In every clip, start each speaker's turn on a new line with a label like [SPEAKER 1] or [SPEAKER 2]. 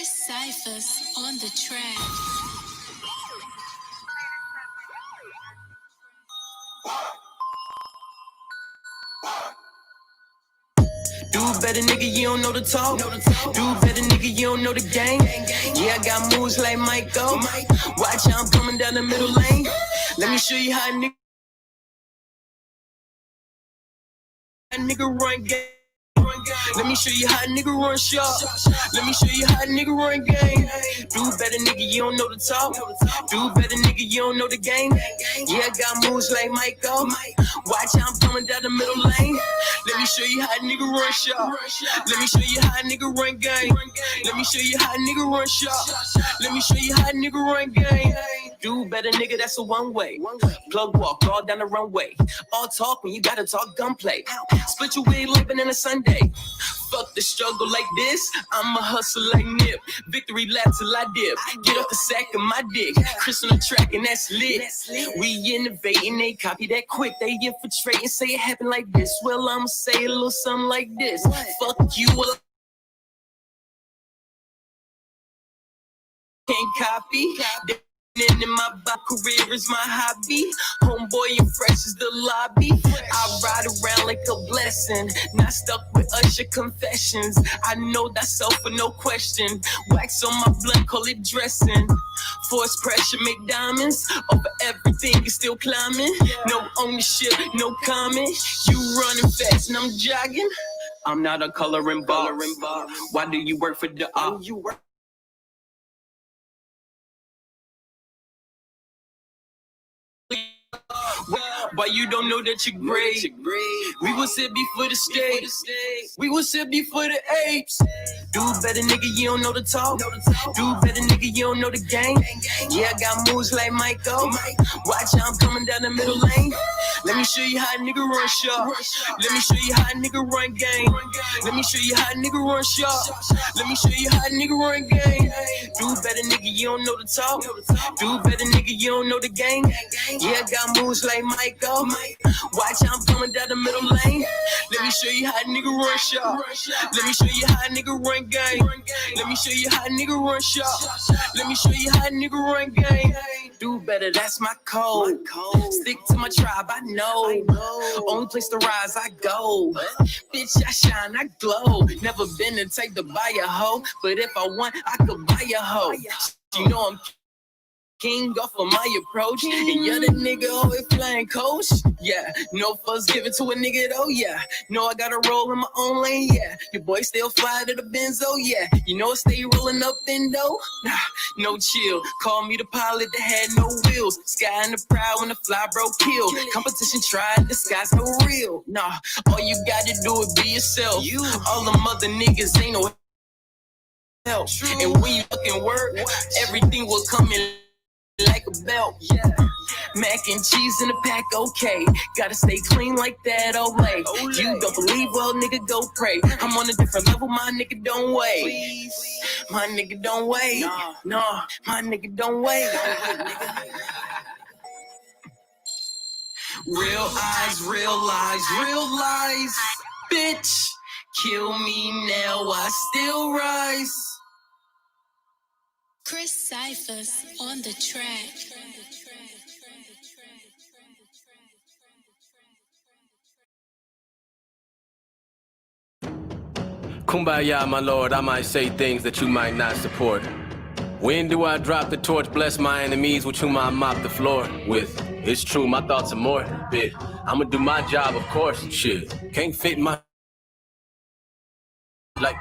[SPEAKER 1] Chris Cyphers on the track.
[SPEAKER 2] Do better, nigga, you don't know the talk. Do better, nigga, you don't know the game. Yeah, I got moves like Michael. Watch how I'm coming down the middle lane. Let me show you how a nigga run game. Let me show you how a nigga run shop. Let me show you how a nigga run game. Do better, nigga, you don't know the talk. Do better, nigga, you don't know the game. Yeah, I got moves like Michael. Watch how I'm coming down the middle lane. Let me show you how a nigga run shop. Let me show you how a nigga run game. Let me show you how a nigga run shop. Let me show you how a nigga run game. Do better, nigga, that's a one way. Plug walk all down the runway. All talk when you gotta talk gunplay. Split your wig living in a Sunday. Fuck the struggle like this. I'm a hustle like Nip. Victory lap till I dip. Get off the sack of my dick. Chris on the track and that's lit. We innovating, they copy that quick. They infiltrate and say it happened like this. Well, I'ma say a little something like this. Fuck you, well, can't copy. In my career is my hobby. Homeboy and fresh is the lobby. I ride around like a blessing. Not stuck with Usher confessions. I know that's self for no question. Wax on my blunt, call it dressing. Force pressure, make diamonds. Over everything, you still climbing. No ownership, no comment. You running fast and I'm jogging. I'm not a coloring bar. Why do you work for the art? Why you don't know that you're great? We was here before the stage. We was here before the apes. Do better, nigga, you don't know the talk. Do better, nigga, you don't know the game. Yeah, I got moves like Michael. Watch how I'm coming down the middle lane. Let me show you how a nigga run shop. Let me show you how a nigga run game. Let me show you how a nigga run shop. Let me show you how a nigga run game. Do better, nigga, you don't know the talk. Do better, nigga, you don't know the game. Yeah, I got moves like Michael. Watch how I'm coming down the middle lane. Let me show you how a nigga run shop. Let me show you how a nigga run game. Let me show you how a nigga run shop. Let me show you how a nigga run game. Do better, that's my code. Stick to my tribe, I know. Only place to rise, I go. Bitch, I shine, I glow. Never been the type to buy a hoe, but if I want, I could buy a hoe. You know I'm king off of my approach. And you're the nigga always playing coach. Yeah, no fuss given to a nigga though. Yeah, no, I gotta roll in my own lane. Yeah, your boy still fly to the benzo. Yeah, you know I stay rolling up endo. Nah, no chill. Call me the pilot that had no wheels. Sky in the proud when the fly bro kill. Competition tried, the sky's no real. Nah, all you gotta do is be yourself. All them other niggas ain't no help. And when you fucking work, everything will come in like a belt. Mac and cheese in a pack, okay. Gotta stay clean like that, Olay. You don't believe, well, nigga, go pray. I'm on a different level, my nigga, don't wait. My nigga, don't wait. No, my nigga, don't wait. Real eyes, real lies, real lies. Bitch, kill me now, I still rise.
[SPEAKER 1] Chris Cyphers on the track.
[SPEAKER 3] Kumbaya, my lord, I might say things that you might not support. When do I drop the torch, bless my enemies with whom I mop the floor with? It's true, my thoughts are more bit. I'ma do my job, of course, shit. Can't fit my like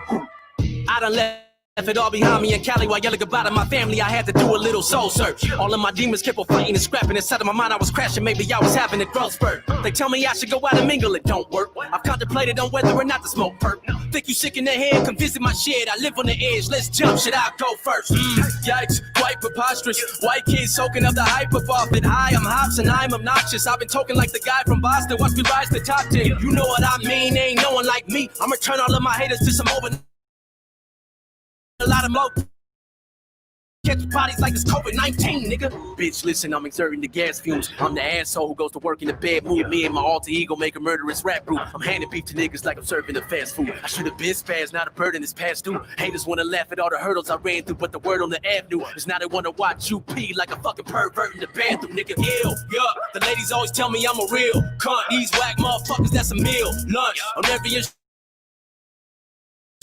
[SPEAKER 3] I done left it all behind me in Cali while yelling goodbye to my family. I had to do a little soul search. All of my demons kept on fighting and scrapping. Inside of my mind I was crashing. Maybe I was having a growth spurt. They tell me I should go out and mingle. It don't work. I've contemplated on whether or not to smoke perp. Think you sick in the head? Come visit my shed. I live on the edge. Let's jump. Should I go first? Yikes, quite preposterous. White kids soaking up the hype of off it. Hi, I'm Hops and I'm obnoxious. I've been talking like the guy from Boston. Watch me rise to top 10. You know what I mean? Ain't no one like me. I'ma turn all of my haters to some over. A lot of more catch bodies like it's COVID-19, nigga. Bitch, listen, I'm exerting the gas fumes. I'm the asshole who goes to work in the bedroom. Me and my alter ego make a murderous rap group. I'm handing beef to niggas like I'm serving the fast food. I should have been spaz, not a burden is past due. Haters wanna laugh at all the hurdles I ran through, but the word on the avenue is now they wanna watch you pee like a fucking pervert in the bathroom, nigga. Ill, yeah. The ladies always tell me I'm a real cunt. These whack motherfuckers, that's a meal. Lunch, on every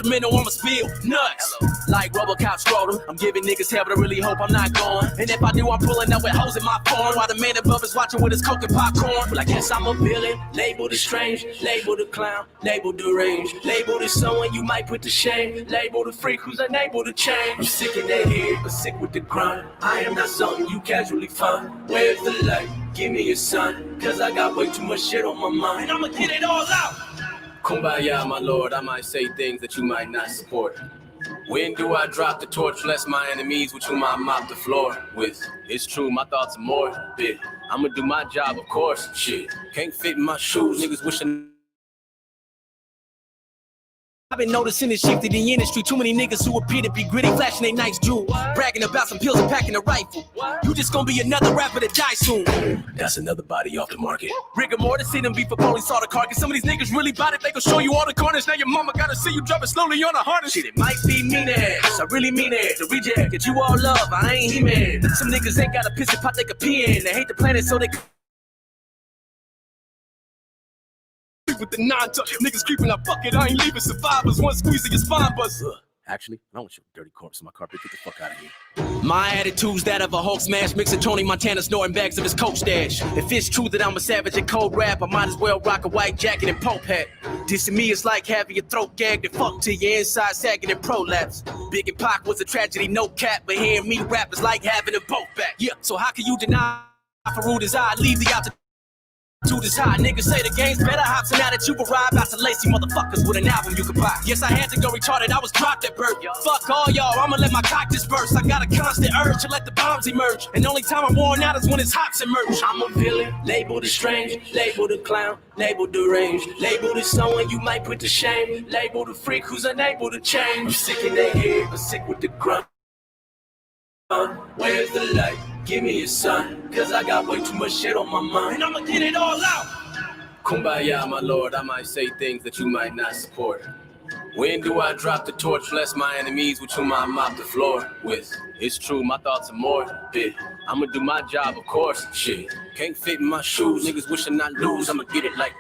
[SPEAKER 3] instrumental, I'ma spill nuts like Robocop scrotum. I'm giving niggas hell, but I really hope I'm not going. And if I do, I'm pulling up with hoes in my phone while the man above is watching with his coke and popcorn. Well, I guess I'm a villain, labeled as strange, labeled a clown, labeled deranged, labeled as someone you might put to shame, labeled a freak who's unable to change. I'm sick in their head, but sick with the grind. I am not something you casually find. Where's the light? Give me a sign, cause I got way too much shit on my mind. And I'ma get it all out. Kumbaya, my lord, I might say things that you might not support. When do I drop the torch, bless my enemies with whom I mop the floor with? It's true, my thoughts are more bit. I'ma do my job, of course, shit. Can't fit in my shoes, niggas wishing. I've been noticing this shift in the industry. Too many niggas who appear to be gritty, flashing they nice jewel, bragging about some pills and packing a rifle. You just gonna be another rapper that die soon. That's another body off the market. Rigor mortis, see them beef for police, saw the carcass. Some of these niggas really bought it, they gon' show you all the corners. Now your mama gotta see you dropping slowly on a harness. Shit, it might be mean ass, I really mean it. The reject that you all love, I ain't He-Man. Some niggas ain't got a piss and pot they could pee in. They hate the planet, so they with the non-touch. Niggas creeping, I fuck it, I ain't leaving survivors. One squeeze of your spine bust. Actually, I don't want your dirty corpse on my carpet. Get the fuck out of here. My attitude's that of a Hulk smash, mixing Tony Montana snorting bags of his coke stash. If it's true that I'm a savage and cold rap, I might as well rock a white jacket and Pope hat. Dissing me is like having your throat gagged and fucked till your inside sagging and prolapse. Big and Pac was a tragedy, no cap, but hearing me rap is like having a boat back. Yeah, so how can you deny Faroud as I leave the altitude? To this high, niggas say the game's better hops, and now that you arrive out to lazy motherfuckers with an album you can buy. Yes, I had to go retarded, I was dropped at birth. Fuck all y'all, I'ma let my cock disperse. I got a constant urge to let the bombs emerge, and the only time I'm worn out is when it's hops emerge. I'm a villain, labeled as strange, labeled a clown, labeled deranged, labeled as someone you might put to shame, labeled a freak who's unable to change. I'm sick in their head, but sick with the grunt. Where's the light? Give me a sign, cause I got way too much shit on my mind. And I'ma get it all out. Kumbaya, my lord, I might say things that you might not support. When do I drop the torch, bless my enemies with whom I mop the floor with? It's true, my thoughts are more bit. I'ma do my job, of course, shit. Can't fit in my shoes, niggas wishing I lose, I'ma get it like...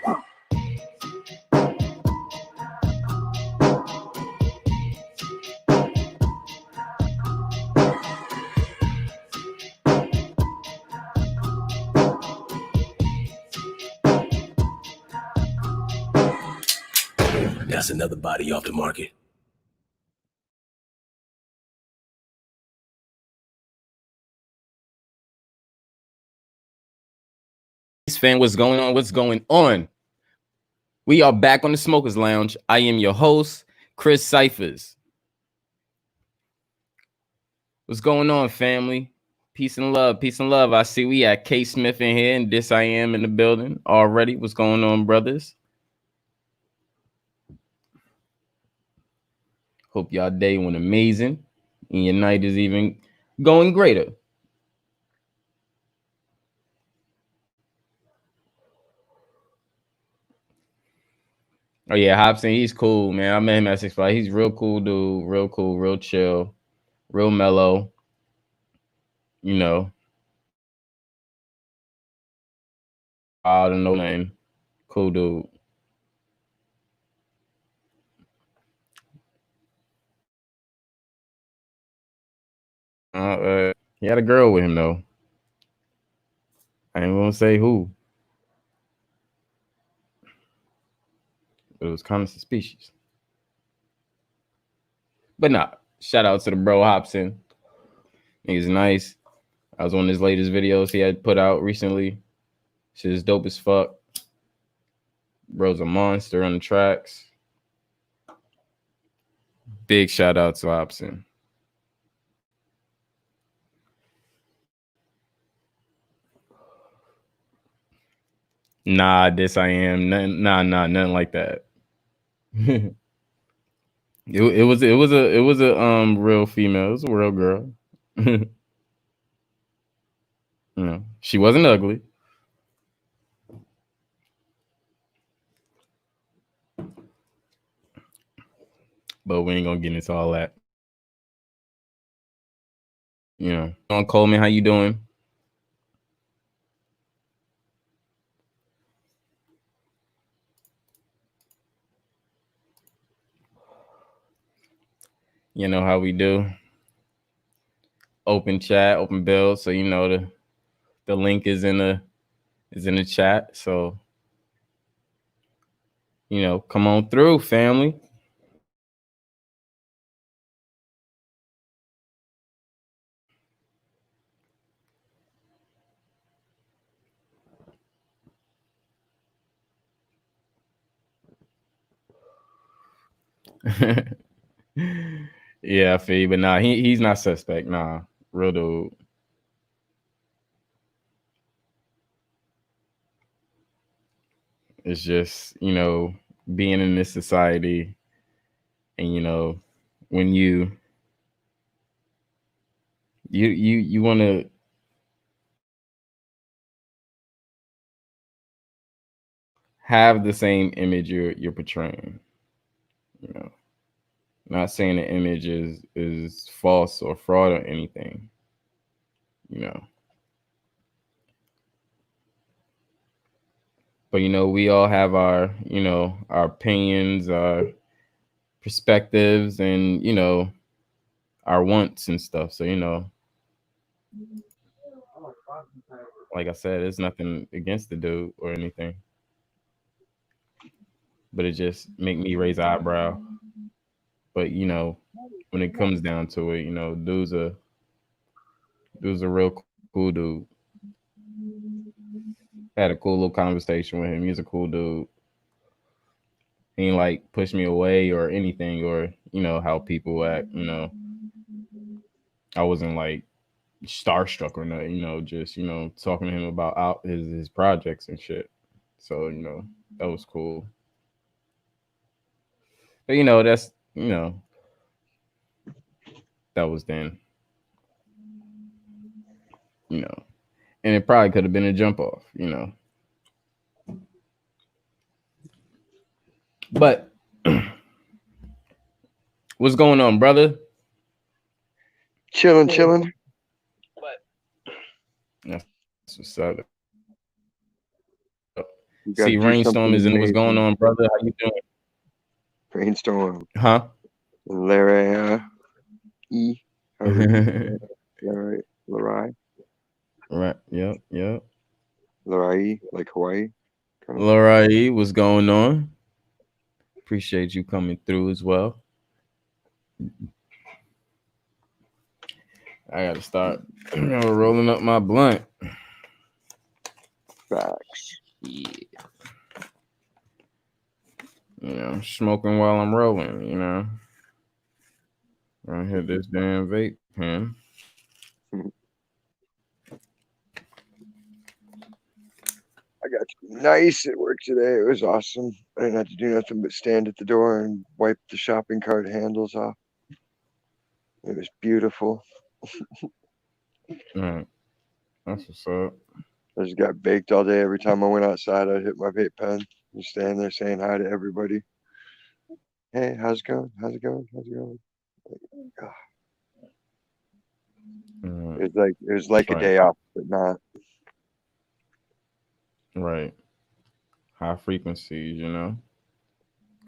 [SPEAKER 3] That's another body off the market.
[SPEAKER 4] Fan, what's going on? What's going on? We are back on the Smokers Lounge. I am your host, Chris Cyphers. What's going on, family? Peace and love. Peace and love. I see we got K Smith in here and This I Am in the building already. What's going on, brothers? Hope y'all day went amazing and your night is even going greater. Oh yeah, Hobson, he's cool, man. I met him at 6 Flags. He's real cool dude, real cool, real chill, real mellow. You know, I don't know name. Cool dude. He had a girl with him though. I ain't gonna say who, but it was kind of suspicious. But nah, shout out to the bro Hobson. He's nice. I was on his latest videos he had put out recently. Shit is dope as fuck. Bro's a monster on the tracks. Big shout out to Hobson. Nah, This I Am. Nothing like that. It was a real female. It was a real girl. No, she wasn't ugly, but we ain't gonna get into all that. On Coleman, how you doing? You know how we do. Open chat, open build. So the link is in the chat. So come on through, family. Yeah, I feel you, but nah, he's not suspect. Nah, real dude. It's just being in this society, and when you want to have the same image you're portraying. You know, not saying the image is false or fraud or anything. You know, but we all have our opinions, our perspectives, and our wants and stuff. So like I said, it's nothing against the dude or anything, but it just make me raise an eyebrow. But when it comes down to it, dude's a real cool dude. Had a cool little conversation with him. He's a cool dude. He ain't like push me away or anything, or how people act. I wasn't like starstruck or nothing. Just talking to him about out his projects and shit. So that was cool. But that's that was then. You know, and it probably could have been a jump off. But what's going on, brother?
[SPEAKER 5] Chilling, chilling.
[SPEAKER 4] That's what's up.
[SPEAKER 5] You
[SPEAKER 4] See,
[SPEAKER 5] gotta do
[SPEAKER 4] Rainstorm
[SPEAKER 5] something
[SPEAKER 4] is in. What's going
[SPEAKER 5] amazing.
[SPEAKER 4] on, brother? How you doing?
[SPEAKER 5] Brainstorm.
[SPEAKER 4] Huh?
[SPEAKER 5] Larry E. However you say it. Larry. Larai.
[SPEAKER 4] Right. Yep. Yep.
[SPEAKER 5] Larai, like Hawaii. Kind of.
[SPEAKER 4] Laura E, what's going on? Appreciate you coming through as well. I gotta start rolling up my blunt.
[SPEAKER 5] Facts.
[SPEAKER 4] Yeah. Smoking while I'm rolling. I hit this damn vape pen.
[SPEAKER 5] I got nice at work today. It was awesome. I didn't have to do nothing but stand at the door and wipe the shopping cart handles off. It was beautiful.
[SPEAKER 4] Right. That's what's up.
[SPEAKER 5] I just got baked all day. Every time I went outside, I'd hit my vape pen. Just stand there saying hi to everybody. Hey, how's it going? How's it going? How's it going? It was like a
[SPEAKER 4] Right.
[SPEAKER 5] day off, but not.
[SPEAKER 4] Right. High frequencies,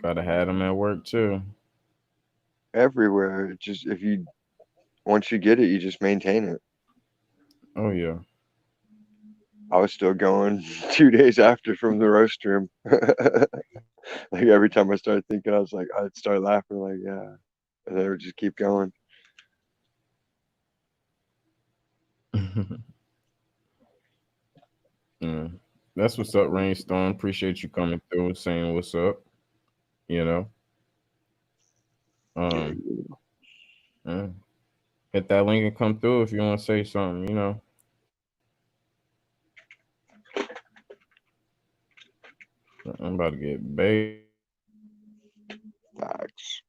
[SPEAKER 4] Gotta have them at work too.
[SPEAKER 5] Everywhere. Just if you once you get it, you just maintain it.
[SPEAKER 4] Oh yeah.
[SPEAKER 5] I was still going 2 days after from the roast room. Like every time I started thinking, I was like, I'd start laughing, like, yeah, and then it would just keep going.
[SPEAKER 4] Yeah. That's what's up, Rainstorm. Appreciate you coming through and saying what's up. You know.
[SPEAKER 5] Yeah,
[SPEAKER 4] Um yeah. Hit that link and come through if you want to say something. I'm about to get baked.
[SPEAKER 5] facts.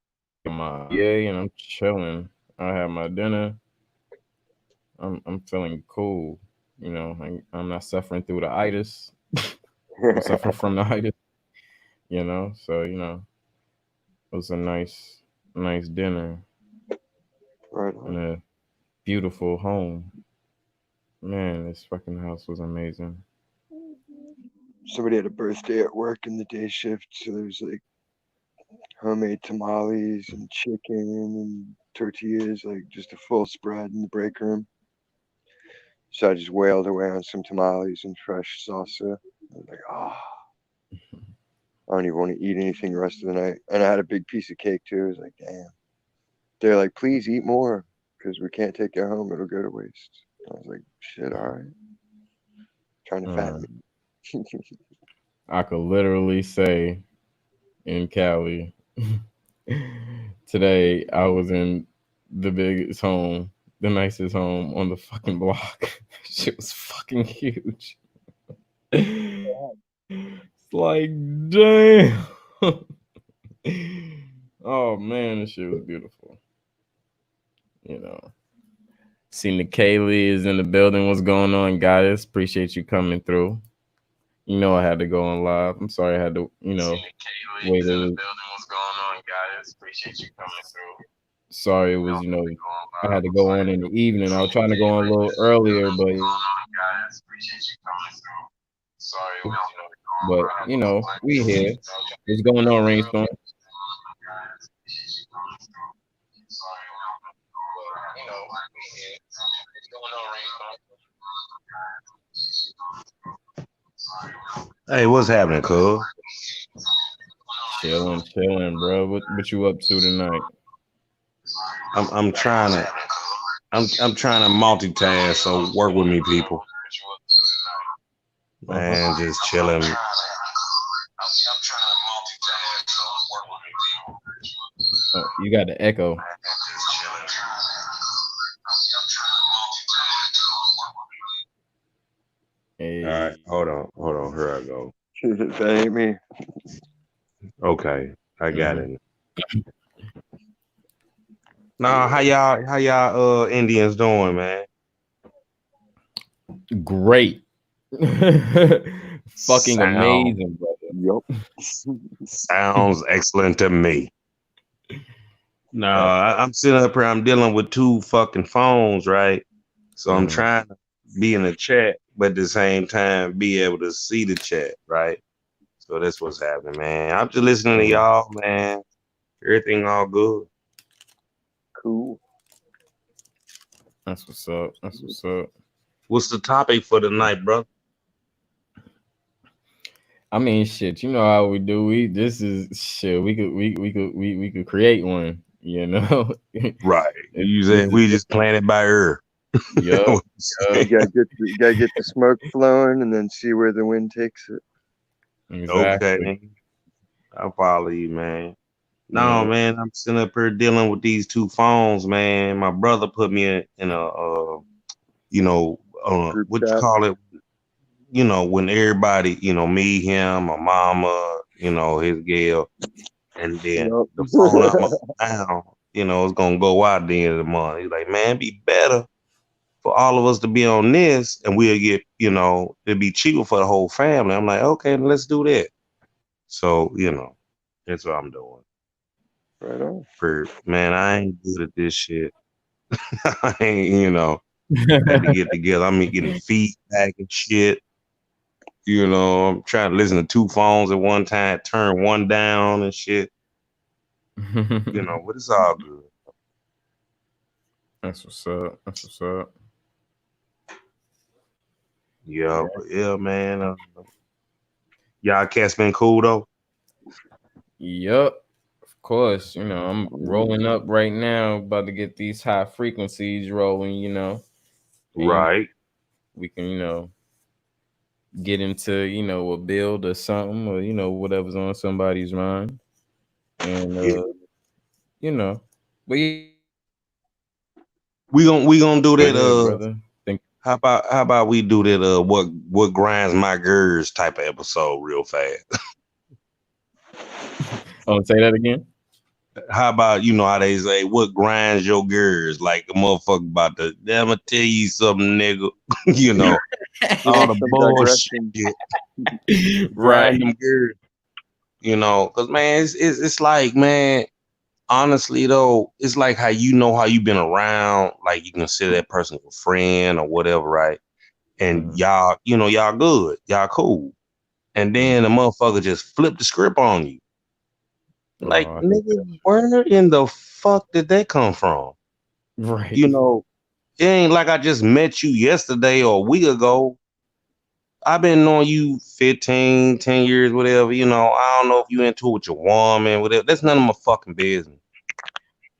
[SPEAKER 4] My yay, and I'm chilling. I have my dinner. I'm feeling cool. You know, I'm not suffering through the itis. I'm suffering from the itis. You know, so it was a nice dinner
[SPEAKER 5] Right
[SPEAKER 4] in
[SPEAKER 5] on.
[SPEAKER 4] a beautiful home. Man, this fucking house was amazing.
[SPEAKER 5] Somebody had a birthday at work in the day shift, so there's like homemade tamales and chicken and tortillas, like just a full spread in the break room. So I just wailed away on some tamales and fresh salsa. I was like, oh, I don't even want to eat anything the rest of the night. And I had a big piece of cake too. I was like, damn. They're like, please eat more because we can't take it home. It'll go to waste. I was like, shit, all right. Trying to
[SPEAKER 4] Uh,
[SPEAKER 5] fatten me.
[SPEAKER 4] I could literally say in Cali today I was in the biggest home, the nicest home on the fucking block. Shit was fucking huge. It's like, damn. Oh man, this shit was beautiful. You know. See, Kaylee is in the building. What's going on, guys? Appreciate you coming through. You know I had to go on live. I'm sorry I had to, wait. It was
[SPEAKER 3] What's going on, guys? Appreciate you coming through.
[SPEAKER 4] sorry it was, I had to go on in the evening. I was trying to go on a little earlier, but
[SPEAKER 3] Guys, appreciate you coming through. Sorry, it was,
[SPEAKER 4] we here. What's going on, Rainstorm?
[SPEAKER 6] Hey, what's happening, cuz?
[SPEAKER 4] Chilling, bro. What you up to tonight?
[SPEAKER 6] I'm trying to I'm trying to multitask, so work with me, people. Man, just chilling.
[SPEAKER 4] Oh, you got the echo. Hey.
[SPEAKER 6] All right, hold on. Here I go.
[SPEAKER 5] That ain't me.
[SPEAKER 6] Okay, I got it. Nah, how y'all Indians doing, man?
[SPEAKER 4] Great. Fucking amazing, brother.
[SPEAKER 5] Yup.
[SPEAKER 6] Sounds excellent to me. No, I'm sitting up here. I'm dealing with two fucking phones, right? So I'm trying to be in the chat, but at the same time be able to see the chat, right? So that's what's happening, man. I'm just listening to y'all, man. Everything all good.
[SPEAKER 5] Cool.
[SPEAKER 4] That's what's up.
[SPEAKER 6] What's the topic for tonight, bro?
[SPEAKER 4] I mean, shit. You know how we do. We could create one. You know.
[SPEAKER 6] Right. You said we just planted by ear.
[SPEAKER 4] Yep.
[SPEAKER 5] You gotta get the smoke flowing and then see where the wind takes it.
[SPEAKER 4] Exactly.
[SPEAKER 6] Okay. I follow you, man. No, man, I'm sitting up here dealing with these two phones, man. My brother put me in a what you call it? You know, when everybody, me, him, my mama, his gal, and then the phone I'm on now, it's gonna go out at the end of the month. He's like, man, it'd be better for all of us to be on this, and we'll get, it'd be cheaper for the whole family. I'm like, okay, let's do that. So, that's what I'm doing.
[SPEAKER 5] Right on.
[SPEAKER 6] Man, I ain't good at this shit. I ain't, had to get together. I'm getting feedback and shit. I'm trying to listen to two phones at one time, turn one down and shit. But it's all good.
[SPEAKER 4] That's what's up.
[SPEAKER 6] Yeah, man. Y'all cats been cool though.
[SPEAKER 4] Yep. Of course, I'm rolling up right now, about to get these high frequencies rolling, and,
[SPEAKER 6] right.
[SPEAKER 4] We can, get into, a build or something, or whatever's on somebody's mind. And but
[SPEAKER 6] we gonna do that
[SPEAKER 4] brother.
[SPEAKER 6] How about we do that what grinds my gears type of episode real fast.
[SPEAKER 4] Oh, say that again.
[SPEAKER 6] How about, you know how they say, what grinds your gears? Like a motherfucker about to, I'ma tell you something, nigga. You know, all the
[SPEAKER 5] Some
[SPEAKER 6] bullshit,
[SPEAKER 5] digression.
[SPEAKER 4] Right.
[SPEAKER 6] grind them gears. You know, cause man, it's like, man, honestly though, it's like how you know how you been around, like you consider that person a friend or whatever, right? And
[SPEAKER 4] Mhm.
[SPEAKER 6] y'all, you know, y'all good, y'all cool. And then the motherfucker just flipped the script on you. Like,
[SPEAKER 4] Oh, I hate that.
[SPEAKER 6] nigga, where in the fuck did that come from?
[SPEAKER 4] Right.
[SPEAKER 6] You know, it ain't like I just met you yesterday or a week ago. I've been knowing you 15, 10 years, whatever. You know, I don't know if you into it with your woman, whatever. That's none of my fucking business.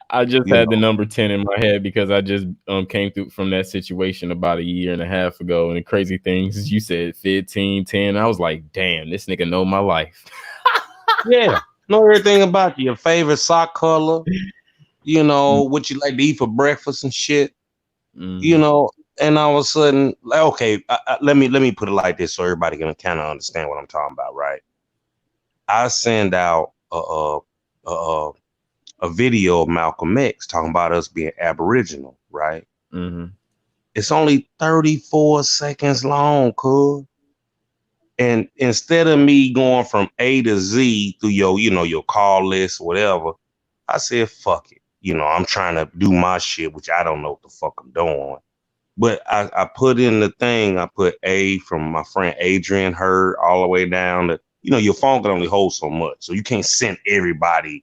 [SPEAKER 4] I just
[SPEAKER 6] You
[SPEAKER 4] had the
[SPEAKER 6] know,
[SPEAKER 4] number 10 in my head because I just came through from that situation about a year and a half ago. And the crazy things is you said 15, 10. I was like, damn, this nigga know my life.
[SPEAKER 6] yeah, know everything about you. Your favorite sock color, you know, what you like to eat for breakfast and shit, you
[SPEAKER 4] Mm-hmm.
[SPEAKER 6] know. And all of a sudden, like, okay, let me put it like this so everybody can kind of understand what I'm talking about, right? I send out a video of Malcolm X talking about us being Aboriginal, right?
[SPEAKER 4] Mm-hmm.
[SPEAKER 6] It's only 34 seconds long, cuz. And instead of me going from A to Z through your, you know, your call list, whatever, I said, fuck it. You know, I'm trying to do my shit, which I don't know what the fuck I'm doing. But I put in the thing, I put A from my friend Adrian Hurd all the way down to, you know, your phone can only hold so much. So you can't send everybody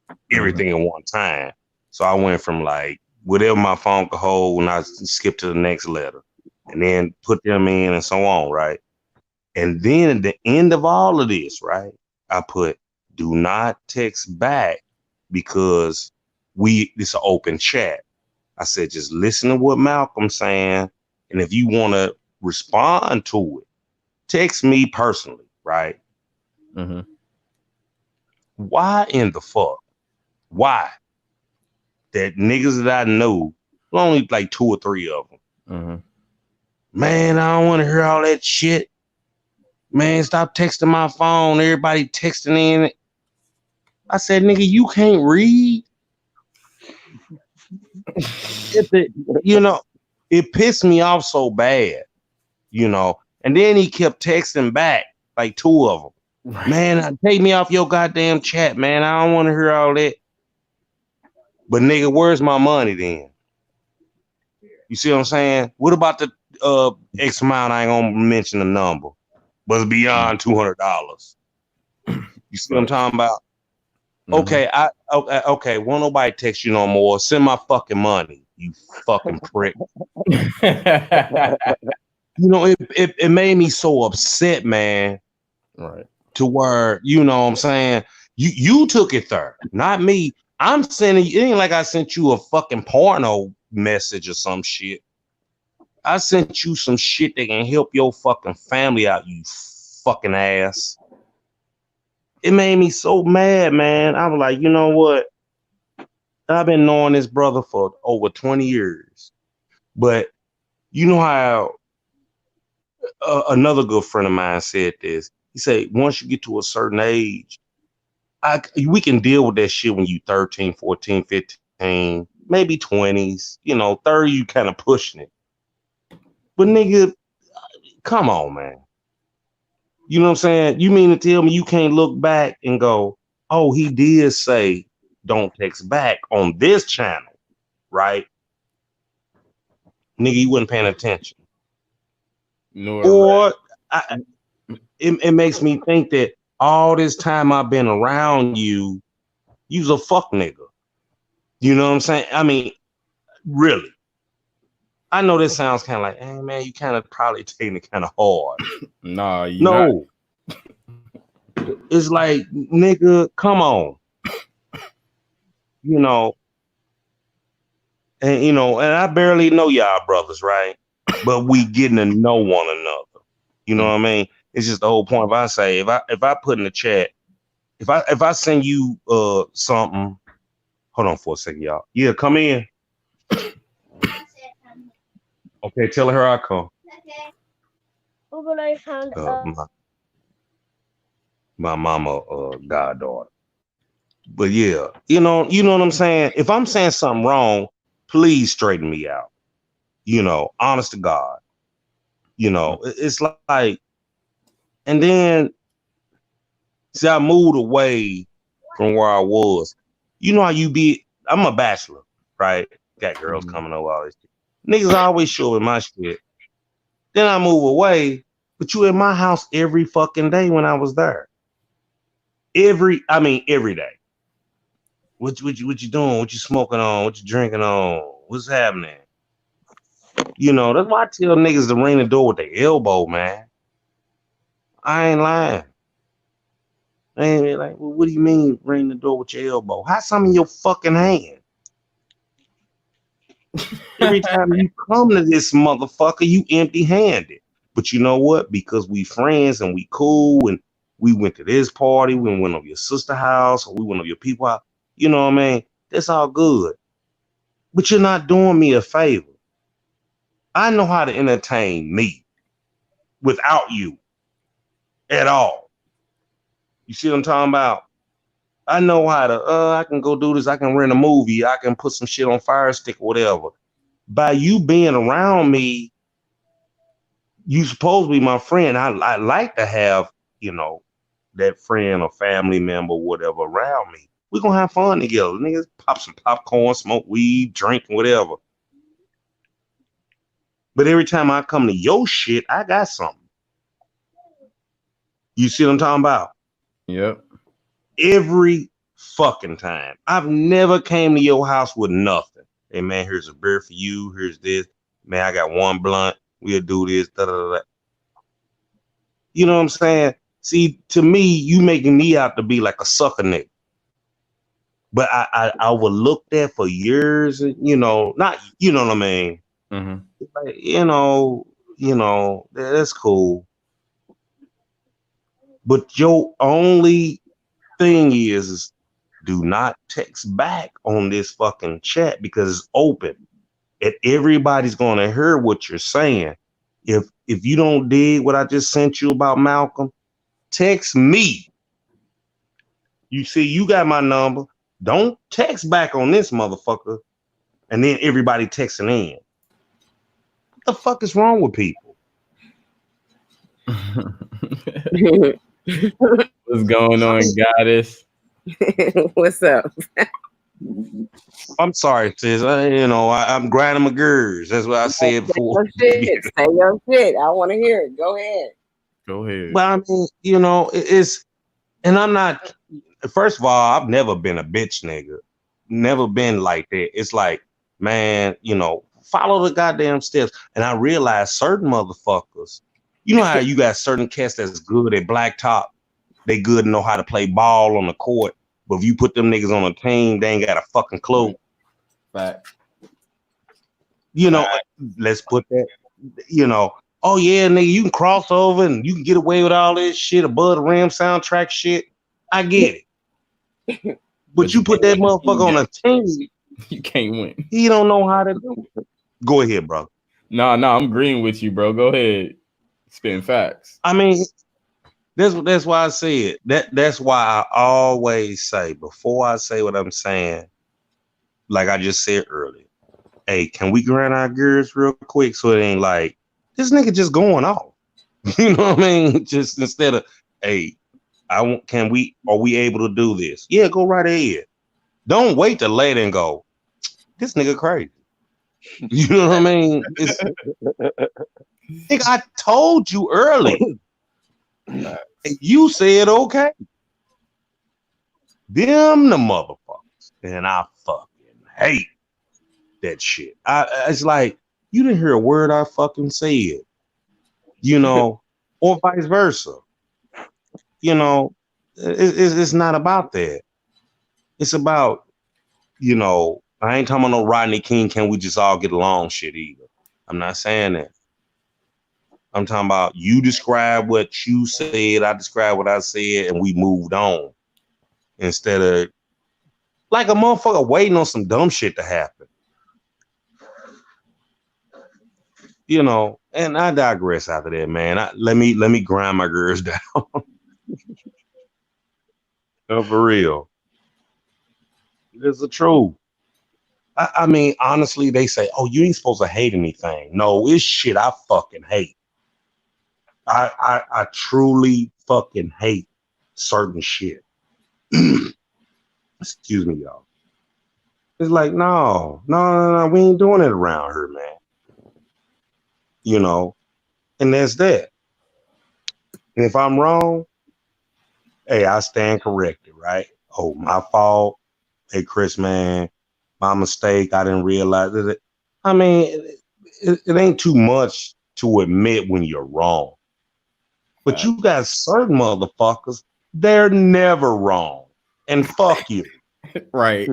[SPEAKER 4] Mm-hmm.
[SPEAKER 6] everything at one time. So I went from like whatever my phone could hold and I skipped to the next letter and then put them in and so on, right? And then at the end of all of this, right, I put do not text back because it's an open chat. I said, just listen to what Malcolm's saying. And if you want to respond to it, text me personally, right?
[SPEAKER 4] Mm-hmm.
[SPEAKER 6] Why in the fuck? Why? That niggas that I know, only like two or three of them.
[SPEAKER 4] Mm-hmm.
[SPEAKER 6] Man, I don't want to hear all that shit. Man, stop texting my phone. Everybody texting in. I said, nigga, you can't read. You know, it pissed me off so bad, you know. And then he kept texting back, like two of them.
[SPEAKER 4] Right.
[SPEAKER 6] Man, take me off your goddamn chat, man. I don't want to hear all that. But nigga, where's my money then? You see what I'm saying? What about the X amount? I ain't gonna mention the number, but it's beyond $200. You see what I'm
[SPEAKER 4] Right.
[SPEAKER 6] talking about?
[SPEAKER 4] Mm-hmm.
[SPEAKER 6] Okay. Won't nobody text you no more. Send my fucking money, you fucking prick. You know, it made me so upset, man,
[SPEAKER 4] Right.
[SPEAKER 6] to where, you know what I'm saying? You took it there, not me. I'm sending you, it ain't like I sent you a fucking porno message or some shit. I sent you some shit that can help your fucking family out, you fucking ass. It made me so mad, man. I was like, you know what? I've been knowing this brother for over 20 years. But you know how another good friend of mine said this. He said, once you get to a certain age, we can deal with that shit when you 13, 14, 15, maybe 20s. You know, 30, you kind of pushing it. But nigga, come on, man. You know what I'm saying? You mean to tell me you can't look back and go, oh, he did say don't text back on this channel, right? Nigga, you wasn't paying attention.
[SPEAKER 4] Nor
[SPEAKER 6] Or it makes me think that all this time I've been around you, you's a fuck nigga. You know what I'm saying? I mean, really. I know this sounds kind of like, hey man, you kind of probably taking it kind of hard.
[SPEAKER 4] nah, you not.
[SPEAKER 6] No, it's like, nigga, come on. You know, and I barely know y'all brothers, right? But we getting to know one another. You know what I mean? It's just the whole point. If I say, if I put in the chat, if I send you something, hold on for a second, y'all. Yeah, come in. Okay, tell her I come. My mama, goddaughter. But yeah, you know what I'm saying? If I'm saying something wrong, please straighten me out. Honest to God. It's like, and then see, I moved away from where I was. You know how you be? I'm a bachelor, right? Got girls coming over, all this shit. Niggas always showing my shit. Then I move away, but you in my house every fucking day when I was there. Every day. What you doing? What you smoking on? What you drinking on? What's happening? That's why I tell niggas to ring the door with their elbow, man. I ain't lying. I ain't like, well, what do you mean ring the door with your elbow? Have some in your fucking hand. Every time you come to this motherfucker, you empty-handed. But you know what? Because we friends and we cool and we went to this party, we went over your sister house, or we went over your people house. You know what I mean? That's all good. But you're not doing me a favor. I know how to entertain me without you at all. You see what I'm talking about? I know how to, I can go do this. I can rent a movie. I can put some shit on Fire Stick or whatever. By you being around me, you supposed to be my friend. I like to have, that friend or family member, whatever, around me. We're going to have fun together. Niggas pop some popcorn, smoke weed, drink, whatever. But every time I come to your shit, I got something. You see what I'm talking about?
[SPEAKER 4] Yep.
[SPEAKER 6] Every fucking time. I've never came to your house with nothing. Hey, man, here's a beer for you. Here's this. Man, I got one blunt. We'll do this. Da, da, da, da. You know what I'm saying? See, to me, you making me out to be like a sucker nigga. But I overlooked that for years. Not, you know what I mean?
[SPEAKER 4] Mm-hmm.
[SPEAKER 6] Like, that's cool. But your only thing is do not text back on this fucking chat because it's open. And everybody's gonna hear what you're saying. If you don't dig what I just sent you about Malcolm, text me. You see, you got my number. Don't text back on this motherfucker. And then everybody texting in. What the fuck is wrong with people?
[SPEAKER 4] What's going on, goddess?
[SPEAKER 7] What's up?
[SPEAKER 6] I'm sorry, sis. I'm grinding my gears. That's what I said before.
[SPEAKER 7] Say your shit. I want to hear it. Go ahead.
[SPEAKER 4] Go ahead.
[SPEAKER 6] But I mean, it's, and I'm not, first of all, I've never been a bitch nigga. Never been like that. It's like, man, follow the goddamn steps. And I realized certain motherfuckers, you know how you got certain cats that's good at blacktop? They good and know how to play ball on the court. But if you put them niggas on a team, they ain't got a fucking clue.
[SPEAKER 4] Fact.
[SPEAKER 6] Let's put that, oh yeah, nigga, you can cross over and you can get away with all this shit above the rim soundtrack shit. I get it. But you put that motherfucker on a team,
[SPEAKER 4] you can't win.
[SPEAKER 6] He don't know how to do it. Go ahead, bro.
[SPEAKER 4] No, I'm agreeing with you, bro. Go ahead. Spitting facts.
[SPEAKER 6] I mean, that's why I said that's why I always say before I say what I'm saying, like I just said earlier, hey, can we grind our gears real quick so it ain't like this nigga just going off? You know what I mean? Just instead of, hey, are we able to do this? Yeah, go right ahead. Don't wait till later and go, this nigga crazy. You know what I mean? Nigga, I told you early. You said okay. Them the motherfuckers. And I fucking hate that shit. It's like, you didn't hear a word I fucking said. Or vice versa. It's not about that. It's about, I ain't talking about no Rodney King, can we just all get along shit either. I'm not saying that. I'm talking about you describe what you said, I describe what I said, and we moved on. Instead of like a motherfucker waiting on some dumb shit to happen. And I digress after that, man. Let me grind my gears down. No, for real. It's the truth. I mean, honestly, they say, "Oh, you ain't supposed to hate anything." No, it's shit I fucking hate. I truly fucking hate certain shit. Excuse me, y'all. It's like, no, we ain't doing it around here, man. You know, and that's that. And if I'm wrong, hey, I stand corrected, right? Oh, my fault. Hey, Chris, man, my mistake. I didn't realize it. I mean, it ain't too much to admit when you're wrong. But you got certain motherfuckers, they're never wrong. And fuck you.
[SPEAKER 4] Right.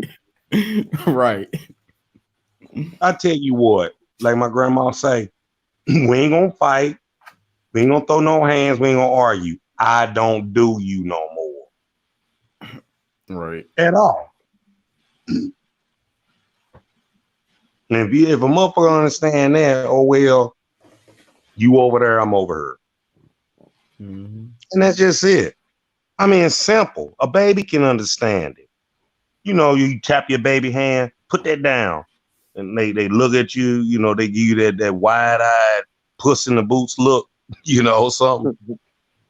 [SPEAKER 4] Right.
[SPEAKER 6] I tell you what, like my grandma say, we ain't gonna fight. We ain't gonna throw no hands. We ain't gonna argue. I don't do you no more.
[SPEAKER 4] Right.
[SPEAKER 6] At all. And if a motherfucker understand that, oh well, you over there, I'm over here.
[SPEAKER 4] Mm-hmm.
[SPEAKER 6] And that's just it. I mean, it's simple. A baby can understand it. You know, you tap your baby hand, put that down. And they look at you, you know, they give you that wide-eyed puss in the boots look, you know, something.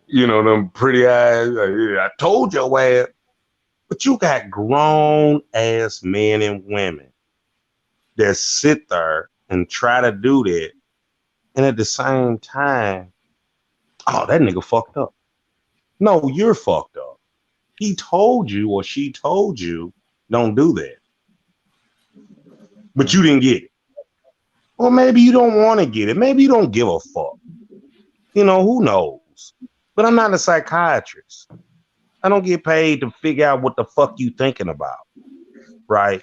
[SPEAKER 6] You know, them pretty eyes. Like, yeah, I told your ass. But you got grown ass men and women that sit there and try to do that. And at the same time, oh, that nigga fucked up. No, you're fucked up. He told you or she told you, don't do that. But you didn't get it. Or maybe you don't want to get it. Maybe you don't give a fuck. You know, who knows? But I'm not a psychiatrist. I don't get paid to figure out what the fuck you thinking about. Right?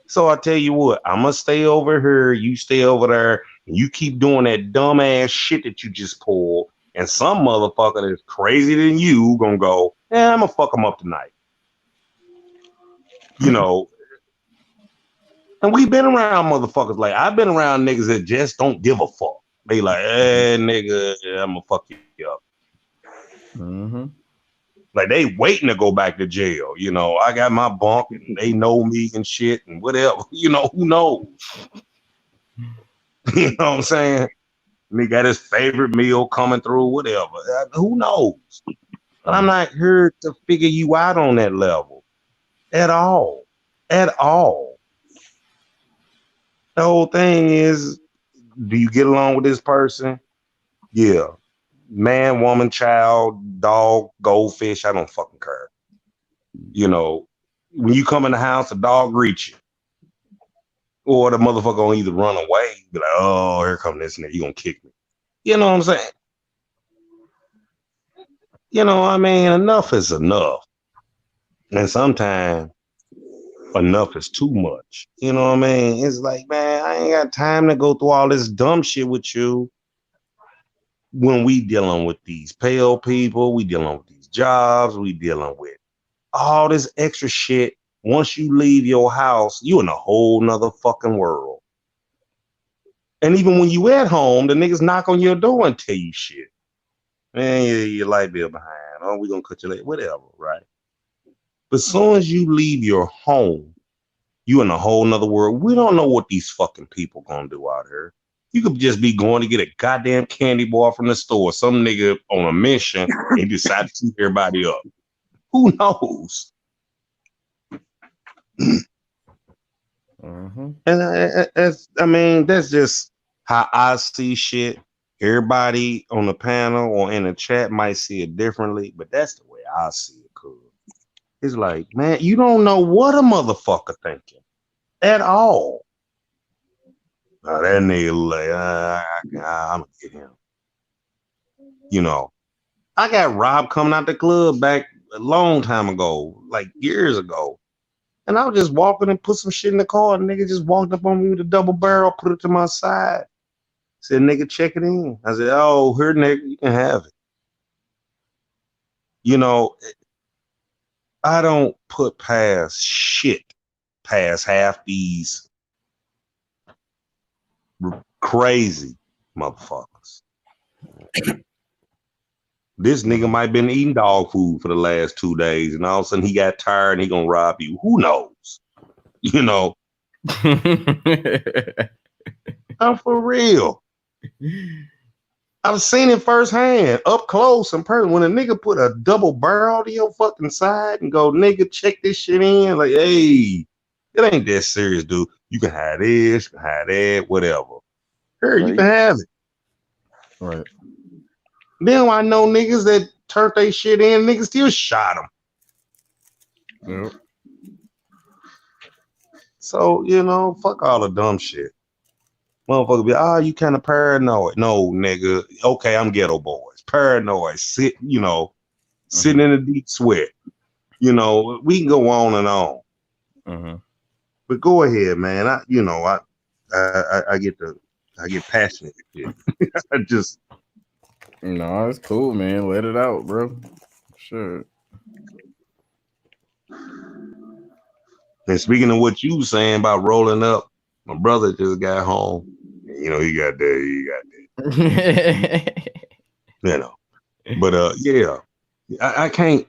[SPEAKER 6] So I tell you what, I'm gonna stay over here, you stay over there, and you keep doing that dumb ass shit that you just pulled, and some motherfucker that's crazier than you gonna go, I'm gonna fuck him up tonight. You know, and we've been around motherfuckers like I've been around niggas that just don't give a fuck. They like, nigga, I'm gonna fuck you up.
[SPEAKER 4] Mm-hmm.
[SPEAKER 6] Like they waiting to go back to jail. You know, I got my bunk and they know me and shit and whatever. You know, who knows? You know what I'm saying? And he got his favorite meal coming through, whatever. Who knows? But I'm not here to figure you out on that level at all. At all. The whole thing is, do you get along with this person? Yeah. Man, woman, child, dog, goldfish, I don't fucking care. You know, when you come in the house, a dog greets you. Or the motherfucker gonna either run away, be like, oh, here come this nigga, you gonna kick me. You know what I'm saying? You know, I mean, enough is enough. And sometimes enough is too much. You know what I mean? It's like, man, I ain't got time to go through all this dumb shit with you when we dealing with these pale people, we dealing with these jobs, we dealing with all this extra shit. Once you leave your house, you in a whole nother fucking world. And even when you at home, the niggas knock on your door and tell you shit. Man, your light bill behind. Oh, we gonna cut your light, whatever, right? But as soon as you leave your home, you in a whole nother world. We don't know what these fucking people gonna do out here. You could just be going to get a goddamn candy bar from the store. Some nigga on a mission and decide to keep everybody up. Who knows?
[SPEAKER 4] Mm-hmm.
[SPEAKER 6] And I mean, that's just how I see shit. Everybody on the panel or in the chat might see it differently, but that's the way I see it, cool. It's like, man, you don't know what a motherfucker thinking at all. Now that nigga like, I'm gonna get him. You know, I got Rob coming out the club back a long time ago, like years ago. And I was just walking and put some shit in the car. And the nigga just walked up on me with a double barrel, put it to my side. Said, nigga, check it in. I said, oh, here, nigga, you can have it. You know, I don't put past shit past half these crazy motherfuckers. This nigga might been eating dog food for the last 2 days, and all of a sudden he got tired and he gonna rob you. Who knows? You know, I'm for real. I've seen it firsthand, up close and personal. When a nigga put a double barrel to your fucking side and go, nigga, check this shit in. Like, hey, it ain't that serious, dude. You can have this, you can have that, whatever. Here, you can have it.
[SPEAKER 4] Right.
[SPEAKER 6] Then I know niggas that turned they shit in, niggas still shot them.
[SPEAKER 4] Yep.
[SPEAKER 6] So, you know, fuck all the dumb shit. Motherfucker be, you kind of paranoid. No, nigga. Okay, I'm ghetto boys. Paranoid. Sitting in a deep sweat. You know, we can go on and on. But go ahead, man. I get passionate with it. I just
[SPEAKER 4] No, it's cool, man. Let it out, bro. Sure.
[SPEAKER 6] And speaking of what you was saying about rolling up, my brother just got home. You know, he got that. You know, but yeah, I can't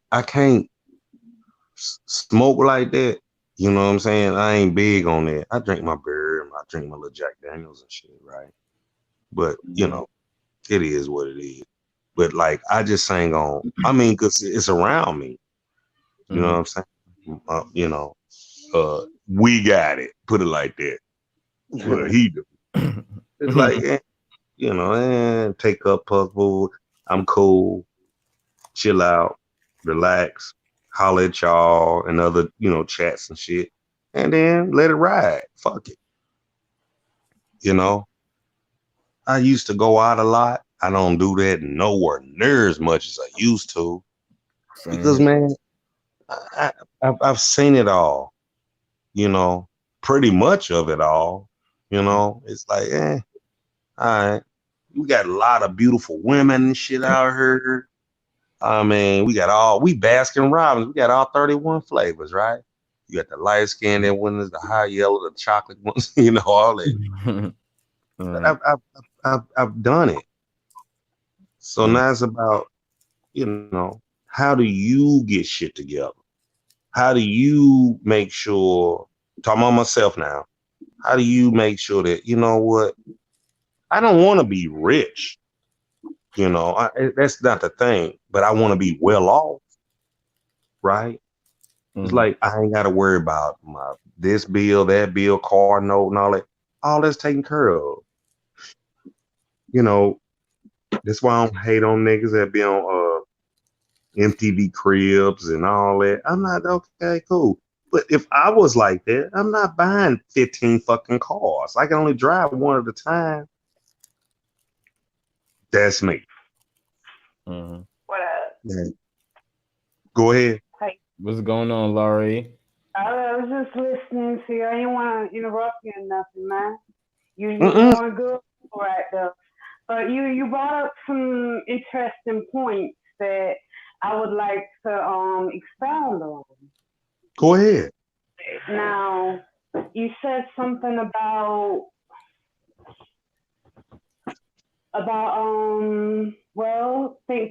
[SPEAKER 6] smoke like that. You know what I'm saying? I ain't big on that. I drink my beer and I drink my little Jack Daniels and shit, right? But you know, it is what it is. But like, I just ain't on. I mean, cause it's around me. You know what I'm saying? You know, we got it. Put it like that. Well, he do. It's like, you know, take up puzzle. I'm cool. Chill out, relax, holler at y'all and other, you know, chats and shit, and then let it ride. Fuck it. You know, I used to go out a lot. I don't do that nowhere near as much as I used to, because man, I've seen it all. You know, pretty much of it all. You know, it's like, all right. We got a lot of beautiful women and shit out here. I mean, we Baskin Robbins. We got all 31 flavors, right? You got the light skinned ones, the high yellow, the chocolate ones, you know, all that. But I've done it. So now it's about, you know, how do you get shit together? How do you make sure, talking about myself now, how do you make sure that, you know what, I don't want to be rich. You know, that's not the thing, but I want to be well off, right? It's like I ain't got to worry about this bill, that bill, car note, and all that. All that's taken care of. You know, that's why I don't hate on niggas that be on MTV Cribs and all that. I'm not okay, cool. But if I was like that, I'm not buying 15 fucking cars. I can only drive one at a time. That's me.
[SPEAKER 8] What up?
[SPEAKER 6] Yeah. Go ahead.
[SPEAKER 8] Hey.
[SPEAKER 4] What's going on, Laurie?
[SPEAKER 8] I was just listening to you. I didn't want to interrupt you or nothing, man. You're doing good right there. But you brought up some interesting points that I would like to expound on.
[SPEAKER 6] Go ahead.
[SPEAKER 8] Now, you said something about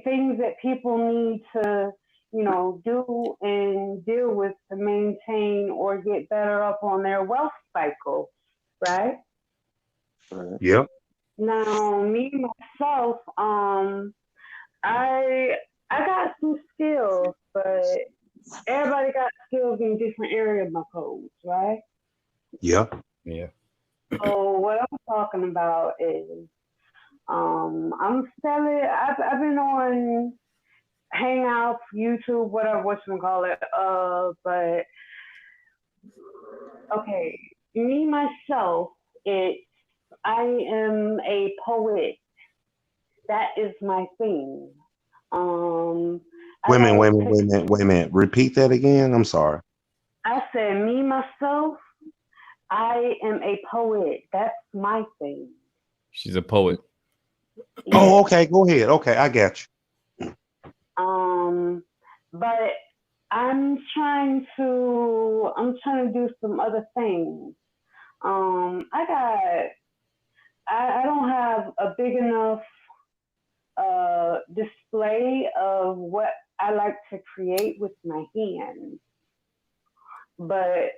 [SPEAKER 8] things that people need to, you know, do and deal with to maintain or get better up on their wealth cycle, right?
[SPEAKER 6] Yep.
[SPEAKER 8] Now, me myself, I got some skills, but everybody got skills in different areas of my codes, right?
[SPEAKER 6] Yep.
[SPEAKER 4] Yeah.
[SPEAKER 8] So what I'm talking about is I'm selling. I've been on Hangouts, YouTube, whatever whatchamacallit. But okay, me myself, I am a poet. That is my thing.
[SPEAKER 6] Wait a minute. Repeat that again. I'm sorry.
[SPEAKER 8] I said me myself. I am a poet. That's my thing.
[SPEAKER 4] She's a poet.
[SPEAKER 8] Yeah.
[SPEAKER 6] Oh, okay. Go ahead. Okay, I got you.
[SPEAKER 8] But I'm trying to do some other things. I don't have a big enough display of what I like to create with my hands. But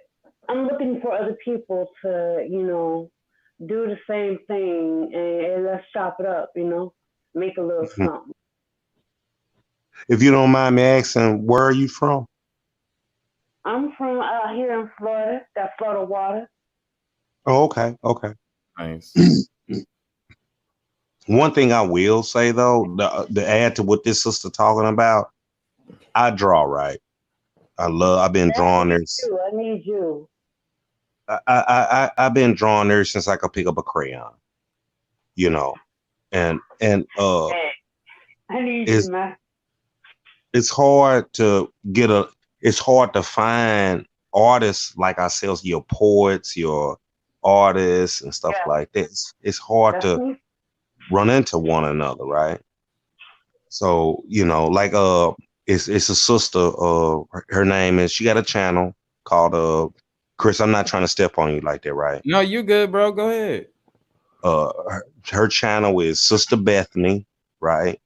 [SPEAKER 8] I'm looking for other people to, do the same thing and let's chop it up, make a little something.
[SPEAKER 6] If you don't mind me asking, where are you from?
[SPEAKER 8] I'm from out here in Florida, that Florida water.
[SPEAKER 6] Oh, okay, okay.
[SPEAKER 4] Nice.
[SPEAKER 6] One thing I will say though, to add to what this sister talking about, I draw, right. I've been
[SPEAKER 8] I
[SPEAKER 6] drawing
[SPEAKER 8] need
[SPEAKER 6] this.
[SPEAKER 8] you. I need you.
[SPEAKER 6] I've been drawing there since I could pick up a crayon, you know, and
[SPEAKER 8] Hey, I need you,
[SPEAKER 6] it's
[SPEAKER 8] man.
[SPEAKER 6] it's hard to it's hard to find artists like ourselves, your poets, your artists and stuff
[SPEAKER 8] Yeah,
[SPEAKER 6] like this. It's hard
[SPEAKER 8] that's
[SPEAKER 6] to
[SPEAKER 8] me.
[SPEAKER 6] run into one another, right? So, like it's a sister, her name is, she got a channel called Chris, I'm not trying to step on you like that, right?
[SPEAKER 4] No, you good, bro. Go ahead.
[SPEAKER 6] Her channel is Sister Bethany, right?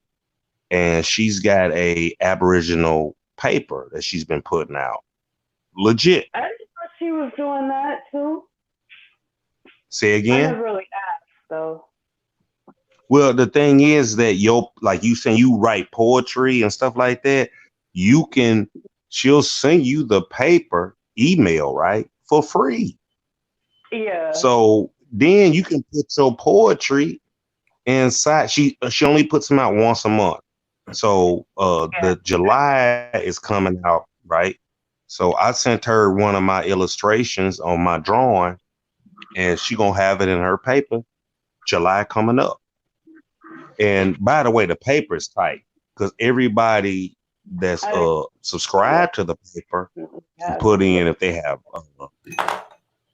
[SPEAKER 6] And she's got a Aboriginal paper that she's been putting out. Legit.
[SPEAKER 8] I didn't know she was doing that too.
[SPEAKER 6] Say
[SPEAKER 8] I
[SPEAKER 6] again?
[SPEAKER 8] never really asked though.
[SPEAKER 6] Well, the thing is that like you saying, you write poetry and stuff like that, she'll send you the paper email, right? For free.
[SPEAKER 8] Yeah.
[SPEAKER 6] So then you can put your poetry inside. She only puts them out once a month. So
[SPEAKER 8] Yeah.
[SPEAKER 6] the July is coming out, right? So I sent her one of my illustrations on my drawing, and she gonna have it in her paper July coming up. And by the way, the paper is tight because everybody that's
[SPEAKER 8] I didn't. Yeah.
[SPEAKER 6] subscribed to the paper can
[SPEAKER 8] Yeah.
[SPEAKER 6] put in, if they have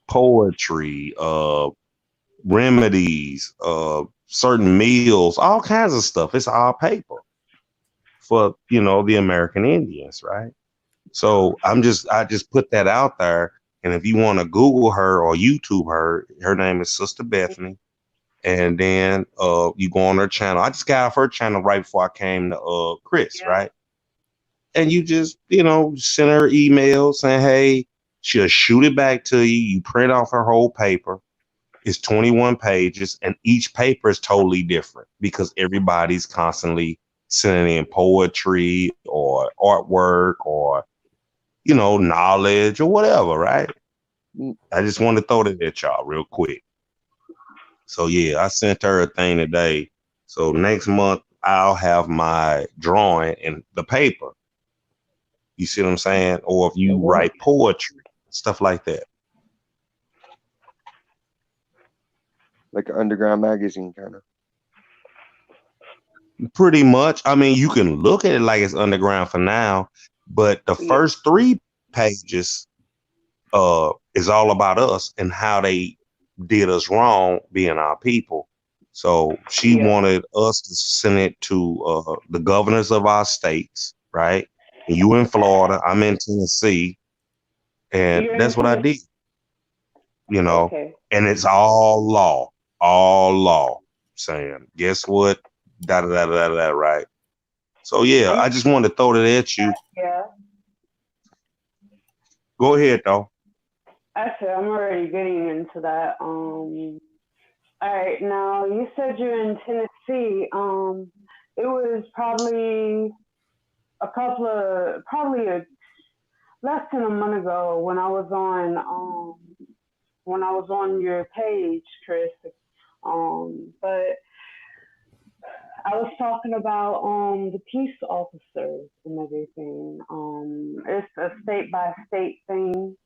[SPEAKER 6] poetry, remedies, certain meals, all kinds of stuff. It's all paper for the American Indians, right? So I just put that out there. And if you want to Google her or YouTube her name is Sister Bethany. And then you go on her channel. I just got off her channel right before I came to Chris,
[SPEAKER 8] Yeah.
[SPEAKER 6] right? And you just, send her email saying, hey, she'll shoot it back to you. You print off her whole paper. It's 21 pages, and each paper is totally different because everybody's constantly sending in poetry or artwork or, knowledge or whatever, right? I just want to throw that at y'all real quick. So yeah, I sent her a thing today. So next month I'll have my drawing in the paper. You see what I'm saying? Or if you write poetry, stuff like that.
[SPEAKER 5] Like an underground magazine, kind of.
[SPEAKER 6] Pretty much. I mean, you can look at it like it's underground for now, but the
[SPEAKER 8] Yeah.
[SPEAKER 6] first 3 pages is all about us and how they did us wrong being our people. So she
[SPEAKER 8] Yeah.
[SPEAKER 6] wanted us to send it to the governors of our states, right? And you in Florida, I'm in Tennessee, and
[SPEAKER 8] You're in
[SPEAKER 6] that's what I did,
[SPEAKER 8] Okay.
[SPEAKER 6] and it's all law, saying, guess what? Da da da da da, right? So yeah,
[SPEAKER 8] I'm,
[SPEAKER 6] I just wanted to throw that at you.
[SPEAKER 8] yeah.
[SPEAKER 6] Go ahead though.
[SPEAKER 8] Actually, I'm already getting into that. All right. Now you said you're in Tennessee. It was probably less than a month ago when I was on your page, Chris. But I was talking about the peace officers and everything. It's a state by state thing,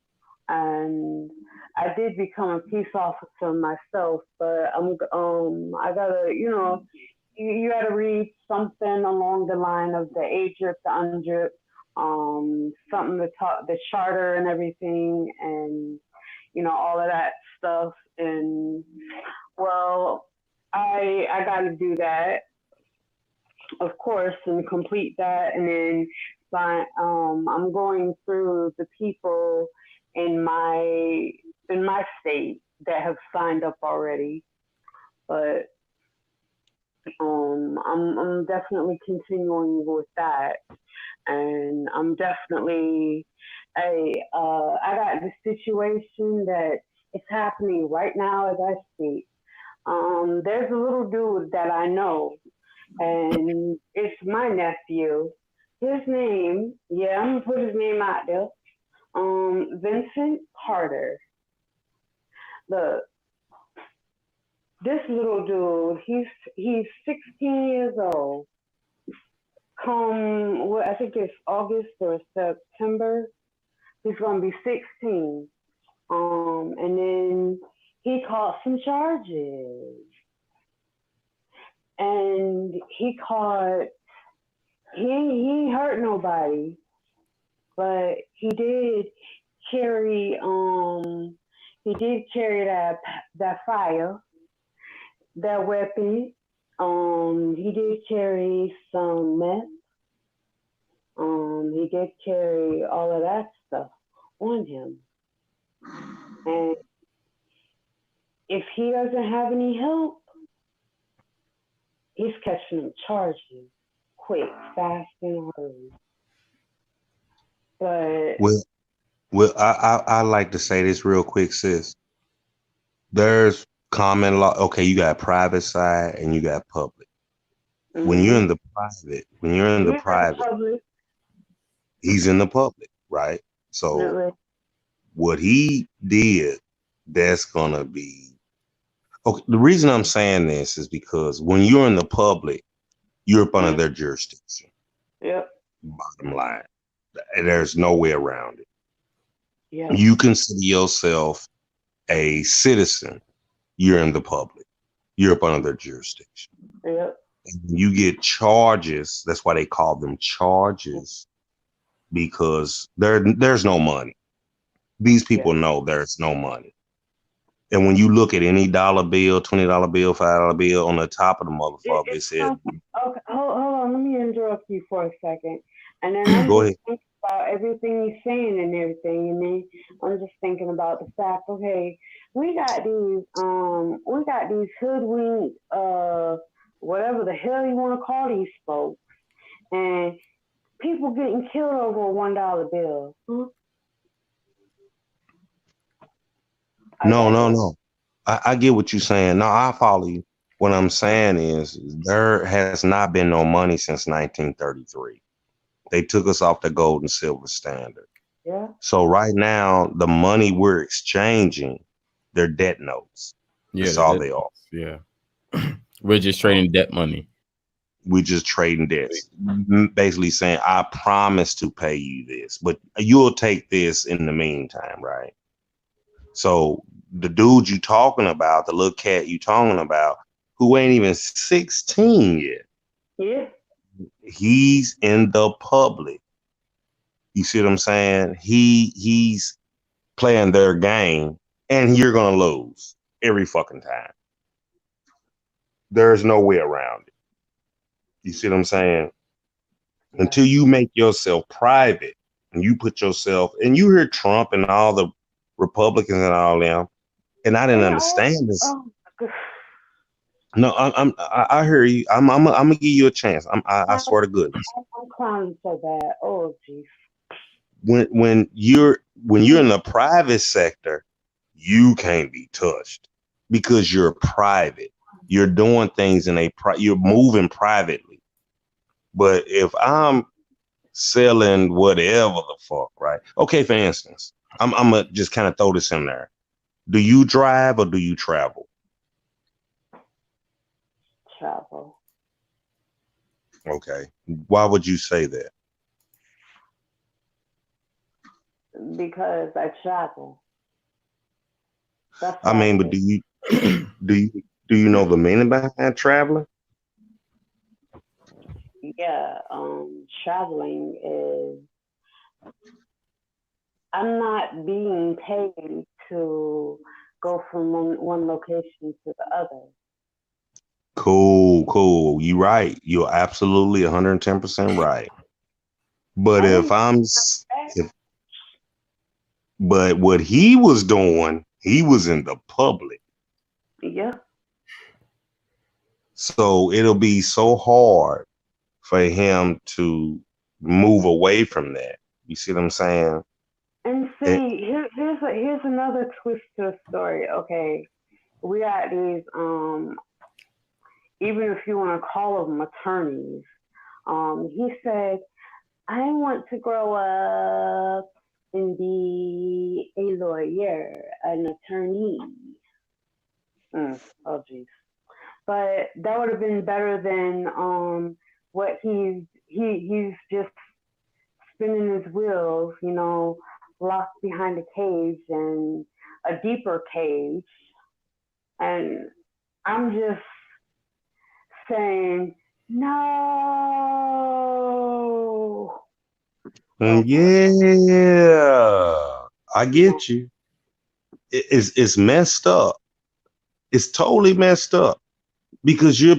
[SPEAKER 8] and I did become a peace officer myself. But I gotta you gotta read something along the line of the A drip, the UNDRIP, something to talk the charter and everything, and all of that stuff. And well, I got to do that, of course, and complete that, and then I'm going through the people in my state that have signed up already, but I'm definitely continuing with that, and I'm definitely, I got the situation that it's happening right now as I speak. There's a little dude that I know, and it's my nephew. His name, yeah, I'm gonna put his name out there. Vincent Carter. Look, this little dude, he's 16 years old. Come, well, I think it's August or September. He's gonna be 16. And then he caught some charges, and he ain't hurt nobody, but carry um he did carry that fire, that weapon. He did carry some meth. He did carry all of that stuff on him. And if he doesn't have any help, he's catching them charges quick, fast, and hurry. But
[SPEAKER 6] Well, I like to say this real quick, sis. There's common law. Okay, you got private side and you got public. When you're
[SPEAKER 8] mm-hmm.
[SPEAKER 6] in the private, when you're in the
[SPEAKER 8] He's in
[SPEAKER 6] private,
[SPEAKER 8] public.
[SPEAKER 6] he's in the public, right? So
[SPEAKER 8] Definitely.
[SPEAKER 6] what he did, that's gonna be okay. The reason I'm saying this is because when you're in the public, you're up under their jurisdiction.
[SPEAKER 8] Yep.
[SPEAKER 6] Bottom line, there's no way around it.
[SPEAKER 8] Yep.
[SPEAKER 6] You consider yourself a citizen, you're in the public. You're up under their jurisdiction.
[SPEAKER 8] Yep.
[SPEAKER 6] And you get charges. That's why they call them charges, because there's no money. These people know there's no money. And when you look at any dollar bill, $20 bill, $5 bill on the top of the motherfucker, it says,
[SPEAKER 8] okay, hold on. Let me interrupt you for a second. And then I'm
[SPEAKER 6] go
[SPEAKER 8] just
[SPEAKER 6] ahead.
[SPEAKER 8] thinking about everything you're saying and everything. And then I'm just thinking about the fact, okay, we got these hoodwink, whatever the hell you want to call these folks, and people getting killed over a $1 bill.
[SPEAKER 6] No. I get what you're saying. No, I follow you. What I'm saying is there has not been no money since 1933. They took us off the gold and silver standard.
[SPEAKER 8] Yeah.
[SPEAKER 6] So right now, the money we're exchanging, they're debt notes.
[SPEAKER 4] Yeah,
[SPEAKER 6] that's all they are.
[SPEAKER 4] Yeah. We're just trading debt money.
[SPEAKER 6] We're just trading debts. Basically saying, I promise to pay you this, but you'll take this in the meantime, right? So the dude you talking about, the little cat you talking about, who ain't even 16 yet.
[SPEAKER 8] Yeah.
[SPEAKER 6] He's in the public. You see what I'm saying? He's playing their game, and you're gonna lose every fucking time. There's no way around it. You see what I'm saying? Until you make yourself private and you put yourself, and you hear Trump and all the Republicans and all them, and I didn't understand this. No, I hear you. I'm gonna give you a chance. I swear to goodness.
[SPEAKER 8] I'm clowning so bad. Oh, jeez.
[SPEAKER 6] When you're in the private sector, you can't be touched because you're private. You're doing things you're moving privately. But if I'm selling whatever the fuck, right? Okay, for instance, I'm gonna just kind of throw this in there. Do you drive or do you travel?
[SPEAKER 8] Travel.
[SPEAKER 6] Okay. Why would you say that?
[SPEAKER 8] Because I travel.
[SPEAKER 6] I mean, but do you know the meaning behind traveling?
[SPEAKER 8] Yeah, traveling is, I'm not being paid to go from one location to the other.
[SPEAKER 6] Cool. You're right. You're absolutely 110% right. But but what he was doing, he was in the public.
[SPEAKER 8] Yeah.
[SPEAKER 6] So it'll be so hard for him to move away from that. You see what I'm saying?
[SPEAKER 8] And
[SPEAKER 6] It,
[SPEAKER 8] see, here's another twist to the story. Okay, we got these even if you want to call them attorneys. He said, I want to grow up and be a lawyer, an attorney. Oh, jeez. But that would have been better than what he's just spinning his wheels, locked behind a cage and a deeper cage. And I'm just saying, no.
[SPEAKER 6] yeah, I get you. It's messed up. It's totally messed up because you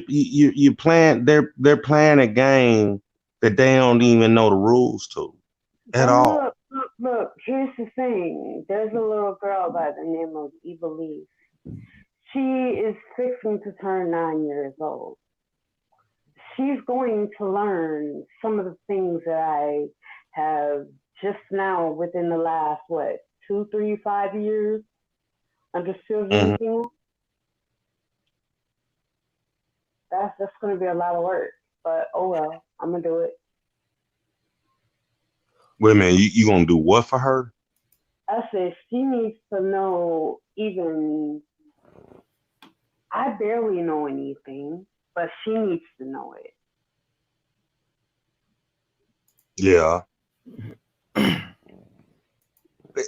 [SPEAKER 6] playing they're playing a game that they don't even know the rules to at
[SPEAKER 8] And
[SPEAKER 6] all.
[SPEAKER 8] look, here's the thing. There's a little girl by the name of Evelise. She is fixing to turn 9 years old. She's going to learn some of the things that I have just now within the last, 2, 3, 5 years understood
[SPEAKER 6] Mhm.
[SPEAKER 8] anything. That's going to be a lot of work. But oh well, I'm going to do it.
[SPEAKER 6] Wait a minute, you gonna do what for her?
[SPEAKER 8] I said she needs to know even. I barely know anything, but she needs to know it.
[SPEAKER 6] Yeah,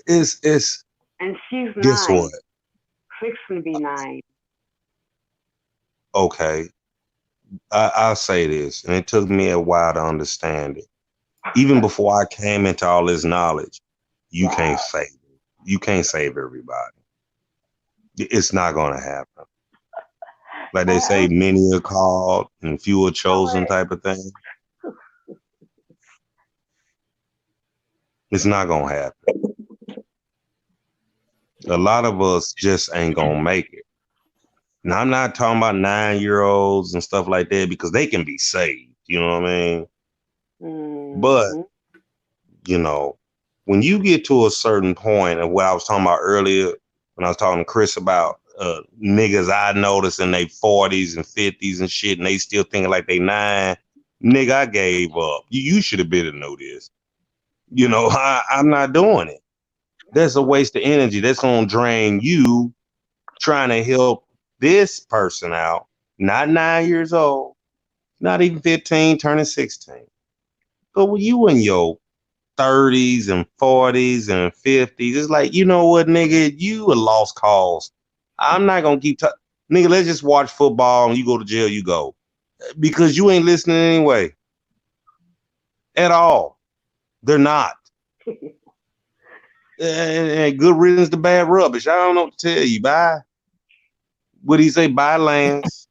[SPEAKER 6] it's
[SPEAKER 8] And she's
[SPEAKER 6] guess
[SPEAKER 8] 9,
[SPEAKER 6] what?
[SPEAKER 8] fixing to be 9.
[SPEAKER 6] Okay, I'll say this, and it took me a while to understand it. Even before I came into all this knowledge, you
[SPEAKER 8] Wow.
[SPEAKER 6] can't save it. You can't save everybody. It's not gonna happen. Like they say,
[SPEAKER 8] I,
[SPEAKER 6] many are called and few are
[SPEAKER 8] I
[SPEAKER 6] chosen type of thing. It's not gonna happen. A lot of us just ain't gonna make it. Now I'm not talking about 9-year-olds and stuff like that because they can be saved. You know what I mean? But
[SPEAKER 8] mm-hmm.
[SPEAKER 6] you know, when you get to a certain point of what I was talking about earlier, when I was talking to Chris about niggas I noticed in their 40s and 50s and shit, and they still thinking like they 9, nigga, I gave up. You should have been to know this. You know, I'm not doing it. That's a waste of energy. That's gonna drain you trying to help this person out. Not 9 years old, not even 15, turning 16. But when you in your 30s and 40s and 50s, it's like, you know what, nigga, you a lost cause. I'm not gonna keep nigga, let's just watch football and you go to jail, you go. Because you ain't listening anyway. At all. They're not. And good riddance to bad rubbish. I don't know what to tell you. Bye. What do you say? Bye, Lance.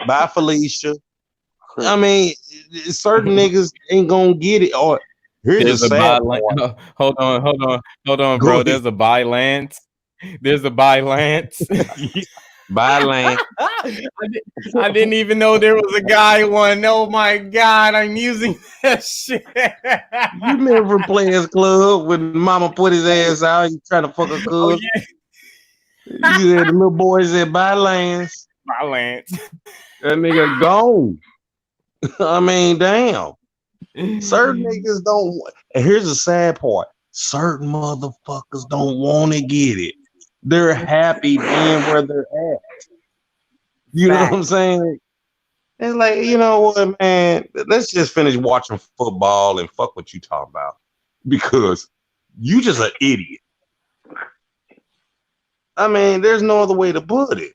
[SPEAKER 6] Bye, Felicia. I mean, certain niggas ain't gonna get it. Or here's the
[SPEAKER 4] There's a
[SPEAKER 6] sad
[SPEAKER 4] buy.
[SPEAKER 6] part.
[SPEAKER 4] Hold on,
[SPEAKER 6] Go
[SPEAKER 4] bro.
[SPEAKER 6] ahead.
[SPEAKER 4] There's a buy Lance. There's a buy Lance.
[SPEAKER 6] Bye, Lance.
[SPEAKER 4] I didn't even know there was a guy one. Oh my god, I'm using that shit.
[SPEAKER 6] You remember Players Club when Mama put his ass out? He trying to fuck a
[SPEAKER 4] Oh
[SPEAKER 6] cuz.
[SPEAKER 4] yeah,
[SPEAKER 6] You said the little boy said, "Bye, Lance."
[SPEAKER 4] buy Lance.
[SPEAKER 6] That nigga gone. I mean, damn. Certain niggas don't. And here's the sad part: certain motherfuckers don't want to get it. They're happy being where they're at. You know what
[SPEAKER 8] Fact.
[SPEAKER 6] I'm saying? It's like, you know what, man? Let's just finish watching football and fuck what you talk about because you just an idiot. I mean, there's no other way to put it.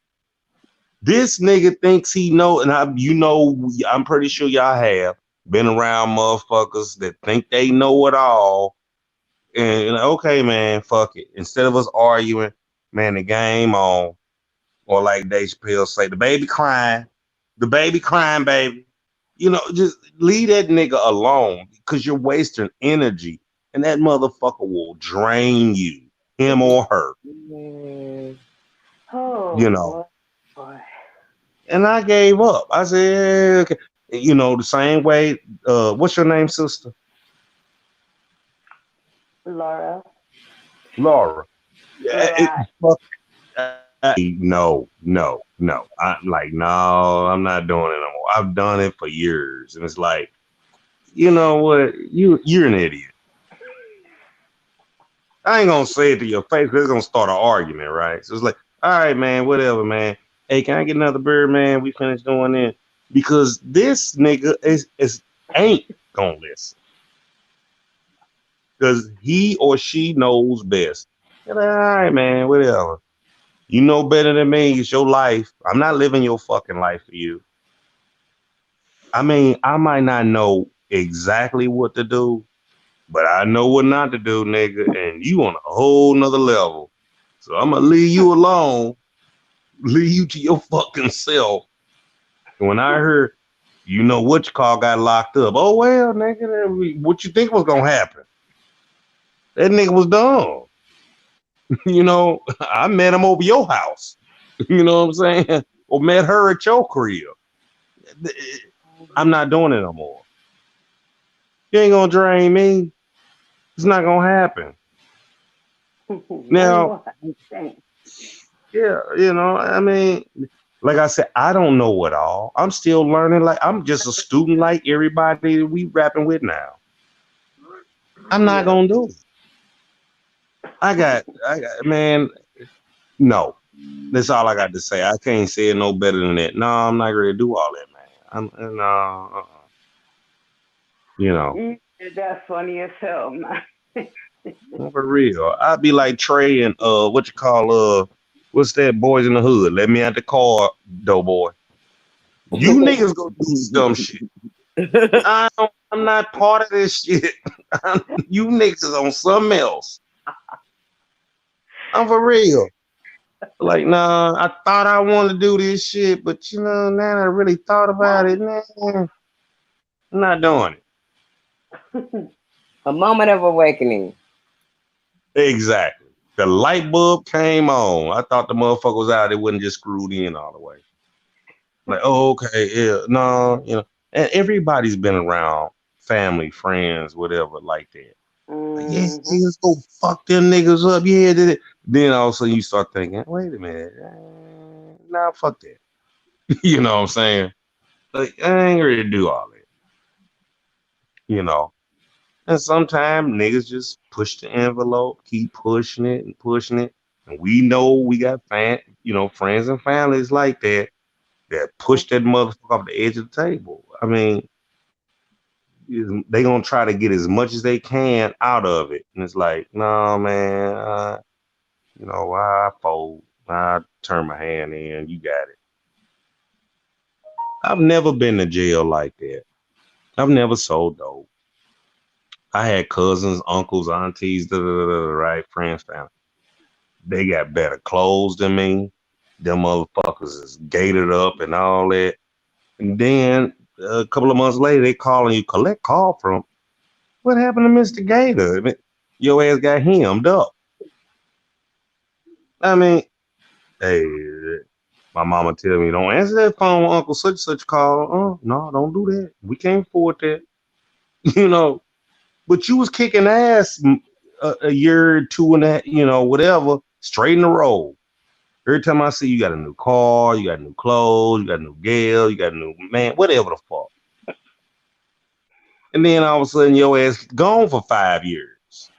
[SPEAKER 6] This nigga thinks he know, and I'm pretty sure y'all have been around motherfuckers that think they know it all. And okay, man, fuck it. Instead of us arguing, man, the game on, or like Dave Chappelle say, the baby crying, baby. You know, just leave that nigga alone because you're wasting energy, and that motherfucker will drain you, him or her.
[SPEAKER 8] Oh
[SPEAKER 6] You know.
[SPEAKER 8] boy, boy.
[SPEAKER 6] And I gave up. I said, okay. You know, the same way. What's your name, sister?
[SPEAKER 8] Laura.
[SPEAKER 6] Laura.
[SPEAKER 8] Right.
[SPEAKER 6] Fuck, no. I'm like, no, I'm not doing it no more. I've done it for years, and it's like, you know what? You're an idiot. I ain't gonna say it to your face, because it's gonna start an argument, right? So it's like, all right, man, whatever, man. Hey, can I get another beer, man? We finished doing it because this nigga is ain't gonna listen because he or she knows best. You're like, all right, man, whatever. You know better than me. It's your life. I'm not living your fucking life for you. I mean, I might not know exactly what to do, but I know what not to do, nigga. And you on a whole nother level. So I'm gonna leave you alone, leave you to your fucking self. And when I heard, you know, which car got locked up. Oh well, nigga, what you think was gonna happen? That nigga was dumb. You know, I met him over your house. You know what I'm saying? Or met her at your crib. I'm not doing it no more. You ain't gonna drain me. It's not gonna happen. Now, yeah, you know, I mean, like I said, I don't know it all. I'm still learning. Like I'm just a student, like everybody we rapping with now. I'm not gonna do it. Man. No, that's all I got to say. I can't say it no better than that. No, I'm not ready to do all that, man. No, you know,
[SPEAKER 8] That's funny as hell, man.
[SPEAKER 6] for real. I'd be like Trey and what you call what's that? Boys in the Hood. Let me out the car, Doughboy. You niggas go do this dumb shit. I'm not part of this shit. You niggas is on something else. I'm for real. Like, nah, I thought I wanted to do this shit, but you know, now that I really thought about it, nah, I'm not doing it.
[SPEAKER 7] A moment of awakening.
[SPEAKER 6] Exactly. The light bulb came on. I thought the motherfucker was out. It wasn't just screwed in all the way. Like, oh, okay, yeah, no, you know, and everybody's been around family, friends, whatever, like that. Like, yeah, niggas go fuck them niggas up. Yeah, did it. Then all of a sudden you start thinking, wait a minute, nah, fuck that. You know what I'm saying? Like, I ain't ready to do all that. You know. And sometimes niggas just push the envelope, keep pushing it and pushing it. And we know we got friends and families like that push that motherfucker off the edge of the table. I mean, they gonna try to get as much as they can out of it. And it's like, no, man, I fold. I turn my hand in. You got it. I've never been to jail like that. I've never sold dope. I had cousins, uncles, aunties, right, friends, family. They got better clothes than me. Them motherfuckers is gated up and all that. And then a couple of months later, they calling you collect call from. What happened to Mr. Gator? I mean, your ass got hemmed up. I mean, hey, my mama tell me, don't answer that phone when Uncle such such call. Oh, no, don't do that. We can't afford that. You know, but you was kicking ass a year or two and that, whatever, straight in the road. Every time I see you got a new car, you got new clothes, you got a new gal, you got a new man, whatever the fuck. And then all of a sudden your ass gone for 5 years.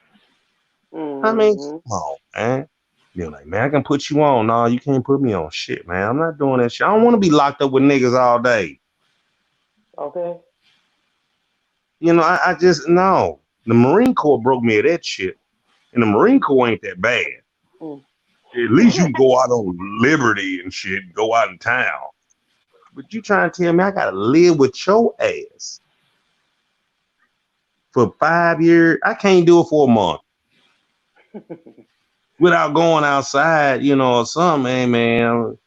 [SPEAKER 6] I mean, come on, man. You're like, man, I can put you on. No, you can't put me on shit, man. I'm not doing that shit. I don't want to be locked up with niggas all day.
[SPEAKER 7] Okay.
[SPEAKER 6] I just, no. The Marine Corps broke me of that shit. And the Marine Corps ain't that bad. At least you can go out on liberty and shit, go out in town. But you trying to tell me I gotta live with your ass for 5 years? I can't do it for a month without going outside, or something. Hey man,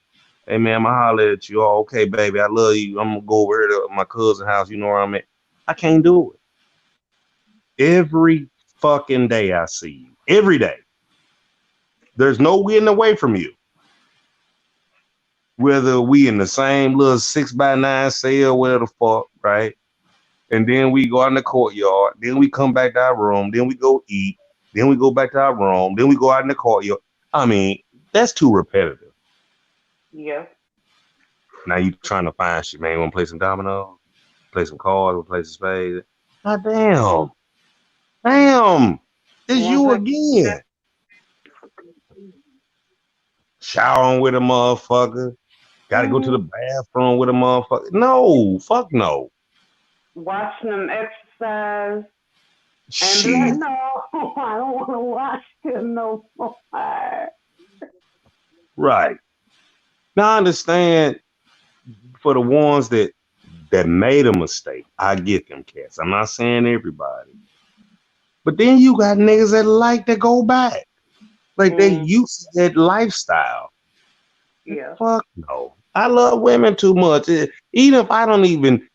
[SPEAKER 6] I'ma holler at you. Oh, okay, baby, I love you. I'm gonna go over here to my cousin's house. You know where I'm at. I can't do it. Every fucking day I see you. Every day. There's no getting away from you. whether we in the same little 6x9 cell, whatever the fuck, right? And then we go out in the courtyard. Then we come back to our room. Then we go eat. Then we go back to our room. Then we go out in the courtyard. I mean, that's too repetitive.
[SPEAKER 8] Yeah.
[SPEAKER 6] Now you trying to find shit, man. You want to play some dominoes? Play some cards? Want to play some spades? God damn. Damn. It's you again. Showering with a motherfucker. Got to go to the bathroom with a motherfucker. No, fuck no.
[SPEAKER 8] Watching them exercise.
[SPEAKER 6] Shit.
[SPEAKER 8] And be like, no, I don't want to watch them no more.
[SPEAKER 6] Right. Now I understand for the ones that made a mistake. I get them cats. I'm not saying everybody. But then you got niggas that like to go back. Like they used to that lifestyle.
[SPEAKER 8] Yeah.
[SPEAKER 6] Fuck no. I love women too much. Even if I don't even,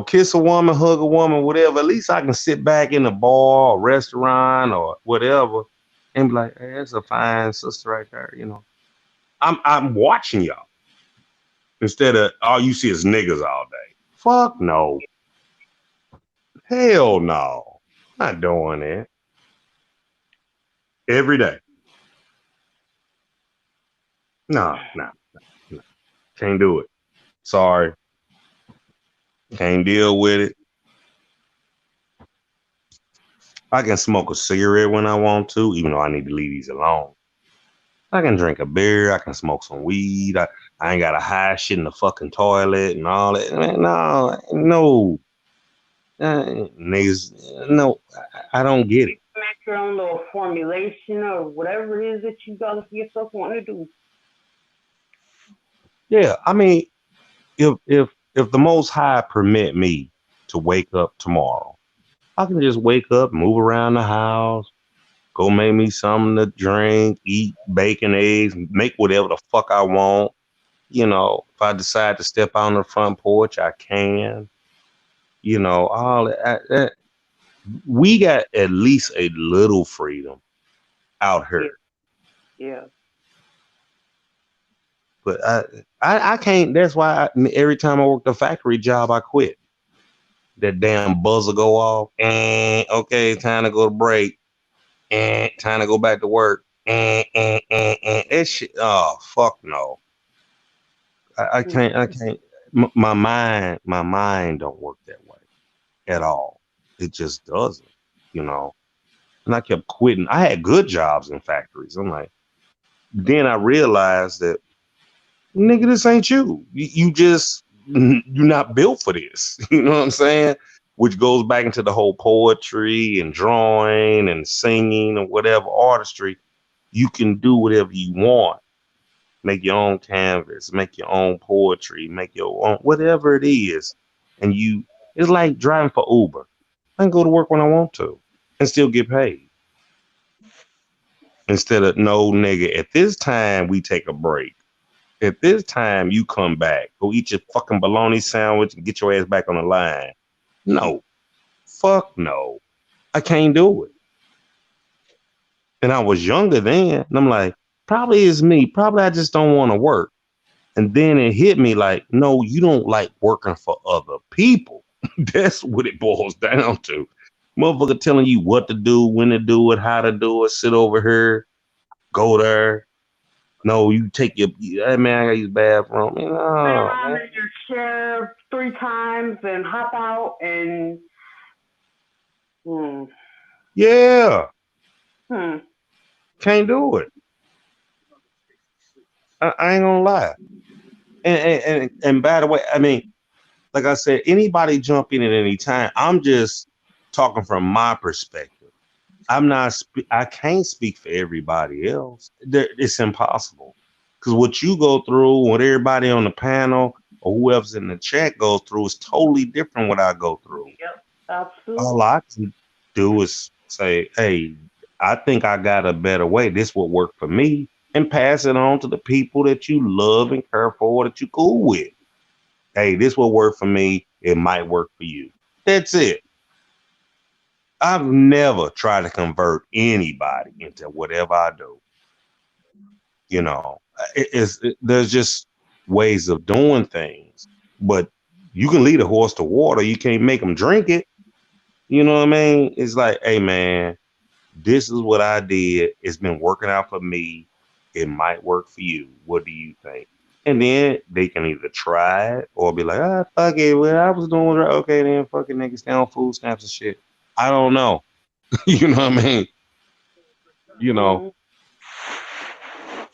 [SPEAKER 6] kiss a woman, hug a woman, whatever, at least I can sit back in a bar or restaurant or whatever and be like, hey, that's a fine sister right there, I'm watching y'all. Instead of all you see is niggas all day. Fuck no. Hell no. Not doing it. Every day. No. Can't do it. Sorry. Can't deal with it. I can smoke a cigarette when I want to, even though I need to leave these alone. I can drink a beer. I can smoke some weed. I ain't got to hide shit in the fucking toilet and all that. Man, no. Niggas, no, I don't get it.
[SPEAKER 8] Make your own little formulation or whatever it is that you got yourself want to do.
[SPEAKER 6] Yeah, I mean, if the Most High permit me to wake up tomorrow, I can just wake up, move around the house, go make me something to drink, eat bacon, eggs, make whatever the fuck I want. If I decide to step out on the front porch, I can. All that. We got at least a little freedom out here.
[SPEAKER 8] Yeah.
[SPEAKER 6] But I can't. That's why every time I work the factory job, I quit. That damn buzzer go off. And okay, time to go to break. And time to go back to work. And that shit. Oh fuck no. I can't. My mind don't work that way at all. It just doesn't. And I kept quitting. I had good jobs in factories. I'm like, then I realized that, nigga, this ain't you. You're not built for this. You know what I'm saying? Which goes back into the whole poetry and drawing and singing and whatever artistry. You can do whatever you want. Make your own canvas, make your own poetry, make your own, whatever it is. And it's like driving for Uber. I can go to work when I want to and still get paid. Instead of, no, nigga, at this time we take a break. At this time you come back, go eat your fucking bologna sandwich and get your ass back on the line. No, fuck no. I can't do it. And I was younger then, and I'm like, probably it's me. Probably I just don't want to work. And then it hit me like, no, you don't like working for other people. That's what it boils down to. Motherfucker telling you what to do, when to do it, how to do it, sit over here, go there. No, you take your, hey man, I gotta use the bathroom.
[SPEAKER 8] Sit around in your chair 3 times and hop out and
[SPEAKER 6] yeah. Can't do it. I ain't gonna lie. And by the way, I mean, like I said, anybody jump in at any time. I'm just talking from my perspective. I can't speak for everybody else. It's impossible. Because what you go through, what everybody on the panel or whoever's in the chat goes through is totally different what I go through.
[SPEAKER 8] Yep, absolutely.
[SPEAKER 6] All I can do is say, hey, I think I got a better way. This will work for me. And pass it on to the people that you love and care for, that you cool with. Hey, this will work for me. It might work for you. That's it. I've never tried to convert anybody into whatever I do. There's just ways of doing things. But you can lead a horse to water. You can't make them drink it. You know what I mean? It's like, hey, man, this is what I did. It's been working out for me. It might work for you. What do you think? And then they can either try it or be like, ah, fuck it. What I was doing was right. Okay, then fucking niggas stay on food stamps and shit. I don't know. You know what I mean? You know,
[SPEAKER 8] Mm-hmm.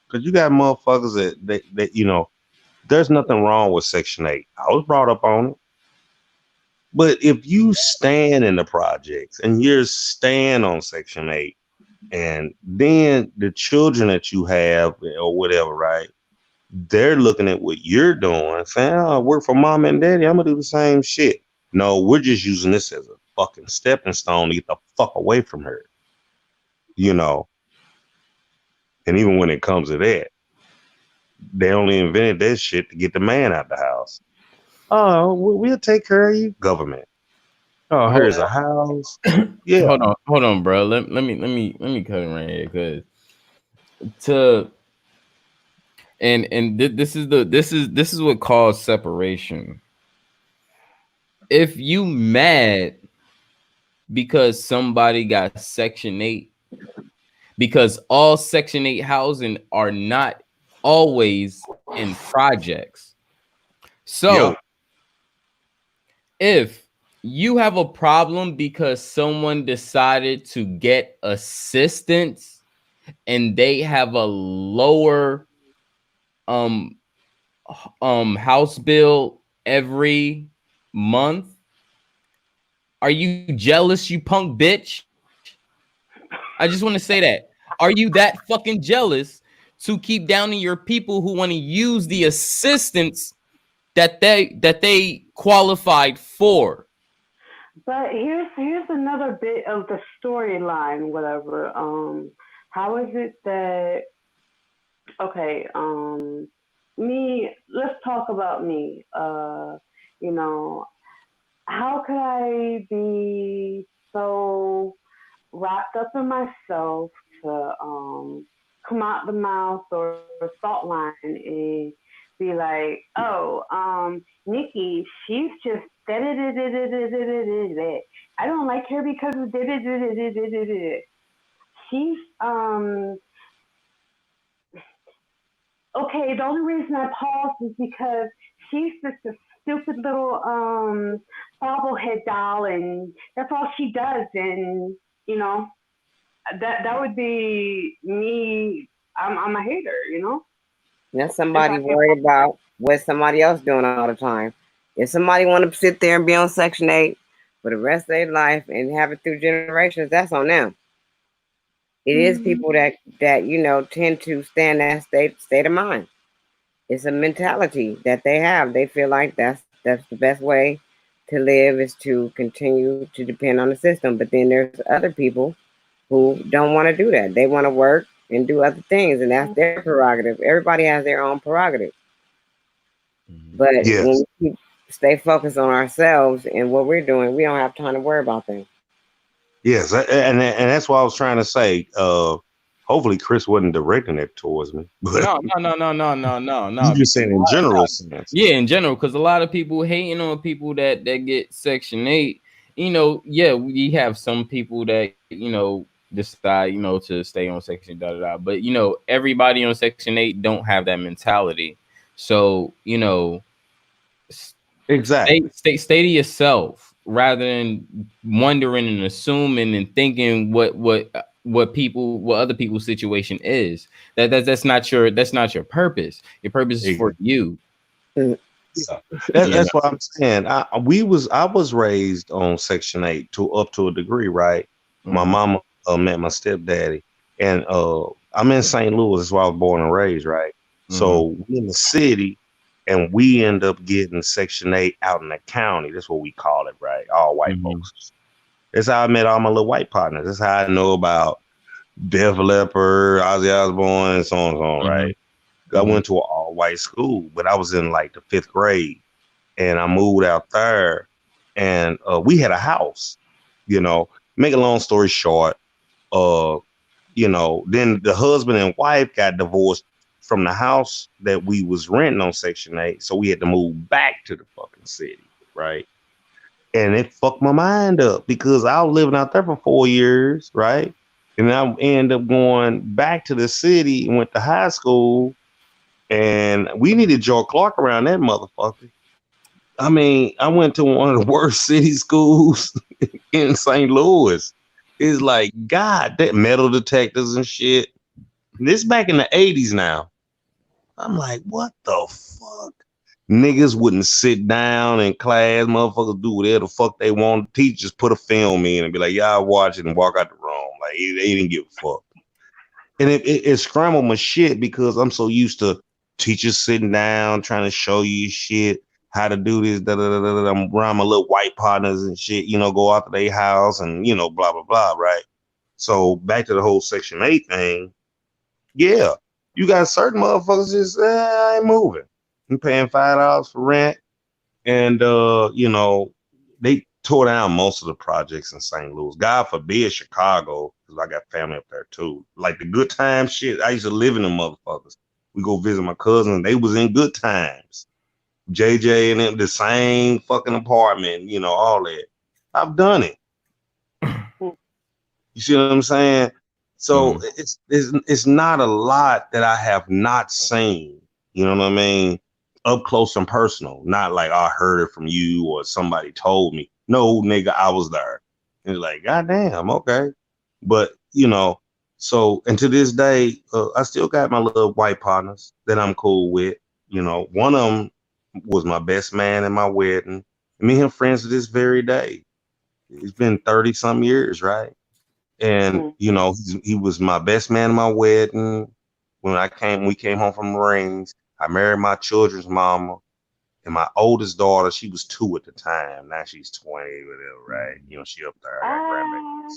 [SPEAKER 6] because you got motherfuckers that, you know, there's nothing wrong with Section 8. I was brought up on it. But if you stand in the projects and you're staying on Section 8, and then the children that you have or whatever, right? They're looking at what you're doing, saying, oh, I work for mom and daddy. I'm gonna do the same shit. No, we're just using this as a fucking stepping stone to get the fuck away from her. You know, and even when it comes to that, they only invented that shit to get the man out the house. Oh, we'll take care of you, government. Oh,
[SPEAKER 4] Hold
[SPEAKER 6] here's a house. Yeah.
[SPEAKER 4] hold on, bro. Let me cut it right here, because to this is what caused separation. If you mad because somebody got Section 8, because all Section 8 housing are not always in projects. So
[SPEAKER 6] Yep.
[SPEAKER 4] if you have a problem because someone decided to get assistance and they have a lower house bill every month, are you jealous, you punk bitch? I just want to say that. Are you that fucking jealous to keep downing your people who want to use the assistance that they qualified for?
[SPEAKER 8] But here's another bit of the storyline, whatever. How is it that okay, me, let's talk about me. You know, how could I be so wrapped up in myself to come out the mouth or salt line and be like, oh, Nikki, she's just da da da da da da da da da. I don't like her because of da da da da da da da. She's okay. The only reason I paused is because she's just a stupid little bobblehead doll, and that's all she does. And you know, that would be me. I'm a hater, you know.
[SPEAKER 7] That's
[SPEAKER 8] If
[SPEAKER 7] somebody
[SPEAKER 8] I can,
[SPEAKER 7] worried about what somebody else doing all the time. If somebody want to sit there and be on Section 8 for the rest of their life and have it through generations, that's on them. It is
[SPEAKER 8] mm-hmm.
[SPEAKER 7] people that you know tend to stay in that state of mind. It's a mentality that they have. They feel like that's the best way to live is to continue to depend on the system. But then there's other people who don't want to do that. They want to work and do other things, and that's their prerogative. Everybody has their own prerogative. But
[SPEAKER 6] Yes.
[SPEAKER 7] when we stay focused on ourselves and what we're doing, we don't have time to worry about things.
[SPEAKER 6] Yes. And that's what I was trying to say. Hopefully Chris wasn't directing it towards me. But
[SPEAKER 4] No.
[SPEAKER 6] you just saying in general sense.
[SPEAKER 4] Yeah, in general, because a lot of people hating on people that get Section 8. You know, yeah, we have some people that decide to stay on Section but everybody on Section 8 don't have that mentality. So
[SPEAKER 6] Exactly.
[SPEAKER 4] stay to yourself rather than wondering and assuming and thinking what other people's situation is. That's not your purpose. Your purpose is for you.
[SPEAKER 7] Mm.
[SPEAKER 6] Yeah. That's what I'm saying. I was raised on Section 8 to up to a degree, right? My mama met my stepdaddy, and I'm in St. Louis. That's where I was born and raised, right? So we in the city, and we end up getting Section 8 out in the county. That's what we call it, right? All white folks. That's how I met all my little white partners. That's how I know about Def Leppard, Ozzy Osbourne, and so on and so on, right? I went to an all white school, but I was in like the 5th grade, and I moved out there, and we had a house. Make a long story short, then the husband and wife got divorced from the house that we was renting on Section 8. So we had to move back to the fucking city, right? And it fucked my mind up because I was living out there for 4 years, right? And I ended up going back to the city and went to high school. And we needed Joe Clark around that motherfucker. I mean, I went to one of the worst city schools in St. Louis. It's like, God, that metal detectors and shit. This back in the 80s now. I'm like, what the fuck? Niggas wouldn't sit down in class. Motherfuckers do whatever the fuck they want. Teachers put a film in and be like, y'all watch it and walk out the room. Like, they didn't give a fuck. And it scrambled my shit because I'm so used to teachers sitting down trying to show you shit, how to do this. I'm around my little white partners and shit, you know, go out to their house and, you know, blah, blah, blah, right? So back to the whole Section 8 thing. Yeah, you got certain motherfuckers just, I ain't moving. I'm paying $5 for rent. And, you know, they tore down most of the projects in St. Louis. God forbid Chicago, because I got family up there too. Like the good time shit, I used to live in them motherfuckers. We go visit my cousins. They was in good times. JJ and them, the same fucking apartment, you know, all that. I've done it. You see what I'm saying? So it's not a lot that I have not seen. You know what I mean? Up close and personal. Not like I heard it from you or somebody told me. No, nigga, I was there. And it's like, God damn, okay. But you know, so and to this day, I still got my little white partners that I'm cool with. You know, one of them was my best man in my wedding. Me and him friends to this very day. It's been 30 some years, right? And you know, he was my best man in my wedding. We came home from the Marines. I married my children's mama, and my oldest daughter, she was 2 at the time. Now she's 20, whatever, right? You know, she up there. I got grandbabies.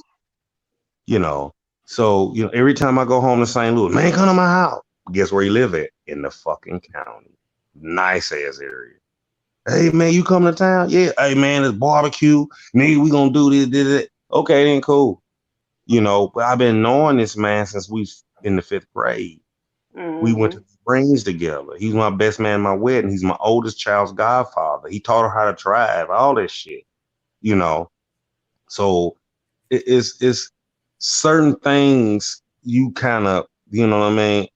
[SPEAKER 6] You know, so you know, every time I go home to St. Louis, man, come to my house. Guess where he live at? In the fucking county. Nice ass area. Hey man, you coming to town? Yeah. Hey man, it's barbecue. Nigga, we gonna do this. Okay, then cool. You know, but I've been knowing this man since we in the 5th grade. We went to the Marines together. He's my best man in my wedding. He's my oldest child's godfather. He taught her how to drive, all that shit. You know, so it's certain things you kind of, you know what I mean.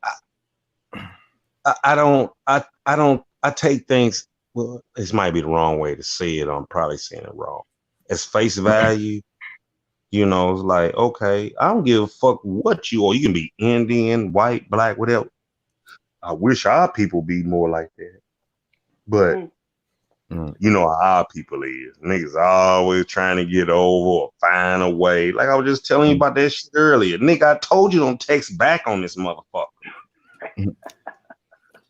[SPEAKER 6] I take things. Well, this might be the wrong way to say it. I'm probably saying it wrong. As face value. You know, it's like, okay, I don't give a fuck what you are. You can be Indian, white, black, whatever. I wish our people be more like that. But you know how our people is. Niggas always trying to get over or find a way. Like I was just telling you about that shit earlier. Nigga, I told you don't text back on this motherfucker.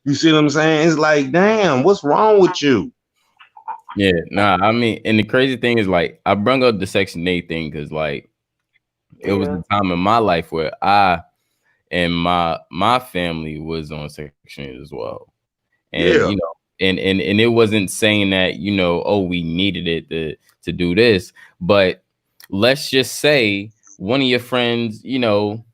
[SPEAKER 6] You see what I'm saying? It's like, damn, what's wrong with you?
[SPEAKER 4] Yeah, nah, I mean, and the crazy thing is, like, I brought up the Section 8 thing because, like, it was the time in my life where I and my family was on Section 8 as well. And you know, and it wasn't saying that, you know, oh, we needed it to do this, but let's just say one of your friends, you know,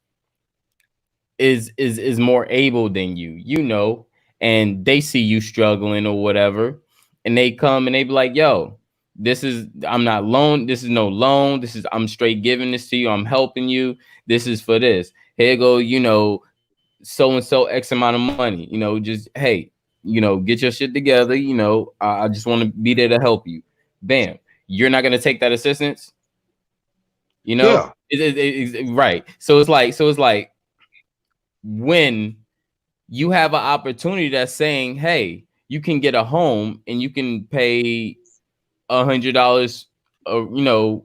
[SPEAKER 4] is more able than you know, and they see you struggling or whatever, and they come and they be like, yo, this is I'm not loan, this is no loan, this is I'm straight giving this to you, I'm helping you, this is for this. Here go, you know, so and so X amount of money, you know, just hey, you know, get your shit together, you know, I just want to be there to help you. Bam, you're not gonna take that assistance, you know. Right. So it's like when you have an opportunity that's saying, hey, you can get a home and you can pay $100, you know,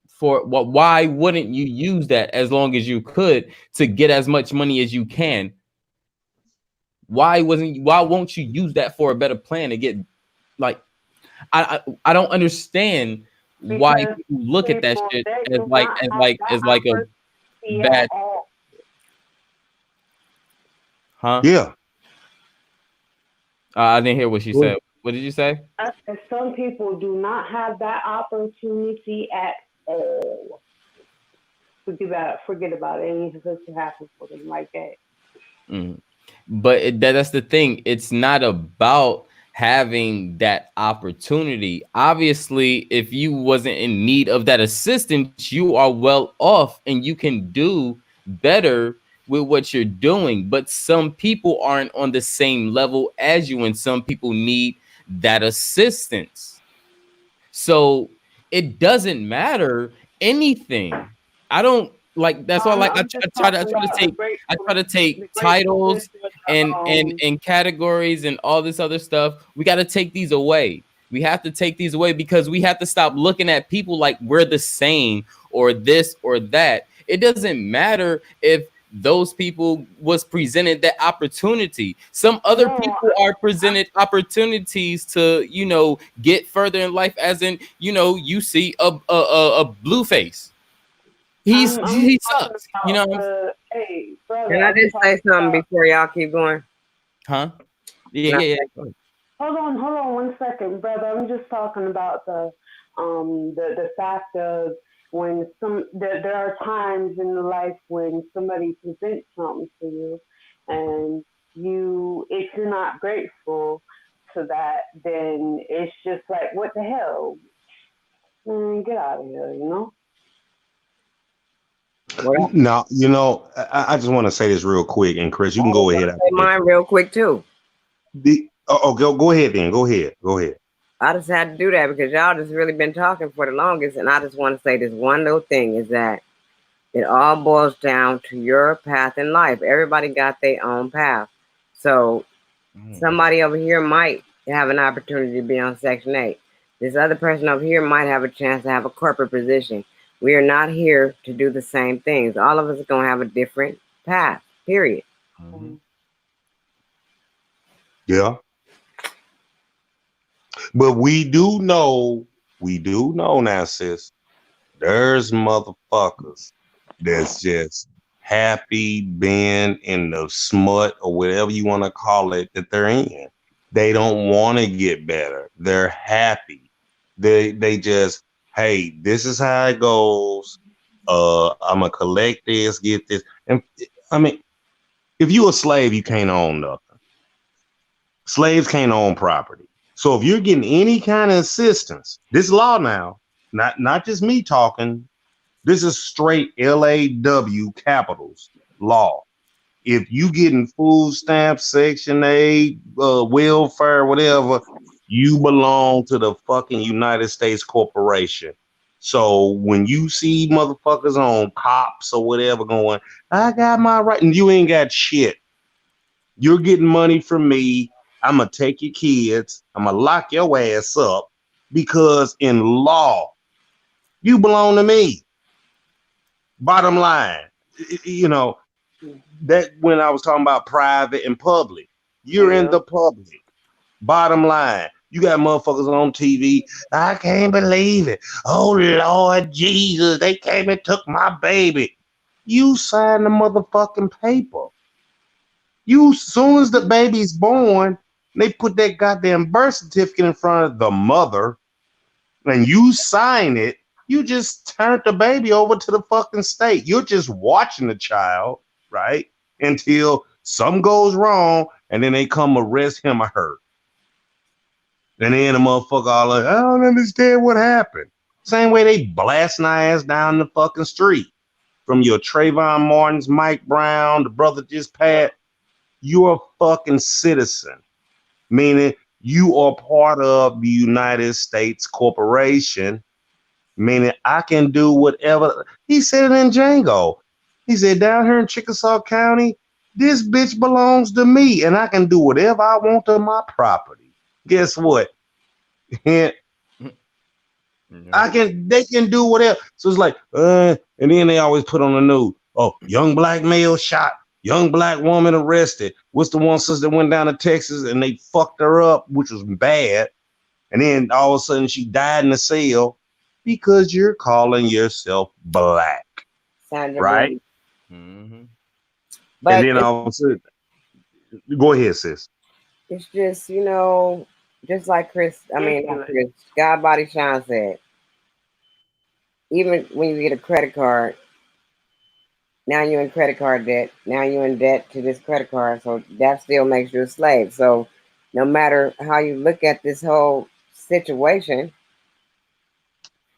[SPEAKER 4] for what? Why wouldn't you use that as long as you could to get as much money as you can? Why won't you use that for a better plan to get, like, I don't understand why
[SPEAKER 8] Because
[SPEAKER 4] people look at that
[SPEAKER 8] people,
[SPEAKER 4] shit
[SPEAKER 8] they
[SPEAKER 4] as
[SPEAKER 8] do
[SPEAKER 4] like
[SPEAKER 8] not have that
[SPEAKER 4] a
[SPEAKER 8] opportunity
[SPEAKER 4] bad,
[SPEAKER 8] at all.
[SPEAKER 4] huh?
[SPEAKER 6] Yeah.
[SPEAKER 4] I didn't hear what she said. What did you say?
[SPEAKER 8] And some people do not have that opportunity at all. Forget about it. It ain't supposed to happen for them like that.
[SPEAKER 4] But that's the thing. It's not about having that opportunity. Obviously, if you wasn't in need of that assistance, you are well off and you can do better with what you're doing. But some people aren't on the same level as you, and some people need that assistance. So it doesn't matter anything. I don't like. That's why, like,
[SPEAKER 8] I'm just
[SPEAKER 4] I
[SPEAKER 8] talking
[SPEAKER 4] try to
[SPEAKER 8] about
[SPEAKER 4] take,
[SPEAKER 8] the
[SPEAKER 4] titles
[SPEAKER 8] gratefulness
[SPEAKER 4] and
[SPEAKER 8] of
[SPEAKER 4] categories and all this other stuff. We got to take these away. We have to take these away because we have to stop looking at people like we're the same or this or that. It doesn't matter if those people was presented that opportunity. Some other
[SPEAKER 8] no,
[SPEAKER 4] people are presented opportunities to, get further in life, as in, you see a blue face.
[SPEAKER 8] I'm
[SPEAKER 4] He
[SPEAKER 8] talking
[SPEAKER 4] sucks. You
[SPEAKER 8] about
[SPEAKER 4] know
[SPEAKER 8] the hey
[SPEAKER 7] Can
[SPEAKER 8] brother.
[SPEAKER 7] I
[SPEAKER 8] I'm
[SPEAKER 7] just say
[SPEAKER 8] talking
[SPEAKER 7] something
[SPEAKER 8] about.
[SPEAKER 7] before y'all keep going?
[SPEAKER 4] huh?
[SPEAKER 7] Can I
[SPEAKER 4] Yeah.
[SPEAKER 7] say-
[SPEAKER 8] Hold on 1 second, brother. I'm just talking about the fact of when there are times in the life when somebody presents something to you, and if you're not grateful to that, then it's just like, what the hell, man, get out of here, you know.
[SPEAKER 7] Well,
[SPEAKER 6] Now, I just want to say this real quick, and Chris, you
[SPEAKER 7] I
[SPEAKER 6] can
[SPEAKER 7] was
[SPEAKER 6] go ahead
[SPEAKER 7] gonna
[SPEAKER 6] after
[SPEAKER 7] say
[SPEAKER 6] this.
[SPEAKER 7] mine real quick too.
[SPEAKER 6] Go ahead then. Go ahead.
[SPEAKER 7] I just had to do that because y'all just really been talking for the longest, and I just want to say this one little thing is that it all boils down to your path in life. Everybody got their own path. So somebody over here might have an opportunity to be on Section 8. This other person over here might have a chance to have a corporate position. We are not here to do the same things. All of us are going to have a different path, period.
[SPEAKER 4] Mhm.
[SPEAKER 6] Yeah. But we do know now, sis, there's motherfuckers that's just happy being in the smut or whatever you want to call it that they're in. They don't want to get better. They're happy. They just, hey, this is how it goes. I'm gonna collect this, get this. And I mean, if you a slave, you can't own nothing. Slaves can't own property. So if you're getting any kind of assistance, this law now, not just me talking, this is straight LAW capitals law. If you getting food stamps, Section 8, welfare, whatever, you belong to the fucking United States corporation. So when you see motherfuckers on cops or whatever going, I got my right, and you ain't got shit. You're getting money from me. I'm going to take your kids. I'm going to lock your ass up because in law, you belong to me. Bottom line, that when I was talking about private and public, you're in the public. Bottom line, you got motherfuckers on TV. I can't believe it. Oh, Lord Jesus, they came and took my baby. You signed the motherfucking paper. Soon as the baby's born, they put that goddamn birth certificate in front of the mother and you sign it. You just turned the baby over to the fucking state. You're just watching the child, right? Until something goes wrong and then they come arrest him or her. And then the motherfucker all like, I don't understand what happened. Same way they blasting our ass down the fucking street. From your Trayvon Martin's, Mike Brown, the brother just passed. You're a fucking citizen, meaning you are part of the United States corporation, meaning I can do whatever. He said it in Django. He said, down here in Chickasaw County, this bitch belongs to me, and I can do whatever I want to my property. Guess what? They can do whatever. So it's like, and then they always put on the news, oh, young black male shot, young black woman arrested. What's the one sister that went down to Texas and they fucked her up, which was bad. And then all of a sudden she died in the cell because you're calling yourself black.
[SPEAKER 7] Sandra
[SPEAKER 6] Right?
[SPEAKER 4] Mhm.
[SPEAKER 6] And
[SPEAKER 7] But
[SPEAKER 6] then all of a sudden, go ahead, sis.
[SPEAKER 7] it's just, just like not Chris, God Body Shine said, even when you get a credit card, Now you're in credit card debt. Now you're in debt to this credit card. So that still makes you a slave. So no matter how you look at this whole situation,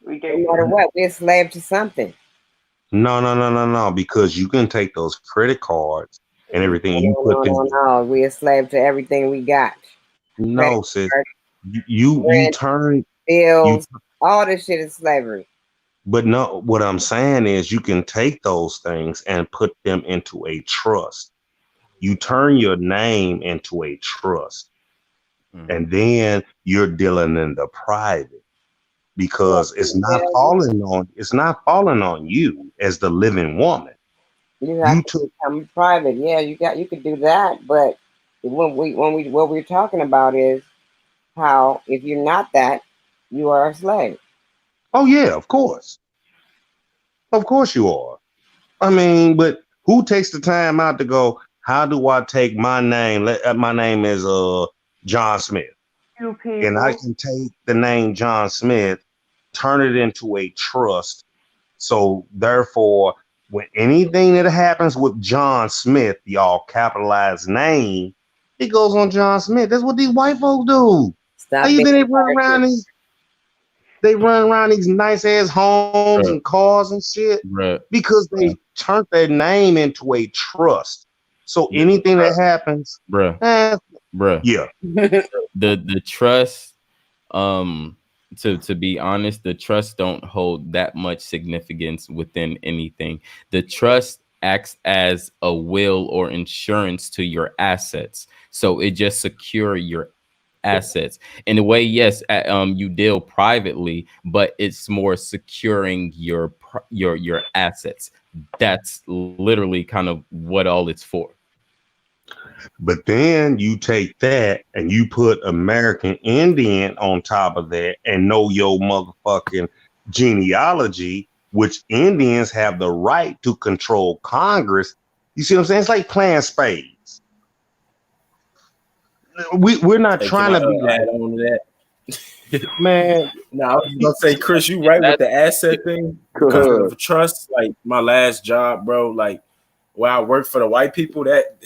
[SPEAKER 7] no matter what, we're a slave to something.
[SPEAKER 6] No, because you can take those credit cards and everything you put them.
[SPEAKER 7] No. We're a slave to everything we got.
[SPEAKER 6] No, sis. You
[SPEAKER 7] rent,
[SPEAKER 6] turn
[SPEAKER 7] bills, all this shit is slavery.
[SPEAKER 6] But no, what I'm saying is you can take those things and put them into a trust. You turn your name into a trust. And then you're dealing in the private because it's not falling on you as the living woman.
[SPEAKER 7] You have to become private. Yeah, you could do that, but what we're talking about is how if you're not that, you are a slave.
[SPEAKER 6] Oh yeah, of course. Of course you are. I mean, but who takes the time out to go, how do I take my name? My name is John Smith. And I can take the name John Smith, turn it into a trust. So therefore, when anything that happens with John Smith, the all capitalized name, it goes on John Smith. That's what these white folks do. How you think they run around these nice ass homes and cars and shit? Because they turned their name into a trust. So anything that happens,
[SPEAKER 4] bruh.
[SPEAKER 6] Yeah.
[SPEAKER 4] the trust, to be honest, the trust don't hold that much significance within anything. The trust acts as a will or insurance to your assets, so it just secure your assets in a way. Yes, you deal privately, but it's more securing your assets. That's literally kind of what all it's for.
[SPEAKER 6] But then you take that and you put American Indian on top of that and know your motherfucking genealogy, which Indians have the right to control Congress. You see what I'm saying? It's like playing spades. We're not trying to be
[SPEAKER 9] add on to that.
[SPEAKER 6] Man,
[SPEAKER 9] no, I was gonna say, Chris, you right with the asset thing because of the trust. Like my last job, bro, like where I worked for the white people, that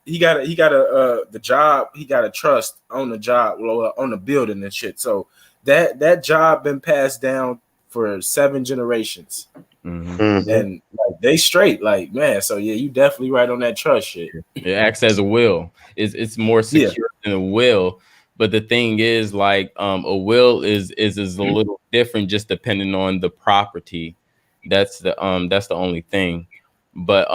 [SPEAKER 9] he got the job, he got a trust on the job, on the building and shit. So that job been passed down for 7 generations.
[SPEAKER 4] Mm-hmm.
[SPEAKER 9] And like they straight, like, man. So yeah, you definitely right on that trust shit.
[SPEAKER 4] It acts as a will. It's more secure than a will. But the thing is, like, a will is a little different, just depending on the property. That's the only thing. But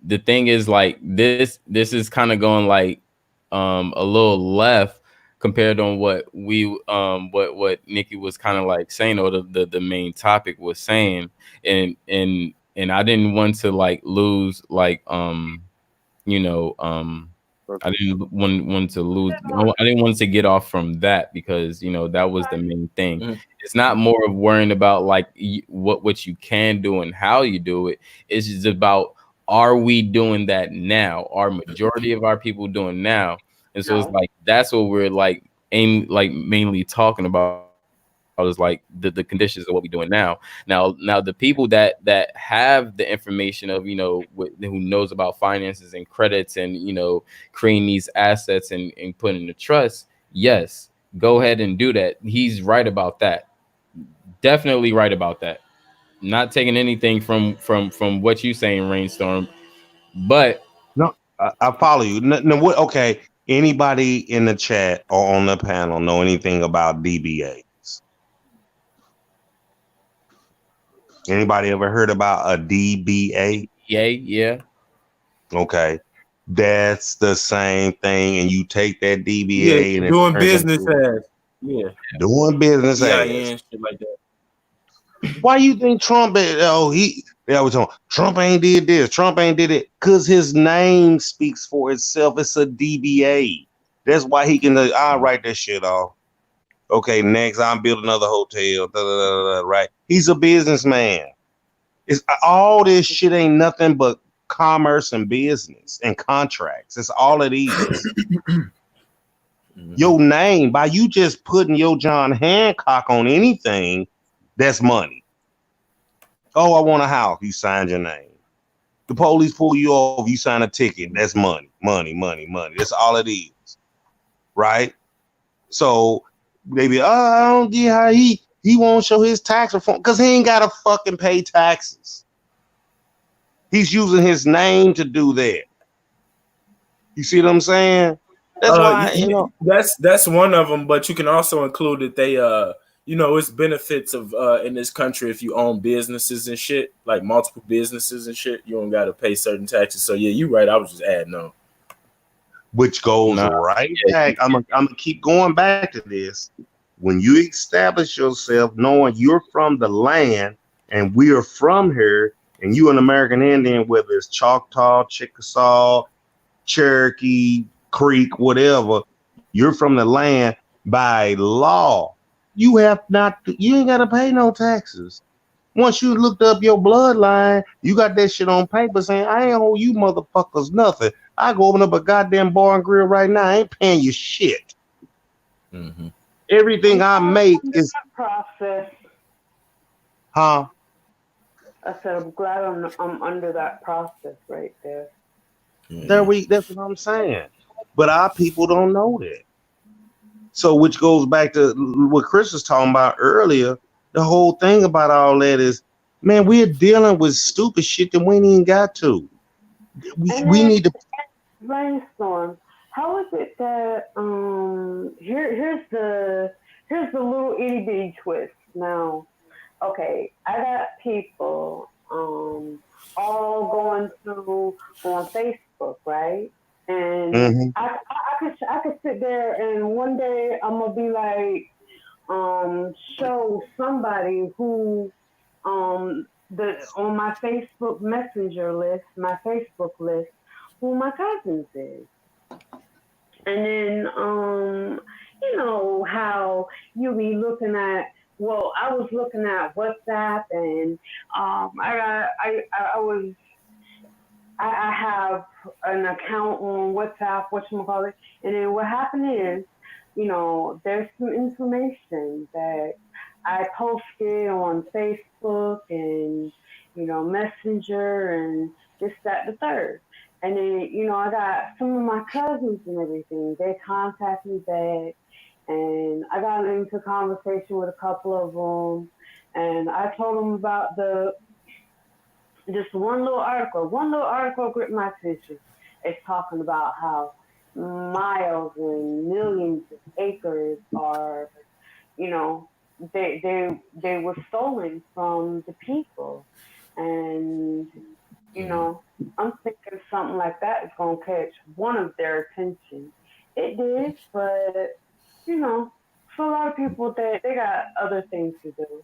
[SPEAKER 4] the thing is, like, this is kind of going like a little left compared on what what Nikki was kind of like saying, or the main topic was saying, and I didn't want to like lose like I didn't want to lose. I didn't want to get off from that because that was the main thing.
[SPEAKER 9] Mm-hmm.
[SPEAKER 4] It's not more of worrying about like what you can do and how you do it. It's just about, are we doing that now? Are majority of our people doing now? And so it's like that's what we're like mainly talking about, is like the conditions of what we're doing now. Now the people that have the information of who knows about finances and credits and creating these assets and putting the trust, yes, go ahead and do that. He's right about that. Definitely right about that. Not taking anything from what you saying, Rainstorm, but
[SPEAKER 6] no, I follow you. No, what? Okay, anybody in the chat or on the panel know anything about DBAs? Anybody ever heard about a DBA?
[SPEAKER 4] Yeah.
[SPEAKER 6] Okay, that's the same thing, and you take that DBA and
[SPEAKER 9] doing business as
[SPEAKER 6] doing business as
[SPEAKER 9] shit like that.
[SPEAKER 6] Why you think Trump? Trump ain't did this. Trump ain't did it because his name speaks for itself. It's a DBA. That's why he can. I'll write that shit off. Okay, next I'm building another hotel. Right? He's a businessman. It's all this shit ain't nothing but commerce and business and contracts. That's all it is. Your name, by you just putting your John Hancock on anything, that's money. Oh, I want a house. You signed your name. The police pull you off. You sign a ticket. That's money, money, money, money. That's all it is, right? So they be, oh, I don't get how he won't show his tax reform because he ain't gotta fucking pay taxes. He's using his name to do that. You see what I'm saying? That's why,
[SPEAKER 9] that's one of them. But you can also include that they it's benefits of in this country if you own businesses and shit, like multiple businesses and shit. You don't got to pay certain taxes. So yeah, you're right. I was just adding on.
[SPEAKER 6] Which goes right back. I'm gonna keep going back to this. When you establish yourself knowing you're from the land and we are from here, and you an American Indian, whether it's Choctaw, Chickasaw, Cherokee, Creek, whatever, you're from the land by law. You ain't got to pay no taxes. Once you looked up your bloodline, you got that shit on paper saying, I ain't owe you motherfuckers nothing. I go open up a goddamn bar and grill right now. I ain't paying you shit.
[SPEAKER 9] Mm-hmm.
[SPEAKER 6] Everything I make is
[SPEAKER 8] process.
[SPEAKER 6] Huh?
[SPEAKER 8] I said I'm glad I'm under that process right there.
[SPEAKER 6] That's what I'm saying. But our people don't know that. So which goes back to what Chris was talking about earlier. The whole thing about all that is, man, we're dealing with stupid shit that we ain't even got to. We need to
[SPEAKER 8] brainstorm. How is it that here's the little itty bitty twist now. Okay, I got people all going through on Facebook, right? And I could sit there and one day I'm gonna be like show somebody who on my Facebook Messenger list, my Facebook list, who my cousins is. And then you know how you be looking at, well, I was looking at WhatsApp and I have an account on WhatsApp, whatchamacallit, and then what happened is, you know, there's some information that I posted on Facebook and, you know, Messenger and this, that, the third. And then, you know, I got some of my cousins and everything. They contact me back, and I got into conversation with a couple of them, and I told them about just one little article gripped my attention. It's talking about how miles and millions of acres are, you know, they were stolen from the people, and you know, I'm thinking something like that is gonna catch one of their attention. It did, but you know, for a lot of people, they got other things to do,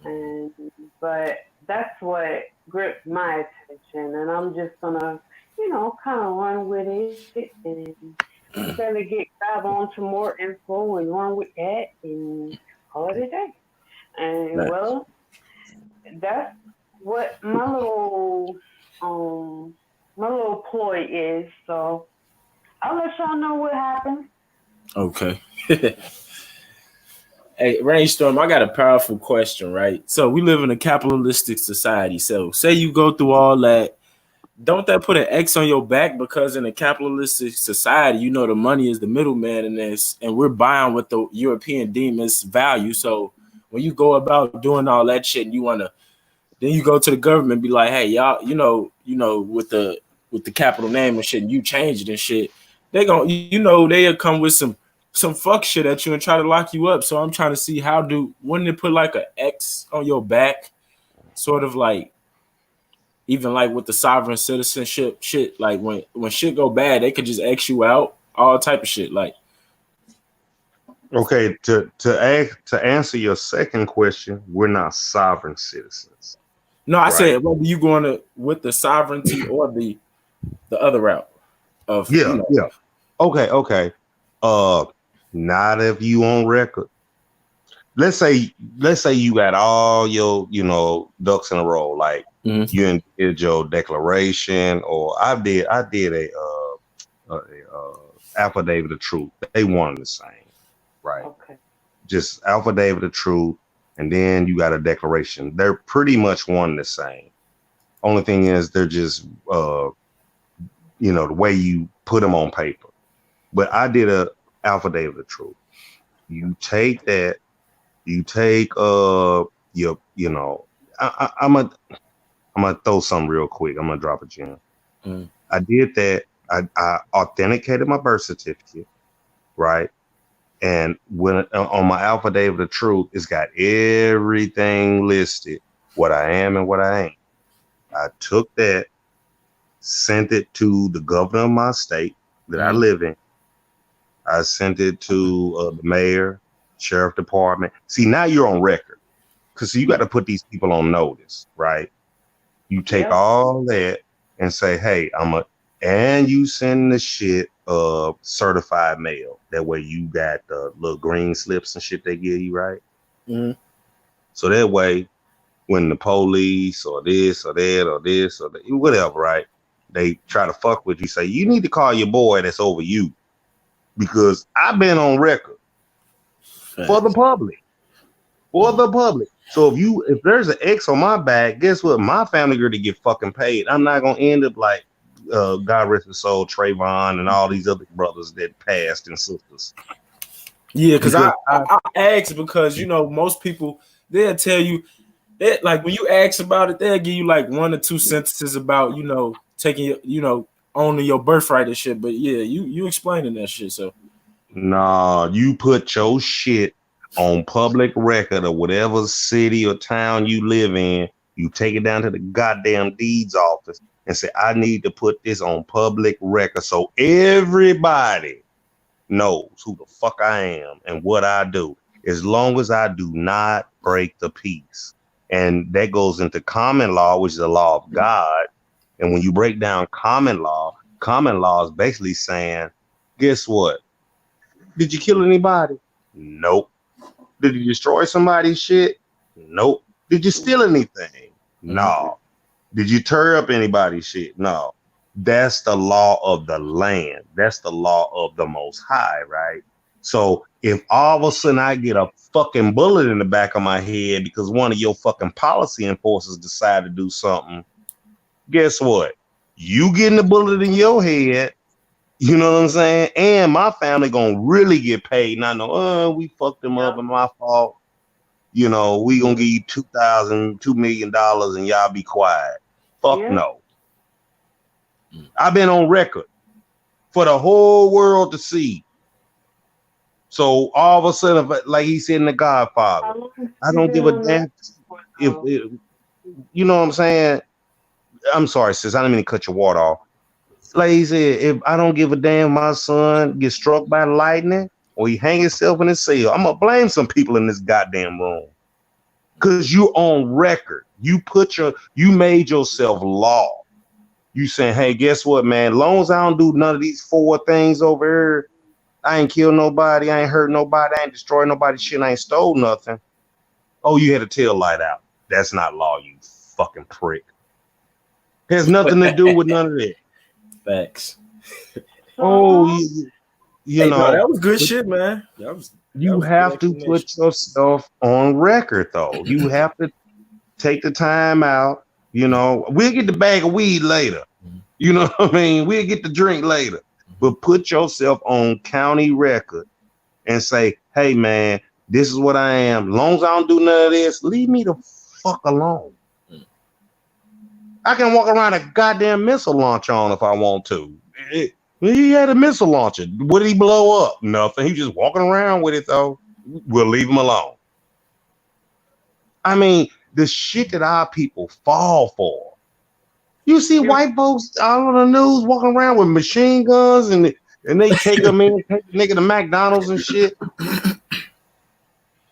[SPEAKER 8] and but that's what gripped my attention, and I'm just gonna, you know, kind of run with it and instead of grab on to more info and run with that and call it a day. And
[SPEAKER 9] Nice.
[SPEAKER 8] well, that's what my little ploy is. So I'll let y'all know what happens.
[SPEAKER 9] Okay. Hey, Rainstorm, I got a powerful question, right? So we live in a capitalistic society. So say you go through all that, don't that put an X on your back? Because in a capitalistic society, you know, the money is the middleman in this, and we're buying what the European deem as value. So when you go about doing all that shit and then you go to the government and be like, hey, y'all, you know, with the capital name and shit, and you change it and shit, they'll come with some fuck shit at you and try to lock you up. So I'm trying to see wouldn't it put like an X on your back, sort of like, even like with the sovereign citizenship shit, like when shit go bad, they could just X you out, all type of shit. Like,
[SPEAKER 6] okay, to answer your second question, we're not sovereign citizens.
[SPEAKER 9] no, I said whether you going with the sovereignty or the other route of
[SPEAKER 6] yeah. Okay. Not if you on record. Let's say you got all your, you know, ducks in a row, like you did your declaration, or I did a affidavit of truth. They wanted the same, right?
[SPEAKER 8] Okay.
[SPEAKER 6] Just affidavit of truth. and then you got a declaration. They're pretty much one and the same. Only thing is they're just, the way you put them on paper. But I did a affidavit of truth. You take that, you take, I'm gonna throw something real quick. I'm gonna drop a gem. I did that. I authenticated my birth certificate, right? And when on my affidavit of truth, it's got everything listed, what I am and what I ain't. I took that, sent it to the governor of my state that I live in. I sent it to the mayor, sheriff department. See, now you're on record, because you got to put these people on notice, right? You take all that and say, hey, and you send the shit certified mail. That way you got the little green slips and shit they give you, right? So that way, when the police or this or that or this or that, whatever, right? They try to fuck with you, say, you need to call your boy that's over you. Because I've been on record for the public. For the public. So if there's an X on my back, guess what? My family going to get fucking paid. I'm not going to end up like God rest his soul, Trayvon, and all these other brothers that passed and sisters.
[SPEAKER 9] Yeah, because I asked because, most people, they'll tell you, like when you ask about it, they'll give you like 1 or 2 sentences about, taking, owning your birthright and shit. But yeah, you explaining that shit. So,
[SPEAKER 6] nah, you put your shit on public record of whatever city or town you live in. You take it down to the goddamn deeds office and say, I need to put this on public record so everybody knows who the fuck I am and what I do, as long as I do not break the peace. And that goes into common law, which is the law of God. And when you break down common law is basically saying, guess what? Did you kill anybody? Nope. Did you destroy somebody's shit? Nope. Did you steal anything? No. Did you tear up anybody's shit? No. That's the law of the land. That's the law of the Most High, right? So if all of a sudden I get a fucking bullet in the back of my head because one of your fucking policy enforcers decide to do something, guess what? You getting the bullet in your head, you know what I'm saying? And my family gonna really get paid. Not know, we fucked them up and my fault. We gonna give you $2 million and y'all be quiet. Fuck no. I've been on record for the whole world to see. So all of a sudden, like he said in The Godfather, I don't give a damn if you know what I'm saying. I'm sorry, sis. I didn't mean to cut your water off. Like he said, if I don't give a damn, my son gets struck by lightning or he hang himself in his cell, I'm gonna blame some people in this goddamn room. Cause you on record. You made yourself law. You saying, hey, guess what, man? Long as I don't do none of these 4 things over here, I ain't killed nobody, I ain't hurt nobody, I ain't destroyed nobody's shit, I ain't stole nothing. Oh, you had a tail light out. That's not law, you fucking prick. Has nothing to do with none of that.
[SPEAKER 9] Facts.
[SPEAKER 6] Oh,
[SPEAKER 9] no, that was good shit, man.
[SPEAKER 6] You have to put yourself on record, though. You have to take the time out. We'll get the bag of weed later. You know what I mean? We'll get the drink later. But put yourself on county record and say, hey, man, this is what I am. As long as I don't do none of this, leave me the fuck alone. I can walk around a goddamn missile launcher on if I want to. He had a missile launcher. What did he blow up? Nothing. He just walking around with it, though. We'll leave him alone. I mean, the shit that our people fall for. You see white folks out on the news walking around with machine guns and they take them in, take the nigga to McDonald's and shit.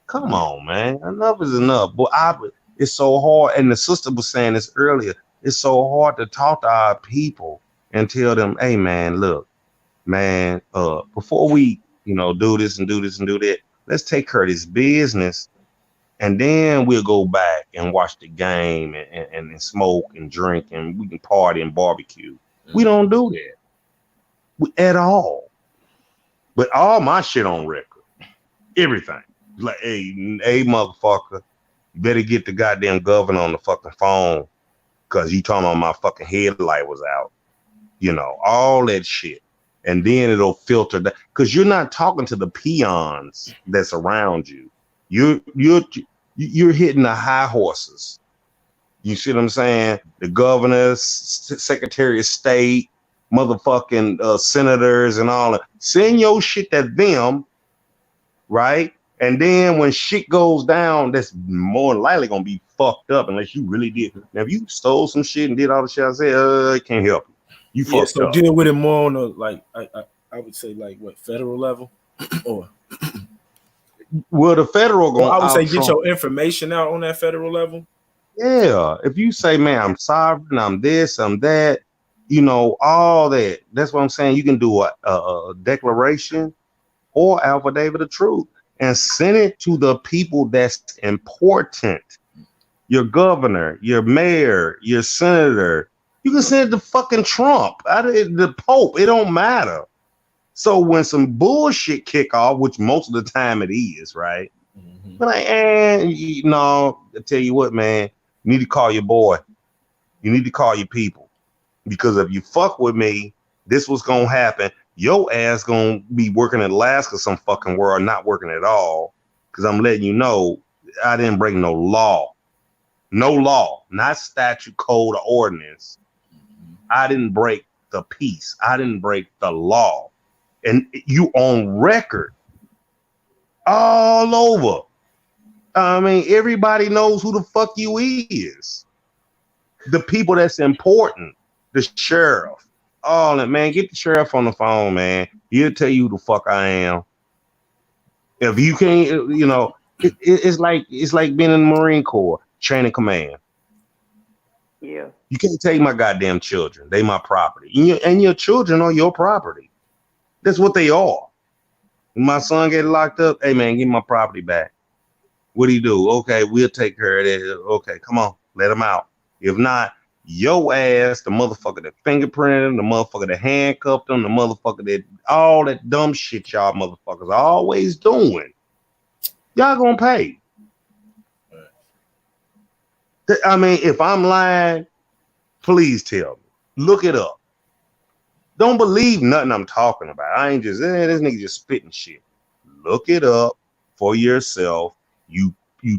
[SPEAKER 6] Come on, man. Enough is enough. But it's so hard. And the sister was saying this earlier. It's so hard to talk to our people and tell them, hey, man, look, man, before we, do this and do this and do that, let's take care of this business. And then we'll go back and watch the game and smoke and drink and we can party and barbecue. We don't do that at all. But all my shit on record, everything. Like, hey, motherfucker, You better get the goddamn governor on the fucking phone because you told on my fucking headlight was out. You know, all that shit. And then it'll filter that because you're not talking to the peons that's around you. You're hitting the high horses. You see what I'm saying? The governors, secretary of state, motherfucking senators and all that. Send your shit to them, right? And then when shit goes down, that's more likely gonna be fucked up unless you really did. Now, if you stole some shit and did all the shit, I said, I can't help you. You fucked
[SPEAKER 9] so
[SPEAKER 6] up.
[SPEAKER 9] deal with it more on a like I would say like what federal level or
[SPEAKER 6] well the federal
[SPEAKER 9] I would say get your information out on that federal level.
[SPEAKER 6] Yeah, if you say, man, I'm sovereign, I'm this, I'm that, you know, all that. That's what I'm saying. You can do a declaration or affidavit of truth and send it to the people that's important. Your governor, your mayor, your senator. You can send it to fucking Trump, the Pope. It don't matter. So when some bullshit kick off, which most of the time it is, right? Mm-hmm. But like, you know, I tell you what, man, you need to call your boy. You need to call your people. Because if you fuck with me, this was gonna happen. Your ass gonna be working in Alaska some fucking where I'm not working at all. Because I'm letting you know I didn't break no law. No law, not statute, code, or ordinance. I didn't break the peace. I didn't break the law. And you on record all over. I mean, everybody knows who the fuck you is. The people that's important, the sheriff. Oh, man, get the sheriff on the phone, man. He'll tell you who the fuck I am. If you can't, you know, it's like being in the Marine Corps, chain of command.
[SPEAKER 8] Yeah.
[SPEAKER 6] You can't take my goddamn children. They my property. And your children are your property. That's what they are. When my son get locked up, hey, man, give my property back. What do you do? Okay, we'll take care of that. Okay, come on, let him out. If not, your ass, the motherfucker that fingerprinted him, the motherfucker that handcuffed him, the motherfucker that all that dumb shit y'all motherfuckers are always doing. Y'all gonna pay. I mean, if I'm lying, please tell me. Look it up. Don't believe nothing I'm talking about. I ain't just, this nigga just spitting shit. Look it up for yourself. You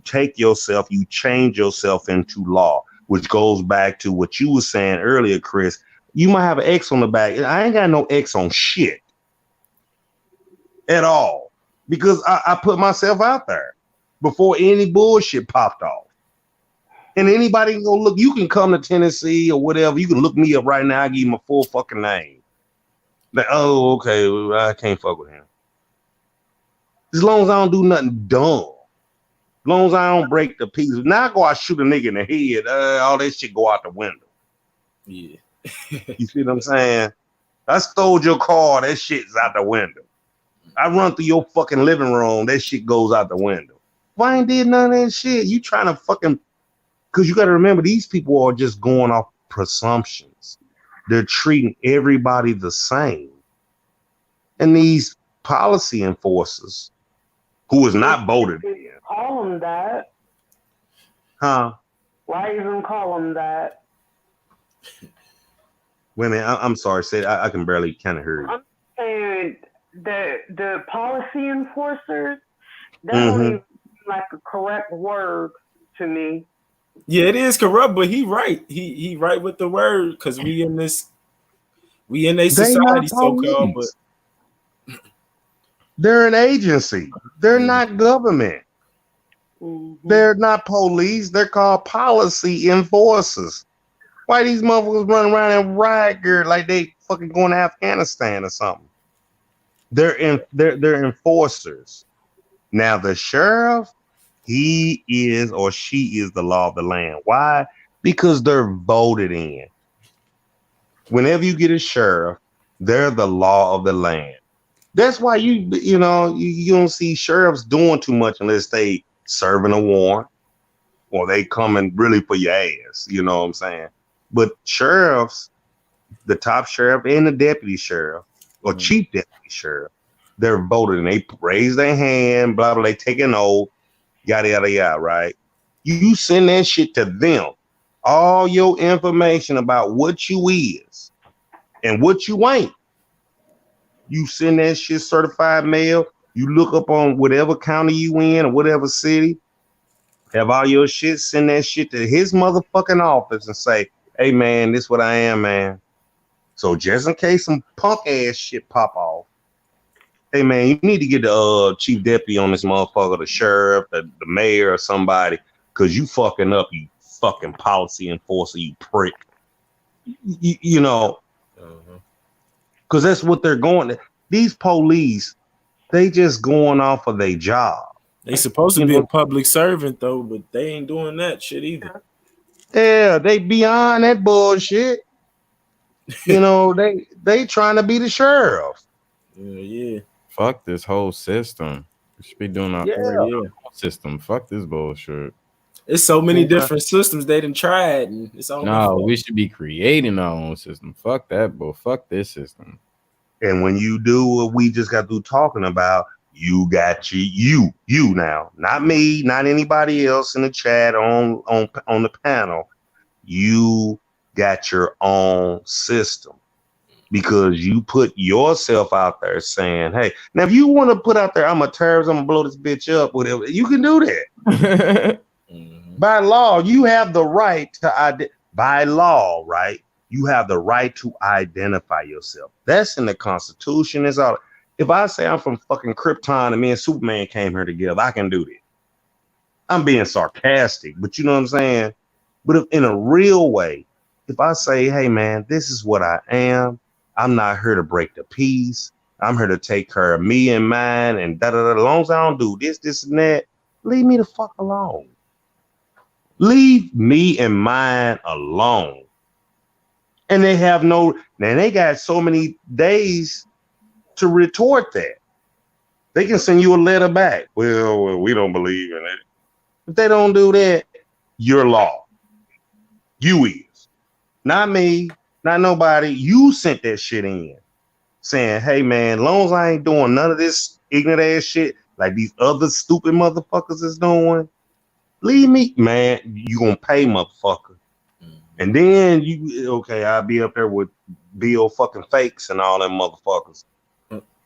[SPEAKER 6] take yourself, you change yourself into law, which goes back to what you were saying earlier, Chris. You might have an X on the back. I ain't got no X on shit at all because I put myself out there before any bullshit popped off. And anybody can go look, you can come to Tennessee or whatever. You can look me up right now. I give you my full fucking name. Like, oh, okay, I can't fuck with him. As long as I don't do nothing dumb. As long as I don't break the pieces. Now I go out shoot a nigga in the head, all that shit go out the window.
[SPEAKER 9] Yeah.
[SPEAKER 6] You see what I'm saying? I stole your car, that shit's out the window. I run through your fucking living room, that shit goes out the window. Why ain't did none of that shit? You trying to fucking, because you got to remember, these people are just going off presumptions. They're treating everybody the same. And these policy enforcers, who is not voted in.
[SPEAKER 8] Call them that.
[SPEAKER 6] Huh?
[SPEAKER 8] Why even call them that?
[SPEAKER 6] Wait a minute, I'm sorry, say I can barely kind of hear you.
[SPEAKER 8] I'm saying the policy enforcers, that don't even seem like a correct word to me.
[SPEAKER 9] Yeah, it is corrupt, but he right. He right with the word because we in a society so called, but
[SPEAKER 6] they're an agency. They're not government. They're not police. They're called policy enforcers. Why these motherfuckers running around in riot gear like they fucking going to Afghanistan or something? They're enforcers. Now the sheriff, he is or she is the law of the land. Why? Because they're voted in. Whenever you get a sheriff, they're the law of the land. That's why you don't see sheriffs doing too much unless they serving a warrant or they coming really for your ass. You know what I'm saying? But sheriffs, the top sheriff and the deputy sheriff or chief deputy sheriff, they're voted and they raise their hand, blah, blah, they take an oath, yada, yada, yada, right? You send that shit to them. All your information about what you is and what you ain't. You send that shit certified mail. You look up on whatever county you in or whatever city. Have all your shit. Send that shit to his motherfucking office and say, "Hey man, this what I am, man." So just in case some punk ass shit pop off, hey man, you need to get the chief deputy on this motherfucker, the sheriff, the mayor, or somebody, because you fucking up, you fucking policy enforcer, you prick. You know, because that's what they're going. These police, they just going off of their job.
[SPEAKER 9] They supposed to be a public servant though, but they ain't doing that shit either.
[SPEAKER 6] Yeah, they beyond that bullshit. You know, they trying to be the sheriff.
[SPEAKER 9] Yeah.
[SPEAKER 4] Fuck this whole system. We should be doing our
[SPEAKER 9] yeah.
[SPEAKER 4] system. Fuck this bullshit.
[SPEAKER 9] It's so many different systems they done tried, and it's all.
[SPEAKER 4] No, we should be creating our own system. Fuck that, bro. Fuck this system.
[SPEAKER 6] And when you do what we just got through talking about, you got you now, not me, not anybody else in the chat on the panel. You got your own system because you put yourself out there saying, "Hey, now if you want to put out there, I'm a terrorist, I'm gonna blow this bitch up," whatever, you can do that. By law, you have the right to by law, right? You have the right to identify yourself. That's in the Constitution. It's all. If I say I'm from fucking Krypton and me and Superman came here together, I can do that. I'm being sarcastic, but you know what I'm saying? But if in a real way, if I say, "Hey man, this is what I am. I'm not here to break the peace. I'm here to take care of me and mine and da-da-da. As long as I don't do this and that, leave me the fuck alone. Leave me and mine alone." And they have they got so many days to retort that. They can send you a letter back. Well, we don't believe in it. If they don't do that, your law. You is. Not me, not nobody. You sent that shit in saying, "Hey man, as long as I ain't doing none of this ignorant ass shit like these other stupid motherfuckers is doing, leave me, man, you gonna pay, motherfucker." And then I'll be up there with Bill fucking Fakes and all them motherfuckers.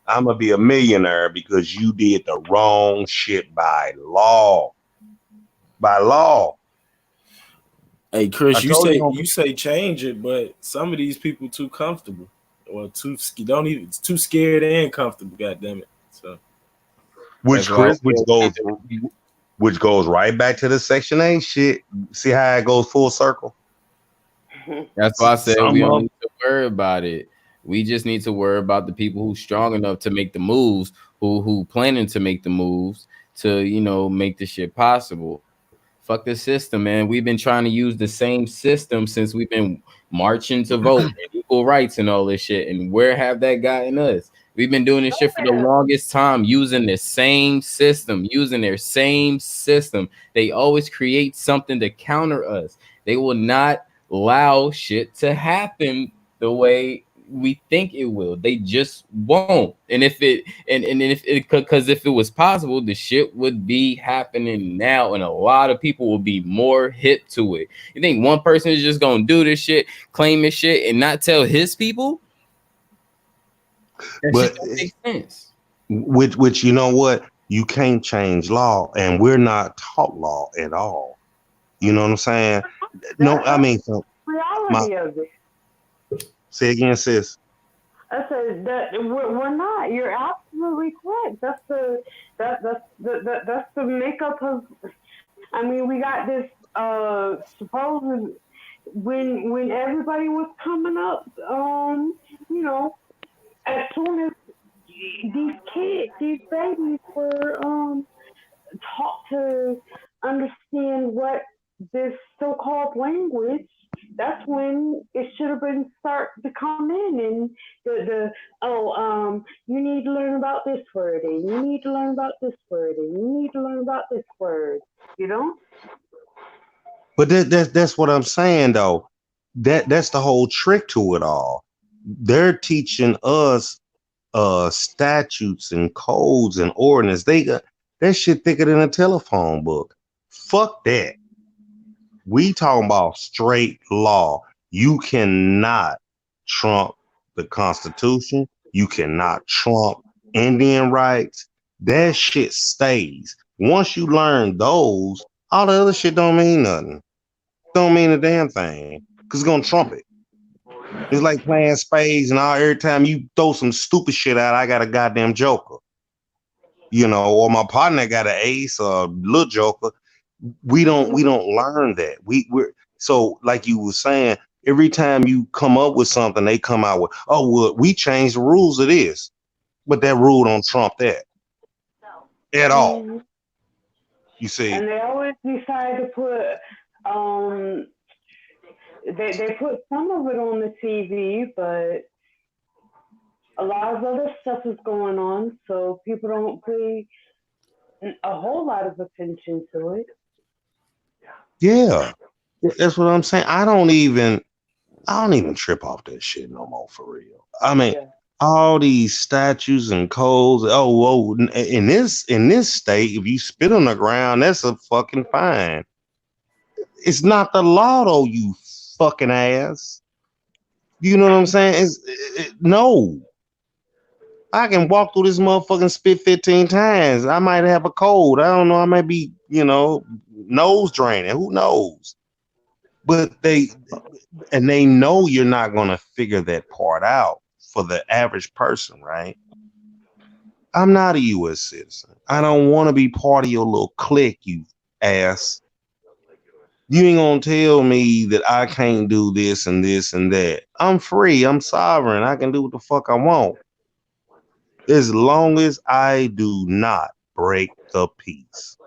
[SPEAKER 6] I'm gonna be a millionaire because you did the wrong shit by law. By law.
[SPEAKER 9] Hey Chris, you say change it, but some of these people too comfortable or too scared and comfortable. God damn it! So,
[SPEAKER 6] which goes right back to the Section 8 shit. See how it goes full circle.
[SPEAKER 4] That's why I said we don't need to worry about it. We just need to worry about the people who's strong enough to make the moves, who planning to make the moves to, make the shit possible. Fuck the system, man. We've been trying to use the same system since we've been marching to vote and equal rights and all this shit. And where have that gotten us? We've been doing this shit for the longest time, using the same system, using their same system. They always create something to counter us. They will not allow shit to happen the way we think it will. They just won't. And if it was possible, the shit would be happening now, and a lot of people will be more hip to it. You think one person is just gonna do this shit, claim this shit, and not tell his people? That
[SPEAKER 6] but
[SPEAKER 4] shit makes sense.
[SPEAKER 6] Which you know what? You can't change law, and we're not taught law at all. You know what I'm saying? No, I mean,
[SPEAKER 8] reality of it.
[SPEAKER 6] Say again, sis.
[SPEAKER 8] I said that we're not. You're absolutely correct. That's the makeup of. I mean, we got this supposed when everybody was coming up. As soon as these babies were taught to understand what this so-called language, that's when it should have been start to come in, and you need to learn about this word, and you need to learn about this word, and you need to learn about this word,
[SPEAKER 6] But that's what I'm saying though. That's the whole trick to it all. They're teaching us statutes and codes and ordinance. They got that shit thicker than a telephone book. Fuck that. We talking about straight law. You cannot trump the Constitution. You cannot trump Indian rights. That shit stays. Once you learn those, all the other shit don't mean nothing. Don't mean a damn thing. Cause it's gonna trump it. It's like playing spades and all every time you throw some stupid shit out, I got a goddamn joker. You know, or my partner got an ace or a little joker. We don't learn that. We're so like you were saying, every time you come up with something, they come out with, oh well, we changed the rules of this, but that rule don't trump that at all. You see,
[SPEAKER 8] and they always decide to put they put some of it on the TV, but a lot of other stuff is going on, so people don't pay a whole lot of attention to it.
[SPEAKER 6] yeah, that's what I'm saying. I don't even trip off that shit no more for real. I mean, all these statutes and codes. Oh, in this state, if you spit on the ground, that's a fucking fine. It's not the law, though, you fucking ass. You know what I'm saying? No. I can walk through this motherfucking spit 15 times. I might have a cold. I don't know. I might be, nose draining. Who knows? But they know you're not going to figure that part out for the average person, right? I'm not a U.S. citizen. I don't want to be part of your little clique, you ass. You ain't going to tell me that I can't do this and this and that. I'm free. I'm sovereign. I can do what the fuck I want. As long as I do not break the peace.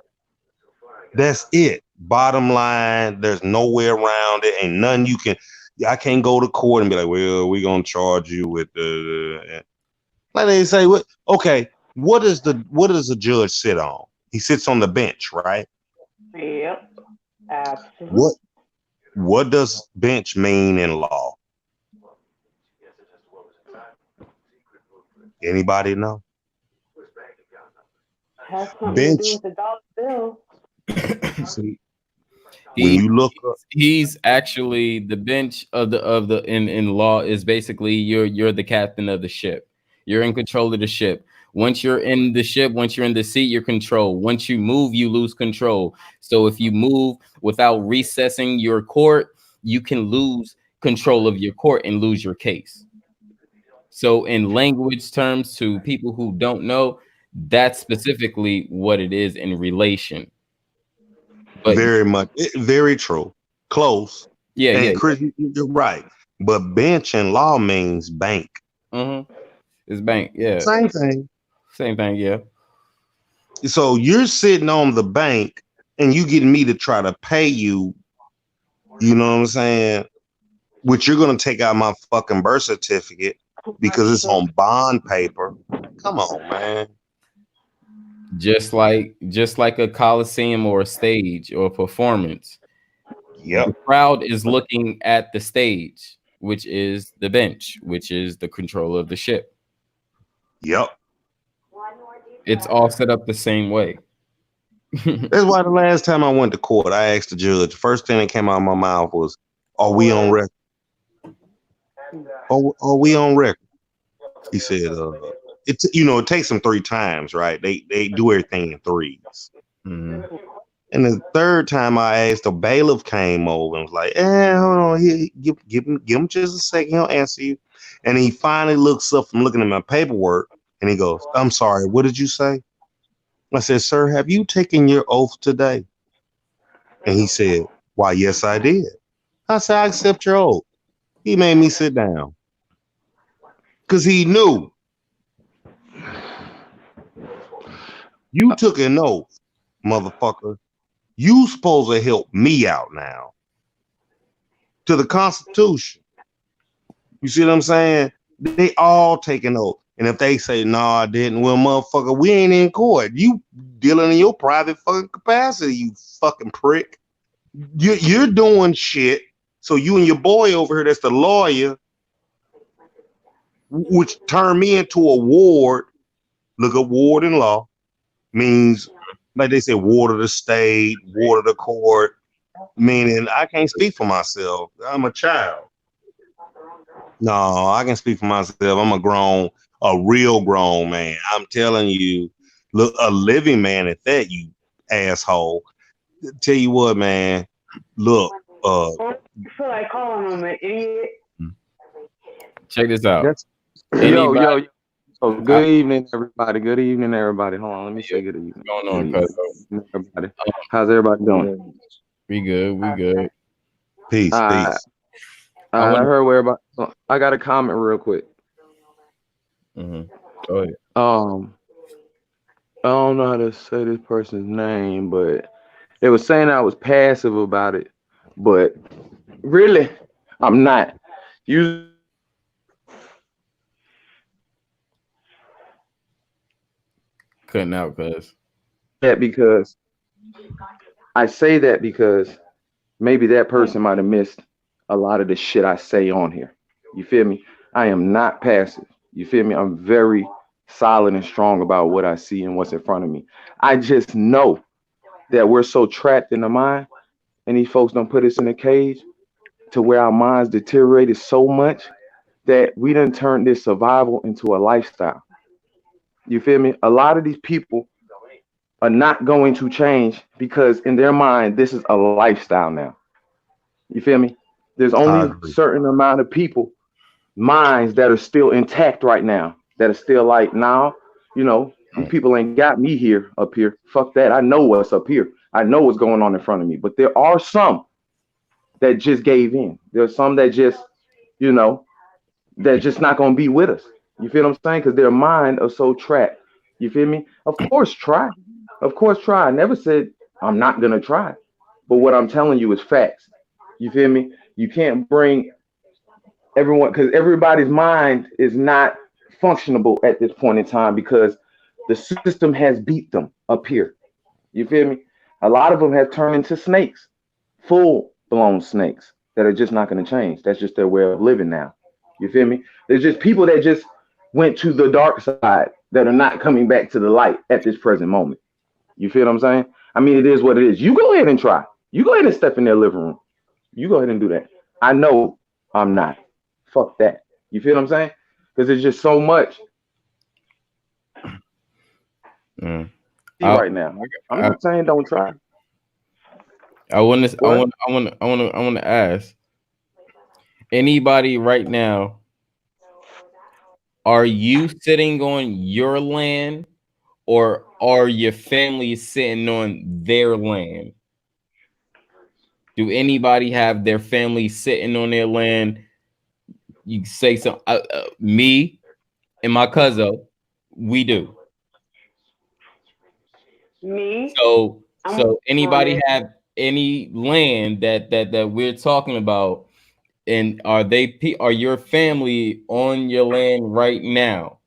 [SPEAKER 6] That's it. Bottom line, there's no way around it. Ain't nothing you can. I can't go to court and be like, well, we're going to charge you with the. Like they say, what? Okay, what does the judge sit on? He sits on the bench, right?
[SPEAKER 8] Yep. Absolutely.
[SPEAKER 6] What does bench mean in law? Anybody know?
[SPEAKER 8] Has something to do with the dollar bill.
[SPEAKER 6] See, when you look up,
[SPEAKER 4] he's actually the bench of the in law is basically you're the captain of the ship. You're in control of the ship. Once you're in the ship, once you're in the seat, you're control. Once you move, you lose control. So if you move without recessing your court, you can lose control of your court and lose your case. So in language terms, to people who don't know, that's specifically what it is in relation. But
[SPEAKER 6] very true. Close.
[SPEAKER 4] Yeah,
[SPEAKER 6] and
[SPEAKER 4] yeah.
[SPEAKER 6] Chris, you're right. But bench in law means bank.
[SPEAKER 4] Mm-hmm. It's bank, yeah.
[SPEAKER 6] Same thing.
[SPEAKER 4] Same thing, yeah.
[SPEAKER 6] So you're sitting on the bank and you getting me to try to pay you, you know what I'm saying? Which you're going to take out my fucking birth certificate because it's on bond paper. Come on, man.
[SPEAKER 4] Just like a coliseum or a stage or a performance.
[SPEAKER 6] Yep.
[SPEAKER 4] The crowd is looking at the stage, which is the bench, which is the control of the ship.
[SPEAKER 6] Yep.
[SPEAKER 4] It's all set up the same way.
[SPEAKER 6] That's why the last time I went to court, I asked the judge, first thing that came out of my mouth was, are we on record? Are we on record? He said, it takes them 3 times, right? They do everything in 3s.
[SPEAKER 4] Mm-hmm.
[SPEAKER 6] And the third time I asked, the bailiff came over and was like, hold on, give him just a second, he'll answer you. And he finally looks up from looking at my paperwork and he goes, I'm sorry, what did you say? I said, sir, have you taken your oath today? And he said, why, yes, I did. I said, I accept your oath. He made me sit down. Because he knew. You took an oath, motherfucker. You supposed to help me out now. To the Constitution. You see what I'm saying? They all take an oath. And if they say, no, I didn't, well, motherfucker, we ain't in court. You dealing in your private fucking capacity, you fucking prick. You're doing shit. So you and your boy over here, that's the lawyer, which turned me into a ward. Look up ward in law. Means, like they say, ward of the state, ward of the court. Meaning I can't speak for myself. I'm a child. No, I can speak for myself. I'm a real grown man. I'm telling you, look, a living man at that, you asshole. Tell you what, man. Look,
[SPEAKER 8] I feel like calling him an idiot.
[SPEAKER 4] Check this out.
[SPEAKER 6] that's
[SPEAKER 10] Yo,
[SPEAKER 4] Anybody?
[SPEAKER 10] yo, yo. Oh, good evening, everybody. Good evening, everybody. Hold on, let me say good evening.
[SPEAKER 4] What's going
[SPEAKER 10] Good
[SPEAKER 4] on,
[SPEAKER 10] evening,
[SPEAKER 4] cuz?
[SPEAKER 10] everybody. How's everybody doing?
[SPEAKER 4] We good. We good.
[SPEAKER 6] peace,
[SPEAKER 10] Uh,
[SPEAKER 6] peace.
[SPEAKER 4] I
[SPEAKER 10] I
[SPEAKER 4] want.
[SPEAKER 10] heard where everybody. I got a comment real quick.
[SPEAKER 4] Mm-hmm. Go ahead.
[SPEAKER 10] I don't know how to say this person's name, but they were saying I was passive about it, but really, I'm not. You
[SPEAKER 4] Cutting out, cuz.
[SPEAKER 10] that because I say that because maybe that person might have missed a lot of the shit I say on here. You feel me? I am not passive. You feel me? I'm very solid and strong about what I see and what's in front of me. I just know that we're so trapped in the mind, and these folks don't put us in a cage to where our minds deteriorated so much that we done turned this survival into a lifestyle. You feel me? A lot of these people are not going to change because in their mind, this is a lifestyle now. You feel me? There's
[SPEAKER 6] I
[SPEAKER 10] only
[SPEAKER 6] agree.
[SPEAKER 10] certain amount of people minds that are still intact right now, that are still like, now, these people ain't got me here up here. Fuck that. I know what's up here. I know what's going on in front of me. But there are some that just gave in. There's some that just, you know, that just not gonna be with us. You feel what I'm saying? Because their mind are so trapped. You feel me? Of course, try. Of course, try. I never said I'm not gonna try. But what I'm telling you is facts. You feel me? You can't bring everyone because everybody's mind is not functionable at this point in time because the system has beat them up here. You feel me? A lot of them have turned into snakes, full blown snakes that are just not going to change. That's just their way of living now. You feel me? There's just people that just went to the dark side that are not coming back to the light at this present moment. You feel what I'm saying? I mean, it is what it is. You go ahead and try. You go ahead and step in their living room. You go ahead and do that. I know I'm not. Fuck that. You feel what I'm saying? Because there's just so much
[SPEAKER 4] Mm. I,
[SPEAKER 10] right now. I'm
[SPEAKER 4] I,
[SPEAKER 10] not saying don't try.
[SPEAKER 4] I want to.
[SPEAKER 10] What?
[SPEAKER 4] I want to ask anybody right now. Are you sitting on your land, or are your family sitting on their land? Do anybody have their family sitting on their land? You say some. Me and my cousin, we do.
[SPEAKER 8] Me, I'm
[SPEAKER 4] So
[SPEAKER 8] on
[SPEAKER 4] anybody
[SPEAKER 8] it.
[SPEAKER 4] have any land that we're talking about, and are your family on your land right now?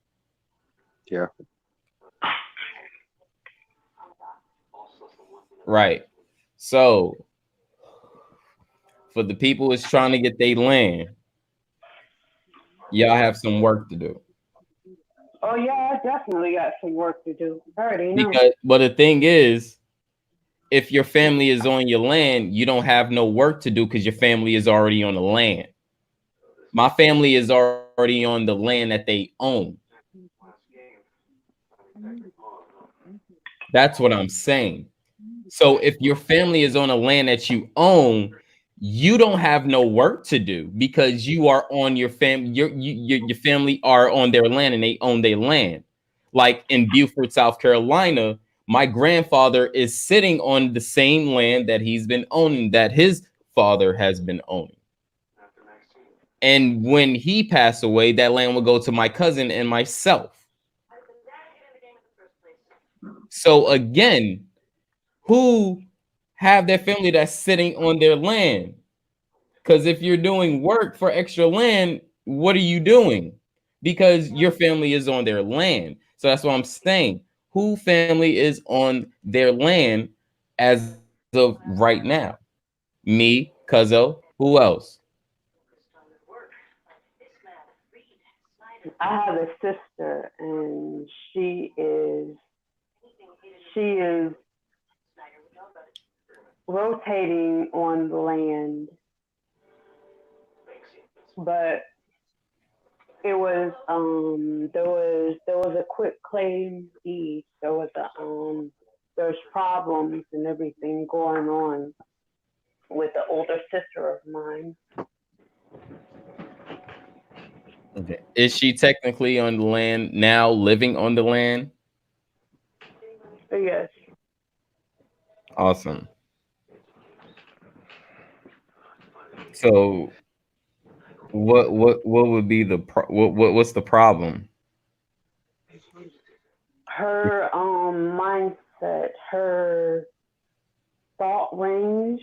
[SPEAKER 5] Yeah.
[SPEAKER 4] Right. So for the people that's trying to get their land, y'all have some work to do.
[SPEAKER 8] Oh yeah, I definitely got some work to do. I already know.
[SPEAKER 4] But the thing is, if your family is on your land, you don't have no work to do because your family is already on the land. My family is already on the land that they own. That's what I'm saying. So if your family is on a land that you own, you don't have no work to do because you are on your family. Your family are on their land and they own their land. Like in Beaufort, South Carolina, my grandfather is sitting on the same land that he's been owning, that his father has been owning. And when he passed away, that land will go to my cousin and myself. So again, who have their family that's sitting on their land? Because if you're doing work for extra land, what are you doing? Because your family is on their land. So that's what I'm saying. Who family is on their land as of right now? Me, Cuzzo, who else?
[SPEAKER 8] I have a sister, and she is rotating on the land, but there was a quick claim deed. There's problems and everything going on with the older sister of mine.
[SPEAKER 4] Okay. Is she technically on the land now, living on the land?
[SPEAKER 8] Yes.
[SPEAKER 4] Awesome. So what would be the what's the problem?
[SPEAKER 8] Her mindset, her thought range,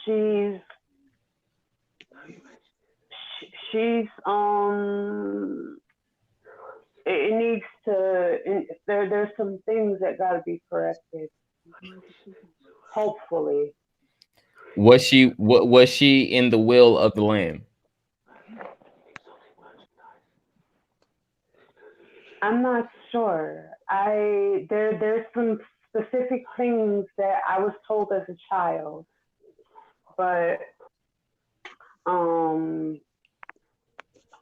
[SPEAKER 8] she's she's it needs to there's some things that got to be corrected, hopefully.
[SPEAKER 4] Was she in the will of the land?
[SPEAKER 8] I'm not sure. There's some specific things that I was told as a child, but um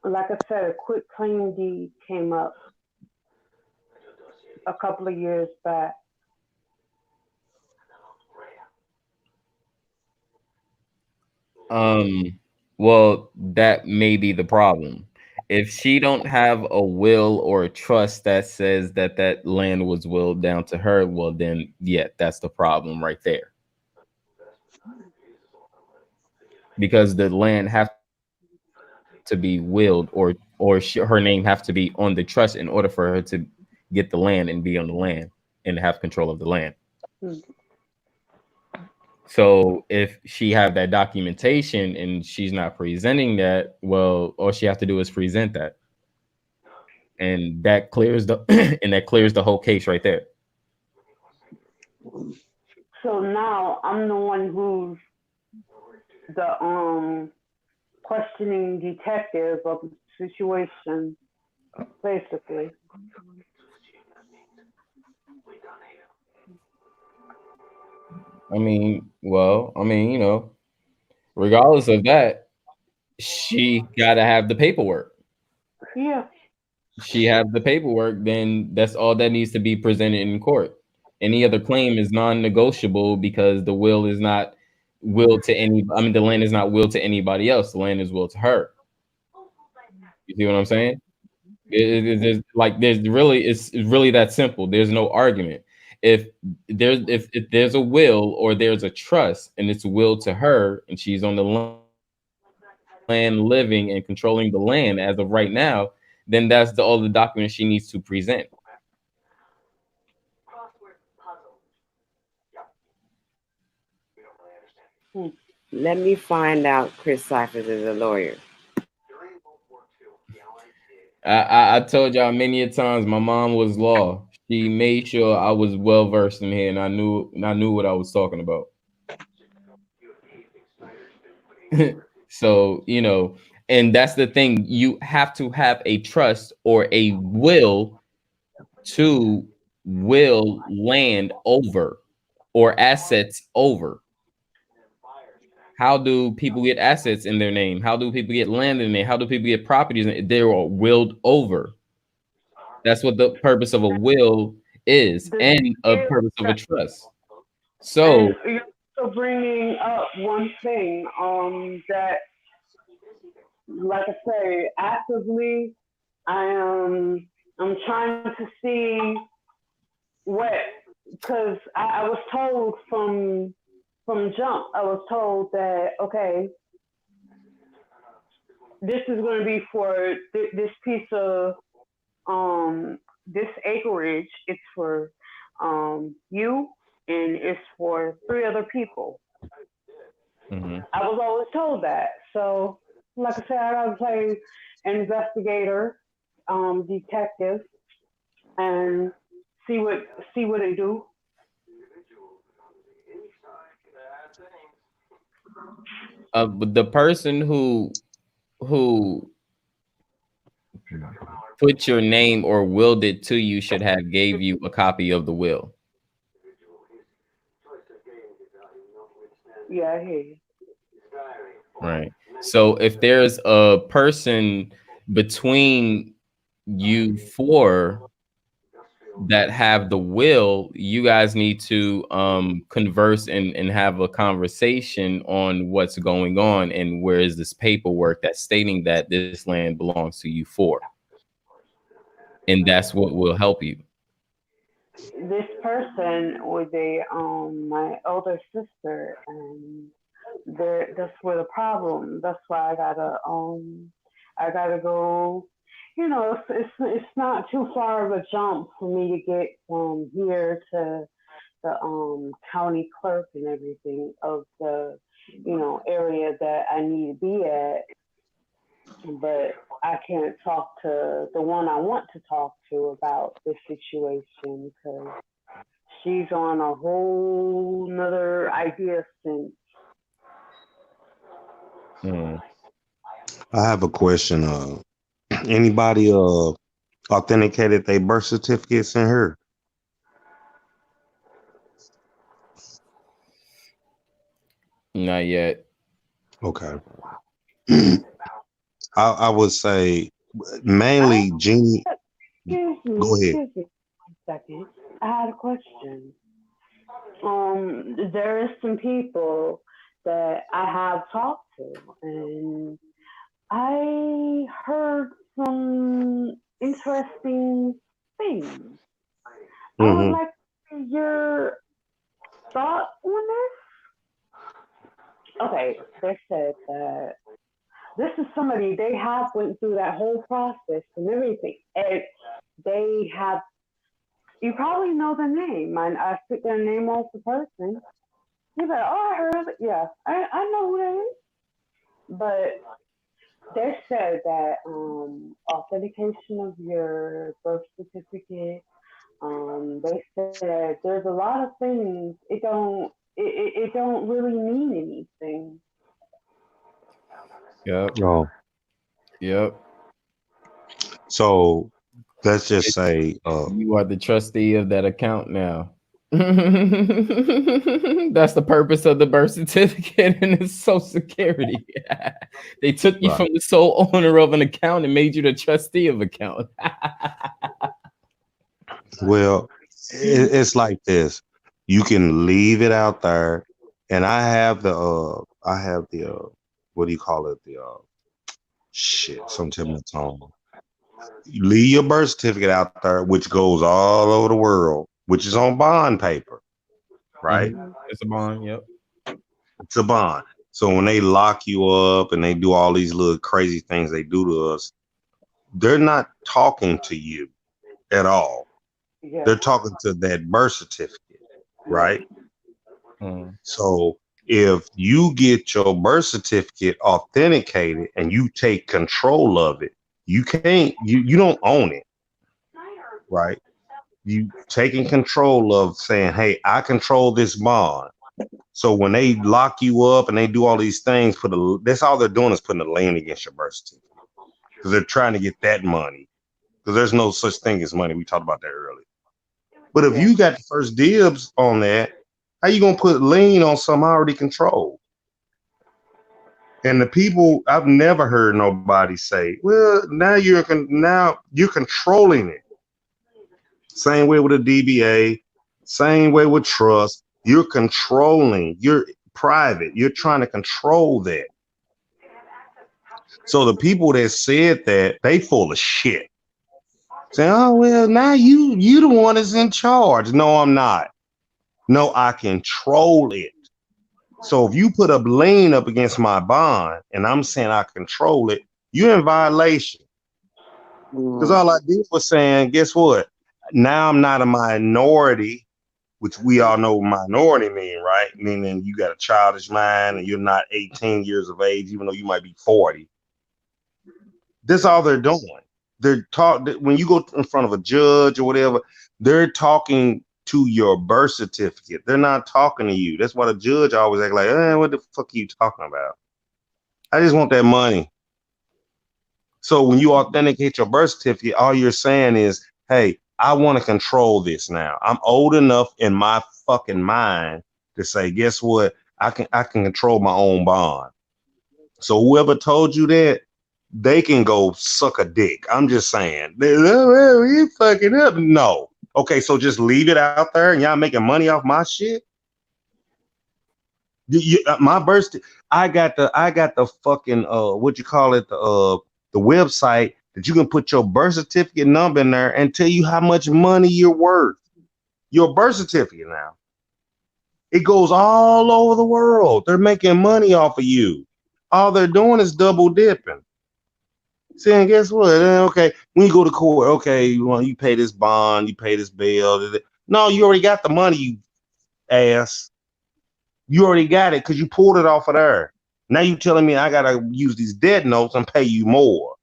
[SPEAKER 8] like I said, a quick claim deed came up a couple of years back.
[SPEAKER 4] Well, that may be the problem. If she don't have a will or a trust that says that that land was willed down to her, well, then yeah, that's the problem right there. Because the land have to be willed, or her name have to be on the trust in order for her to get the land and be on the land and have control of the land.
[SPEAKER 8] Hmm.
[SPEAKER 4] So if she have that documentation and she's not presenting that, well, all she have to do is present that, and that clears the and that clears the whole case right there.
[SPEAKER 8] So now I'm the one who's the questioning detective of the situation, basically.
[SPEAKER 4] I mean, well, I mean, regardless of that, she gotta have the paperwork.
[SPEAKER 8] Yeah.
[SPEAKER 4] She have the paperwork, then that's all that needs to be presented in court. Any other claim is non-negotiable because the will is not willed to any. I mean, the land is not willed to anybody else. The land is willed to her. You see what I'm saying? It's really that simple. There's no argument. If there's a will or there's a trust and it's willed to her and she's on the land living and controlling the land as of right now, then that's all the documents she needs to present.
[SPEAKER 7] Let me find out Chris Cyphers is a lawyer.
[SPEAKER 4] I told y'all many a times my mom was law. She made sure I was well versed in here and I knew what I was talking about. So, and that's the thing. You have to have a trust or a will to will land over or assets over. How do people get assets in their name? How do people get land in their name? How do people get properties? They're all willed over. That's what the purpose of a will is, and a purpose of a trust. So,
[SPEAKER 8] And you're also bringing up one thing that, like I say, actively, I'm trying to see what, because I was told from jump, I was told that, okay, this is going to be for this piece of this acreage. It's for you, and it's for 3 other people. I was always told that. So, like I said, I gotta play investigator, detective, and see what they do.
[SPEAKER 4] but the person who put your name or willed it to you should have gave you a copy of the will.
[SPEAKER 8] Yeah, I hear you.
[SPEAKER 4] Right. So if there's a person between you four that have the will, you guys need to converse and have a conversation on what's going on and where is this paperwork that's stating that this land belongs to you four. And that's what will help you.
[SPEAKER 8] This person was a my older sister, and that's where the problem. That's why I gotta go. You know, it's not too far of a jump for me to get from here to the county clerk and everything of the area that I need to be at, but I can't talk to the one I want to talk to about the situation because she's on a whole nother idea since.
[SPEAKER 6] I have a question. Anybody authenticated their birth certificates in here?
[SPEAKER 4] Not yet.
[SPEAKER 6] Okay. I would say mainly Jeannie.
[SPEAKER 8] Excuse me,
[SPEAKER 6] Go ahead.
[SPEAKER 8] excuse me 1 second. I had a question. There is some people that I have talked to, and I heard some interesting things. I would like to hear your thought on this. Okay, they said that this is somebody they have went through that whole process and everything, and they have. You probably know the name. I took their name off the person. You're like, oh, I heard of it. Yeah, I know who that is. But they said that authentication of your birth certificate. They said there's a lot of things. It don't really mean anything.
[SPEAKER 4] Yep.
[SPEAKER 6] Oh.
[SPEAKER 4] Yep.
[SPEAKER 6] So let's just say
[SPEAKER 4] you are the trustee of that account now. That's the purpose of the birth certificate and the Social Security. They took you from the sole owner of an account and made you the trustee of account.
[SPEAKER 6] well, it's like this. You can leave it out there, and I have the what do you call it? The shit, some tell me tongue. You leave your birth certificate out there, which goes all over the world, which is on bond paper, right?
[SPEAKER 4] It's a bond. Yep.
[SPEAKER 6] It's a bond. So when they lock you up and they do all these little crazy things they do to us, they're not talking to you at all.
[SPEAKER 8] Yeah.
[SPEAKER 6] They're talking to that birth certificate, right? So if you get your birth certificate authenticated and you take control of it, you don't own it, right? You taking control of saying, hey, I control this bond. So when they lock you up and they do all these things, that's all they're doing is putting a lien against your birth certificate because they're trying to get that money because there's no such thing as money. We talked about that earlier. But if you got the first dibs on that, how you gonna put lien on something I already control? And the people, I've never heard nobody say, well, now you're controlling it. Same way with a DBA, same way with trust. You're controlling, you're private, you're trying to control that. So the people that said that, they full of shit. Saying, oh, well, now you the one that's in charge. No, I'm not. No, I control it. So if you put a lien up against my bond and I'm saying I control it, you're in violation. Because all I did was saying, guess what? Now I'm not a minority, which we all know minority mean, right? Meaning you got a childish mind and you're not 18 years of age, even though you might be 40. That's all they're doing. They're when you go in front of a judge or whatever, they're talking to your birth certificate. They're not talking to you. That's why the judge always act like, what the fuck are you talking about? I just want that money. So when you authenticate your birth certificate, all you're saying is, hey, I want to control this now. I'm old enough in my fucking mind to say, guess what? I can control my own bond. So whoever told you that, they can go suck a dick. I'm just saying. You fucking up. No. Okay, so just leave it out there and y'all making money off my shit. My birthday, I got the fucking what you call it, the website that you can put your birth certificate number in there and tell you how much money you're worth. Your birth certificate now. It goes all over the world. They're making money off of you. All they're doing is double dipping. Saying, guess what? Okay, when you go to court, okay, you pay this bond, you pay this bill. No, you already got the money, you ass. You already got it because you pulled it off of there. Now you telling me I gotta use these dead notes and pay you more.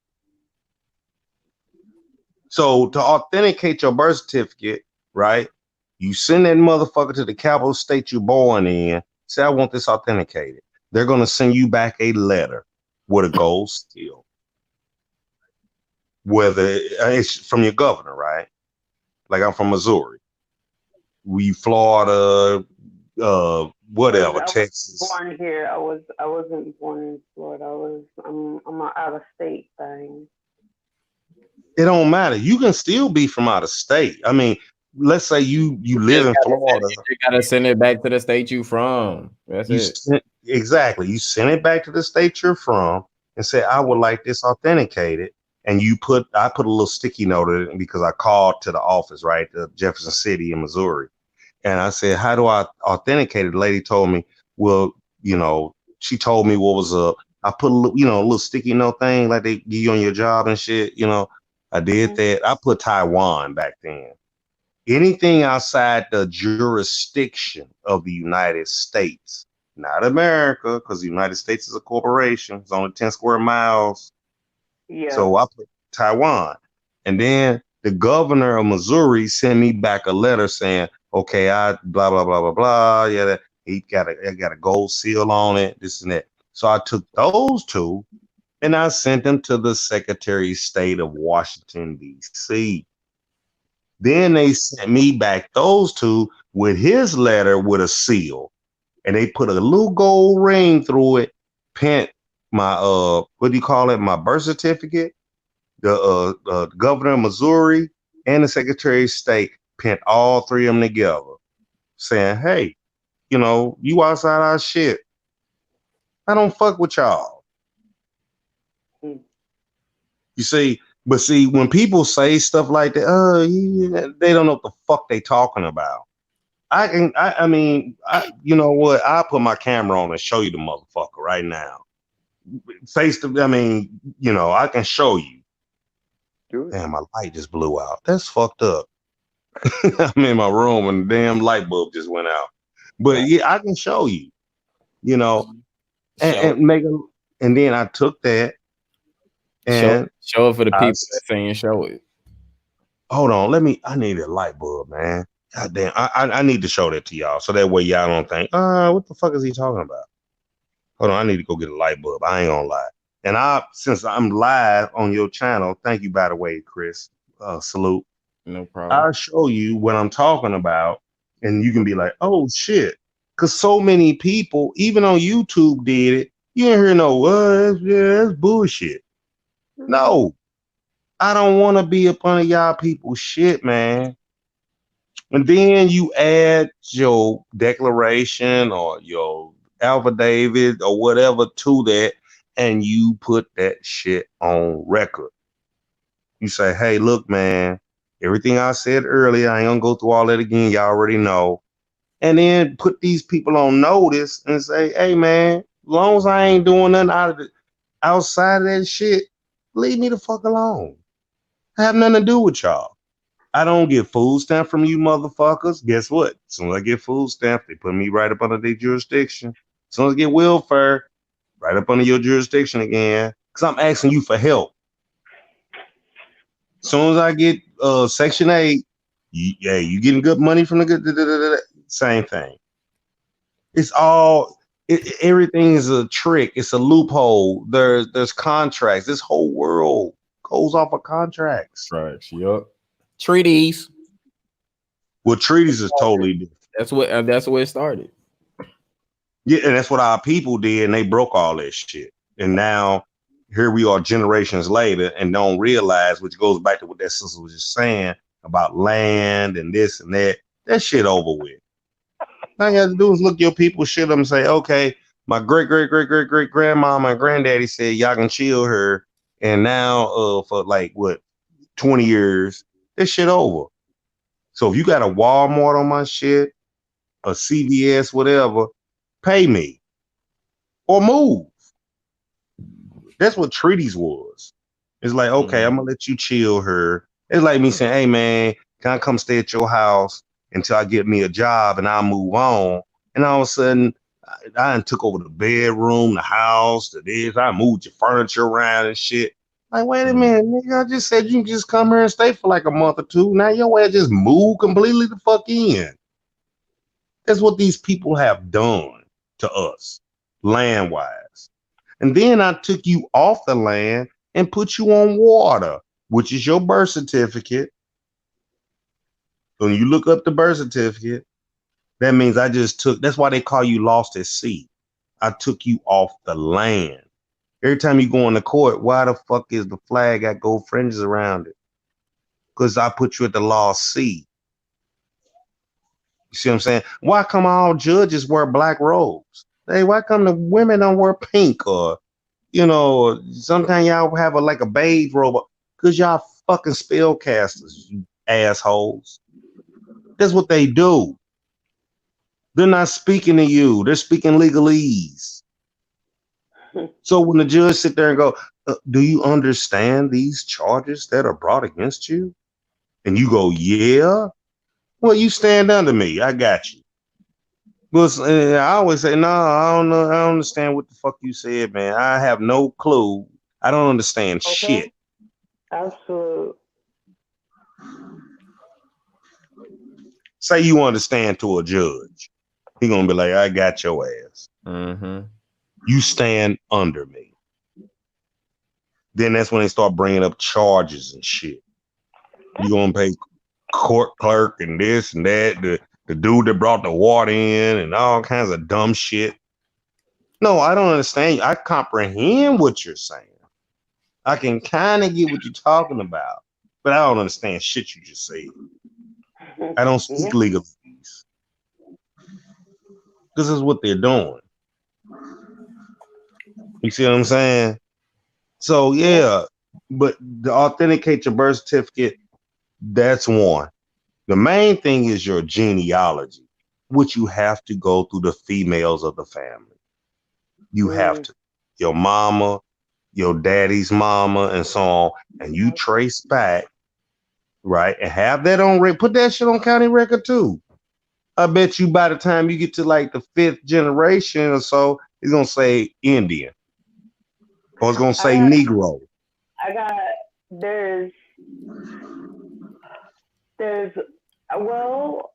[SPEAKER 6] So to authenticate your birth certificate, right? You send that motherfucker to the capital state you're born in. Say, I want this authenticated. They're gonna send you back a letter with a gold seal. Whether it's from your governor, right? Like I'm from Missouri. We Florida, whatever, Texas.
[SPEAKER 8] Born here. I wasn't born in Florida. I'm an out of state thing.
[SPEAKER 6] It don't matter. You can still be from out of state. I mean, let's say you live in Florida.
[SPEAKER 4] You gotta send it back to the state you from. That's it.
[SPEAKER 6] Exactly. You send it back to the state you're from and say, I would like this authenticated. And I put a little sticky note in it because I called to the office, right? The Jefferson City in Missouri. And I said, how do I authenticate it? The lady told me, well, she told me what was I put a little sticky note thing like they give you on your job and shit. I did that. I put Taiwan back then. Anything outside the jurisdiction of the United States, not America, because the United States is a corporation. It's only 10 square miles. Yeah. So I put Taiwan. And then the governor of Missouri sent me back a letter saying, okay, I blah, blah, blah, blah, blah. Yeah, he got a gold seal on it, this and that. So I took those two and I sent them to the Secretary of State of Washington, D.C. Then they sent me back those two with his letter with a seal. And they put a little gold ring through it, pent my what do you call it? My birth certificate, the governor of Missouri and the Secretary of State pent all three of them together, saying, hey, you outside our shit. I don't fuck with y'all. You see, but when people say stuff like that, they don't know what the fuck they talking about. I mean, you know what? I'll put my camera on and show you the motherfucker right now. I can show you. Damn, my light just blew out. That's fucked up. I'm in my room and the damn light bulb just went out. But yeah, I can show you, and make them. And then I took that and
[SPEAKER 4] show it for the people that saying show it.
[SPEAKER 6] Hold on, I need a light bulb, man. God damn, I need to show that to y'all so that way y'all don't think, what the fuck is he talking about? Hold on, I need to go get a light bulb. I ain't gonna lie. And since I'm live on your channel, thank you, by the way, Chris. Salute.
[SPEAKER 4] No problem.
[SPEAKER 6] I'll show you what I'm talking about, and you can be like, oh shit. Because so many people, even on YouTube, did it. You didn't hear no, that's bullshit. No. I don't want to be up under y'all people's shit, man. And then you add your declaration or your affidavit or whatever to that, and you put that shit on record. You say, hey, look, man, everything I said earlier, I ain't gonna go through all that again. Y'all already know. And then put these people on notice and say, hey, man, as long as I ain't doing nothing outside of that shit, leave me the fuck alone. I have nothing to do with y'all. I don't get food stamp from you motherfuckers. Guess what? As soon as I get food stamp, they put me right up under their jurisdiction. As soon as I get welfare, right up under your jurisdiction again. Because I'm asking you for help. As soon as I get Section 8, you getting good money from the good, same thing. It's all, everything is a trick. It's a loophole. There's contracts. This whole world goes off of contracts.
[SPEAKER 4] Right. Yup. Treaties.
[SPEAKER 6] Well, treaties is totally different.
[SPEAKER 4] That's where it started.
[SPEAKER 6] Yeah, and that's what our people did, and they broke all that shit. And now here we are generations later and don't realize, which goes back to what that sister was just saying about land and this and that. That shit over with. All you have to do is look your people shit up and say, okay, my great grandmama and granddaddy said y'all can chill her, and now for like what 20 years, this shit over. So if you got a Walmart on my shit, a CVS, whatever, pay me or move. That's what treaties was. It's like, okay, I'm gonna let you chill her. It's like me saying, hey man, can I come stay at your house until I get me a job and I'll move on? And all of a sudden, I took over the bedroom, the house, the this. I moved your furniture around and shit. Like, wait a minute, nigga. I just said you can just come here and stay for like a month or two. Now your ass just move completely the fuck in. That's what these people have done to us, land-wise. And then I took you off the land and put you on water, which is your birth certificate. So when you look up the birth certificate, that means I just took, that's why they call you lost at sea. I took you off the land. Every time you go in the court, why the fuck is the flag got gold fringes around it? Because I put you at the lost sea. You see what I'm saying? Why come all judges wear black robes? Hey, why come the women don't wear pink? Or, you know, sometimes y'all have like a beige robe? Because y'all fucking spellcasters, you assholes. That's what they do. They're not speaking to you. They're speaking legalese. So when the judge sit there and go, do you understand these charges that are brought against you? And you go, yeah. Well, you stand under me. I got you. Well, I always say, no, I don't know. I don't understand what the fuck you said, man. I have no clue. I don't understand shit.
[SPEAKER 8] Absolutely.
[SPEAKER 6] Say you understand to a judge. He gonna be like, I got your ass. You stand under me. Then that's when they start bringing up charges and shit. You gonna pay court clerk and this and that, the dude that brought the water in and all kinds of dumb shit. No, I don't understand. I comprehend what you're saying. I can kind of get what you're talking about, but I don't understand shit you just said. I don't speak legalese. This is what they're doing. You see what I'm saying? So yeah, but to authenticate your birth certificate, that's one. The main thing is your genealogy, which you have to go through the females of the family. You have to. Your mama, your daddy's mama, and so on. And you trace back, right? And have that on record. Put that shit on county record too. I bet you by the time you get to like the 5th generation or so, it's going to say Indian. Or it's going to say Negro.
[SPEAKER 8] Well,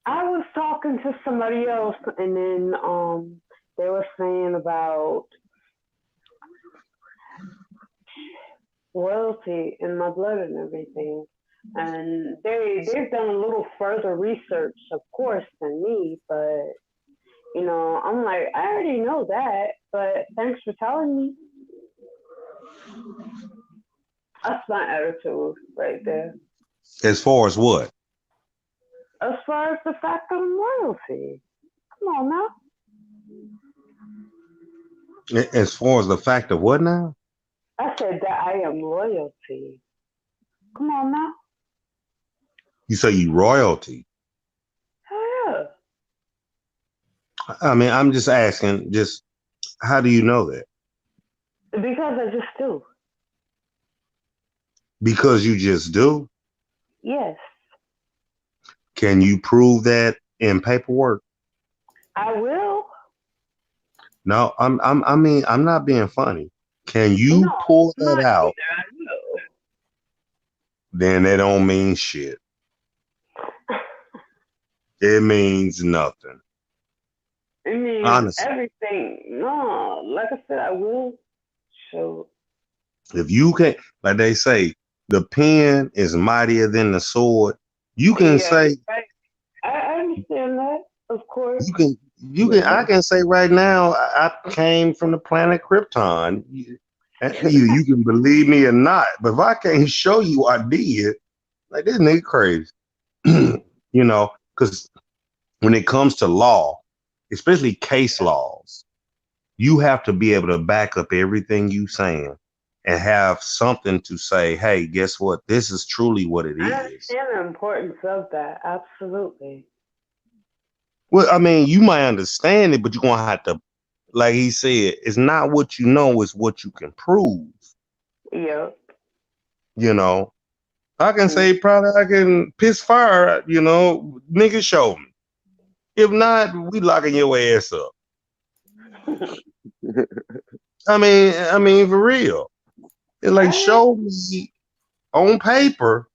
[SPEAKER 8] I was talking to somebody else, and then they were saying about royalty in my blood and everything. And they've done a little further research, of course, than me, but you know, I'm like, I already know that, but thanks for telling me. That's my attitude right there.
[SPEAKER 6] As far as what?
[SPEAKER 8] As far as the fact of royalty. Come on now.
[SPEAKER 6] As far as the fact of what now?
[SPEAKER 8] I said that I am royalty. Come on now.
[SPEAKER 6] You say you royalty.
[SPEAKER 8] Yeah.
[SPEAKER 6] I mean, I'm just asking, just how do you know that?
[SPEAKER 8] Because I just do.
[SPEAKER 6] Because you just do?
[SPEAKER 8] Yes.
[SPEAKER 6] Can you prove that in paperwork?
[SPEAKER 8] I will.
[SPEAKER 6] No, I mean, I'm not being funny. Can you pull that out?
[SPEAKER 8] I will.
[SPEAKER 6] Then that don't mean shit. It means nothing.
[SPEAKER 8] It means
[SPEAKER 6] honestly,
[SPEAKER 8] everything. No, like I said, I will show.
[SPEAKER 6] If you can, like they say, the pen is mightier than the sword. You can say,
[SPEAKER 8] right. I understand that, of course.
[SPEAKER 6] I can say right now, I came from the planet Krypton. You can believe me or not, but if I can't show you I did, like this nigga crazy. You know, because when it comes to law, especially case laws, you have to be able to back up everything you saying and have something to say, hey, guess what? This is truly what it
[SPEAKER 8] I
[SPEAKER 6] is.
[SPEAKER 8] understand the importance of that. Absolutely.
[SPEAKER 6] Well, I mean, you might understand it, but you're gonna have to, like he said, it's not what you know, it's what you can prove.
[SPEAKER 8] Yep.
[SPEAKER 6] You know, I can say probably I can piss fire, you know, nigga show me. If not, we locking your ass up. I mean, for real. It's like show me on paper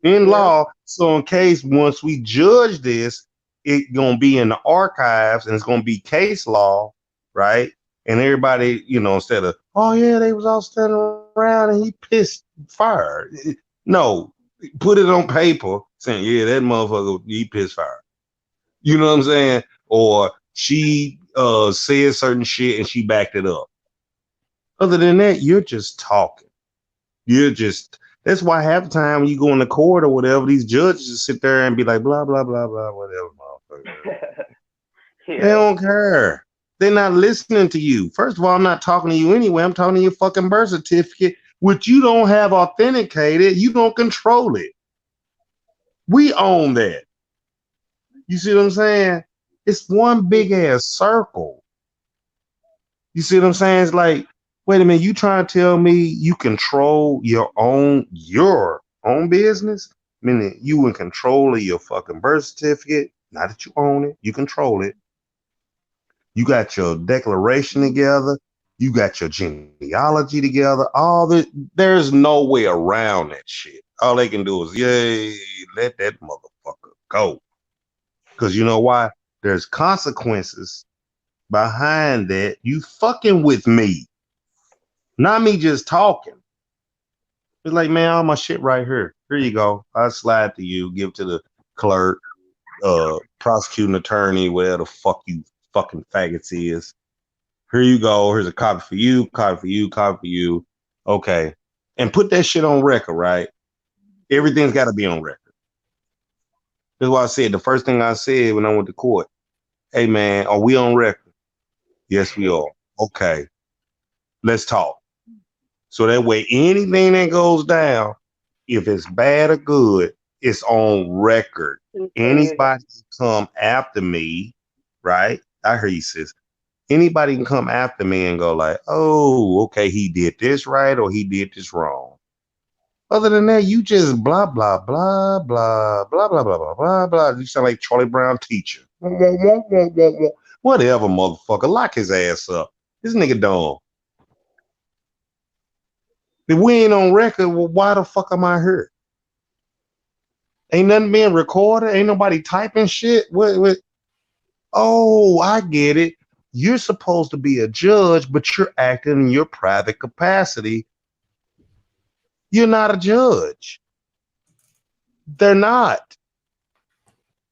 [SPEAKER 6] in law. So in case once we judge this, it's gonna be in the archives and it's gonna be case law, right? And everybody, you know, instead of, oh yeah, they was all standing around and he pissed fire. No, put it on paper saying, yeah, that motherfucker, he pissed fire. You know what I'm saying? Or she said certain shit and she backed it up. Other than that, you're just talking. That's why half the time when you go in the court or whatever, these judges just sit there and be like, blah, blah, blah, blah, whatever, motherfucker. They don't care. They're not listening to you. First of all, I'm not talking to you anyway. I'm talking to your fucking birth certificate, which you don't have authenticated. You don't control it. We own that. You see what I'm saying? It's one big ass circle. You see what I'm saying? It's like, wait a minute, you trying to tell me you control your own business? Meaning you in control of your fucking birth certificate. Not that you own it, you control it. You got your declaration together. You got your genealogy together. There's no way around that shit. All they can do is, yay, let that motherfucker go. Because you know why? There's consequences behind that. You fucking with me. Not me just talking. It's like, man, all my shit right here. Here you go. I'll slide to you, give to the clerk, prosecuting attorney, whatever the fuck you fucking faggots is. Here you go. Here's a copy for you, copy for you, copy for you. Okay. And put that shit on record, right? Everything's got to be on record. That's why I said the first thing I said when I went to court, hey, man, are we on record? Yes, we are. Okay. Let's talk. So that way, anything that goes down, if it's bad or good, it's on record. Anybody come after me, right? I hear you, sis. Anybody can come after me and go like, oh, okay, he did this right or he did this wrong. Other than that, you just blah, blah, blah, blah, blah, blah, blah, blah, blah, blah. You sound like Charlie Brown teacher. Whatever, motherfucker. Lock his ass up. This nigga dumb. If we ain't on record, well, why the fuck am I here? Ain't nothing being recorded. Ain't nobody typing shit. What? Oh, I get it. You're supposed to be a judge, but you're acting in your private capacity. You're not a judge. They're not.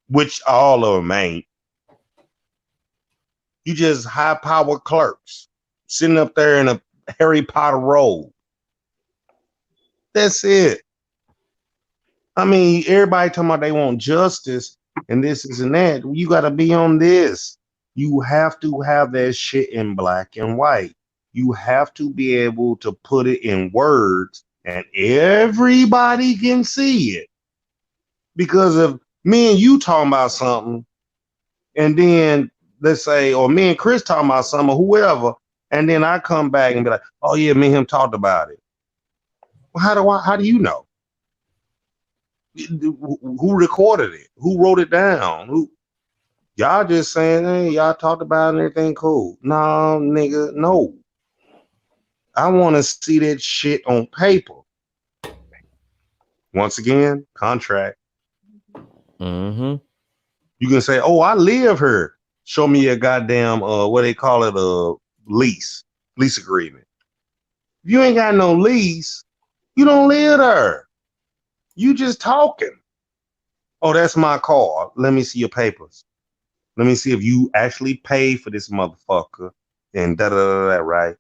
[SPEAKER 6] Which all of them ain't. You just high-powered clerks sitting up there in a Harry Potter robe. That's it. I mean, everybody talking about they want justice and this and that. You got to be on this. You have to have that shit in black and white. You have to be able to put it in words and everybody can see it. Because if me and you talking about something and then let's say, or me and Chris talking about something or whoever, and then I come back and be like, oh yeah, me and him talked about it. Well, how do you know? Who recorded it? Who wrote it down? Y'all just saying, hey, y'all talked about it and everything cool. No, nigga, no. I want to see that shit on paper. Once again, contract.
[SPEAKER 4] Mm-hmm.
[SPEAKER 6] You can say, oh, I live here. Show me a goddamn, what they call it, a lease agreement. If you ain't got no lease, you don't live there. You just talking. Oh, that's my car. Let me see your papers. Let me see if you actually pay for this motherfucker and da da da da, right?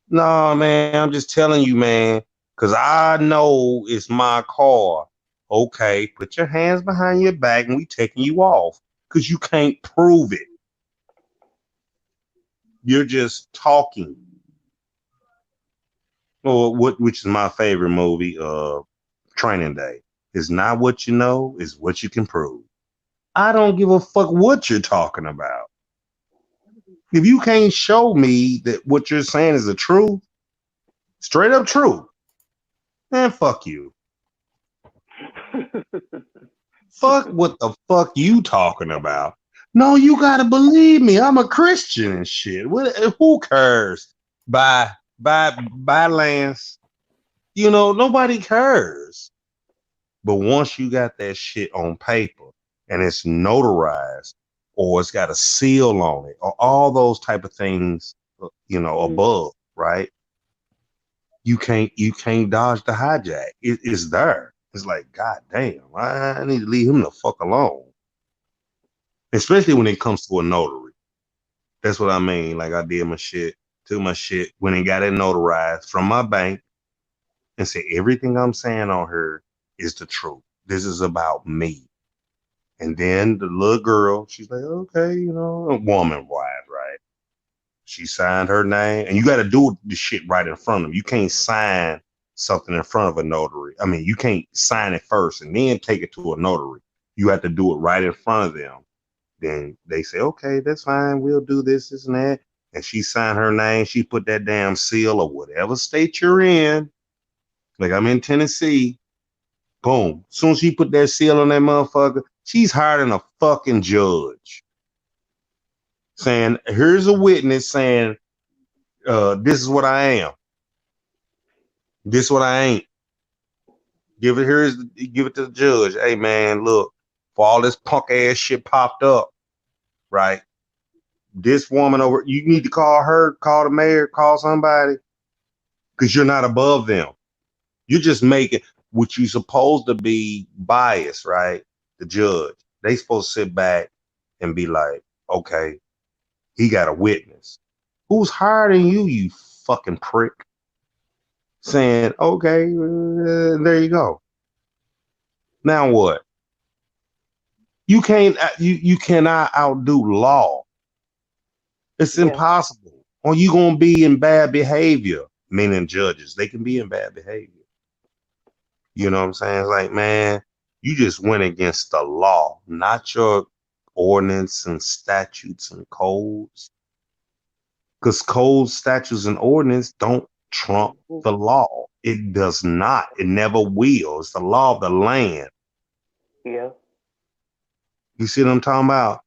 [SPEAKER 6] No, man, I'm just telling you, man, because I know it's my car. Okay, put your hands behind your back and we taking you off because you can't prove it. You're just talking. Or which is my favorite movie, Training Day. It's not what you know, it's what you can prove. I don't give a fuck what you're talking about. If you can't show me that what you're saying is the truth, straight up truth, man, fuck you. Fuck what the fuck you talking about? No, you gotta believe me. I'm a Christian and shit. Who cares? Bye, Lance. You know, nobody cares. But once you got that shit on paper and it's notarized or it's got a seal on it or all those type of things, you know, above, right? You can't dodge the hijack. It's there. It's like, God damn, I need to leave him the fuck alone. Especially when it comes to a notary. That's what I mean. Like I did my shit, took my shit, when it got it notarized from my bank and said everything I'm saying on her is the truth. This is about me. And then the little girl, she's like, okay, you know, a woman wise, right? She signed her name, and you got to do the shit right in front of them. You can't sign something in front of a notary. I mean, you can't sign it first and then take it to a notary. You have to do it right in front of them. Then they say, okay, that's fine. We'll do this, and that. And she signed her name. She put that damn seal of whatever state you're in. Like I'm in Tennessee. Boom. As soon as she put that seal on that motherfucker, she's hiring a fucking judge. Saying, here's a witness saying, this is what I am. This is what I ain't. Give it to the judge. Hey man, look, for all this punk ass shit popped up, right? This woman over, you need to call her, call the mayor, call somebody, because you're not above them. You're just making what you supposed to be biased, right? The judge. They supposed to sit back and be like, okay, he got a witness. Who's higher than you, you fucking prick? Saying, okay, there you go. Now what? You cannot outdo law. It's impossible. Or you gonna be in bad behavior, meaning judges. They can be in bad behavior. You know what I'm saying? It's like, man, you just went against the law, not your ordinance and statutes and codes. Because codes, statutes, and ordinance don't trump the law. It does not. It never will. It's the law of the land.
[SPEAKER 8] Yeah.
[SPEAKER 6] You see what I'm talking about?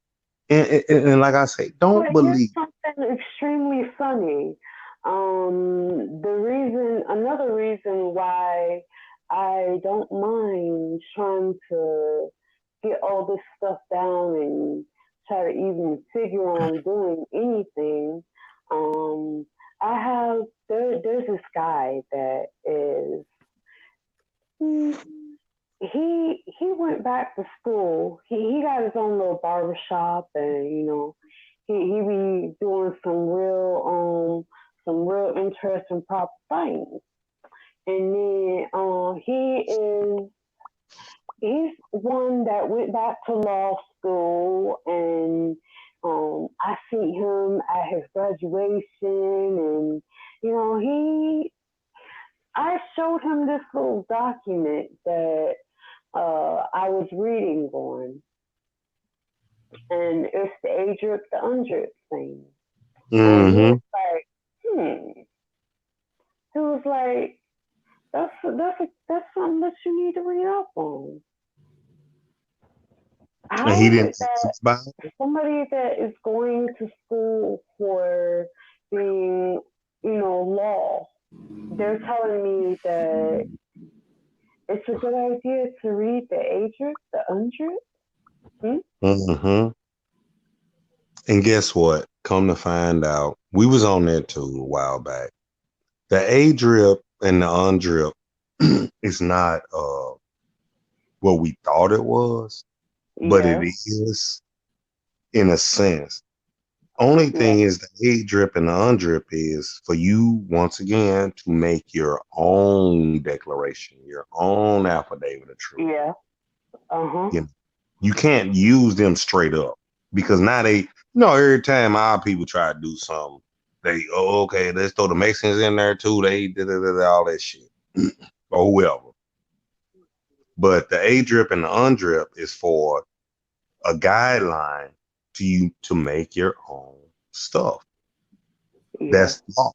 [SPEAKER 6] And like I say, don't believe.
[SPEAKER 8] Something extremely funny. Another reason why I don't mind trying to get all this stuff down and try to even figure on doing anything. There's this guy that is, he went back to school. He got his own little barber shop, and you know, he be doing some real interesting proper things. And then he's one that went back to law school, and I see him at his graduation, and you know, I showed him this little document that I was reading on, and it's the ADRIP, the UNDRIP thing. And he was like, He was like, that's something that you need to read up on. How is it that somebody that is going to school for being, you know, law, they're telling me that it's a good idea to read the ADRIP, the UNDRIP?
[SPEAKER 6] And guess what? Come to find out, we was on that too a while back. The ADRIP and the UNDRIP is not what we thought it was, but it is. in a sense. Only thing is the A drip and the undrip is for you once again to make your own declaration, your own affidavit of truth.
[SPEAKER 8] Yeah.
[SPEAKER 6] You can't use them straight up because now they, every time our people try to do something, they, okay, let's throw the Mexicans in there too. They did all that shit or whoever. But the A drip and the undrip is for a guideline to you to make your own stuff. That's law.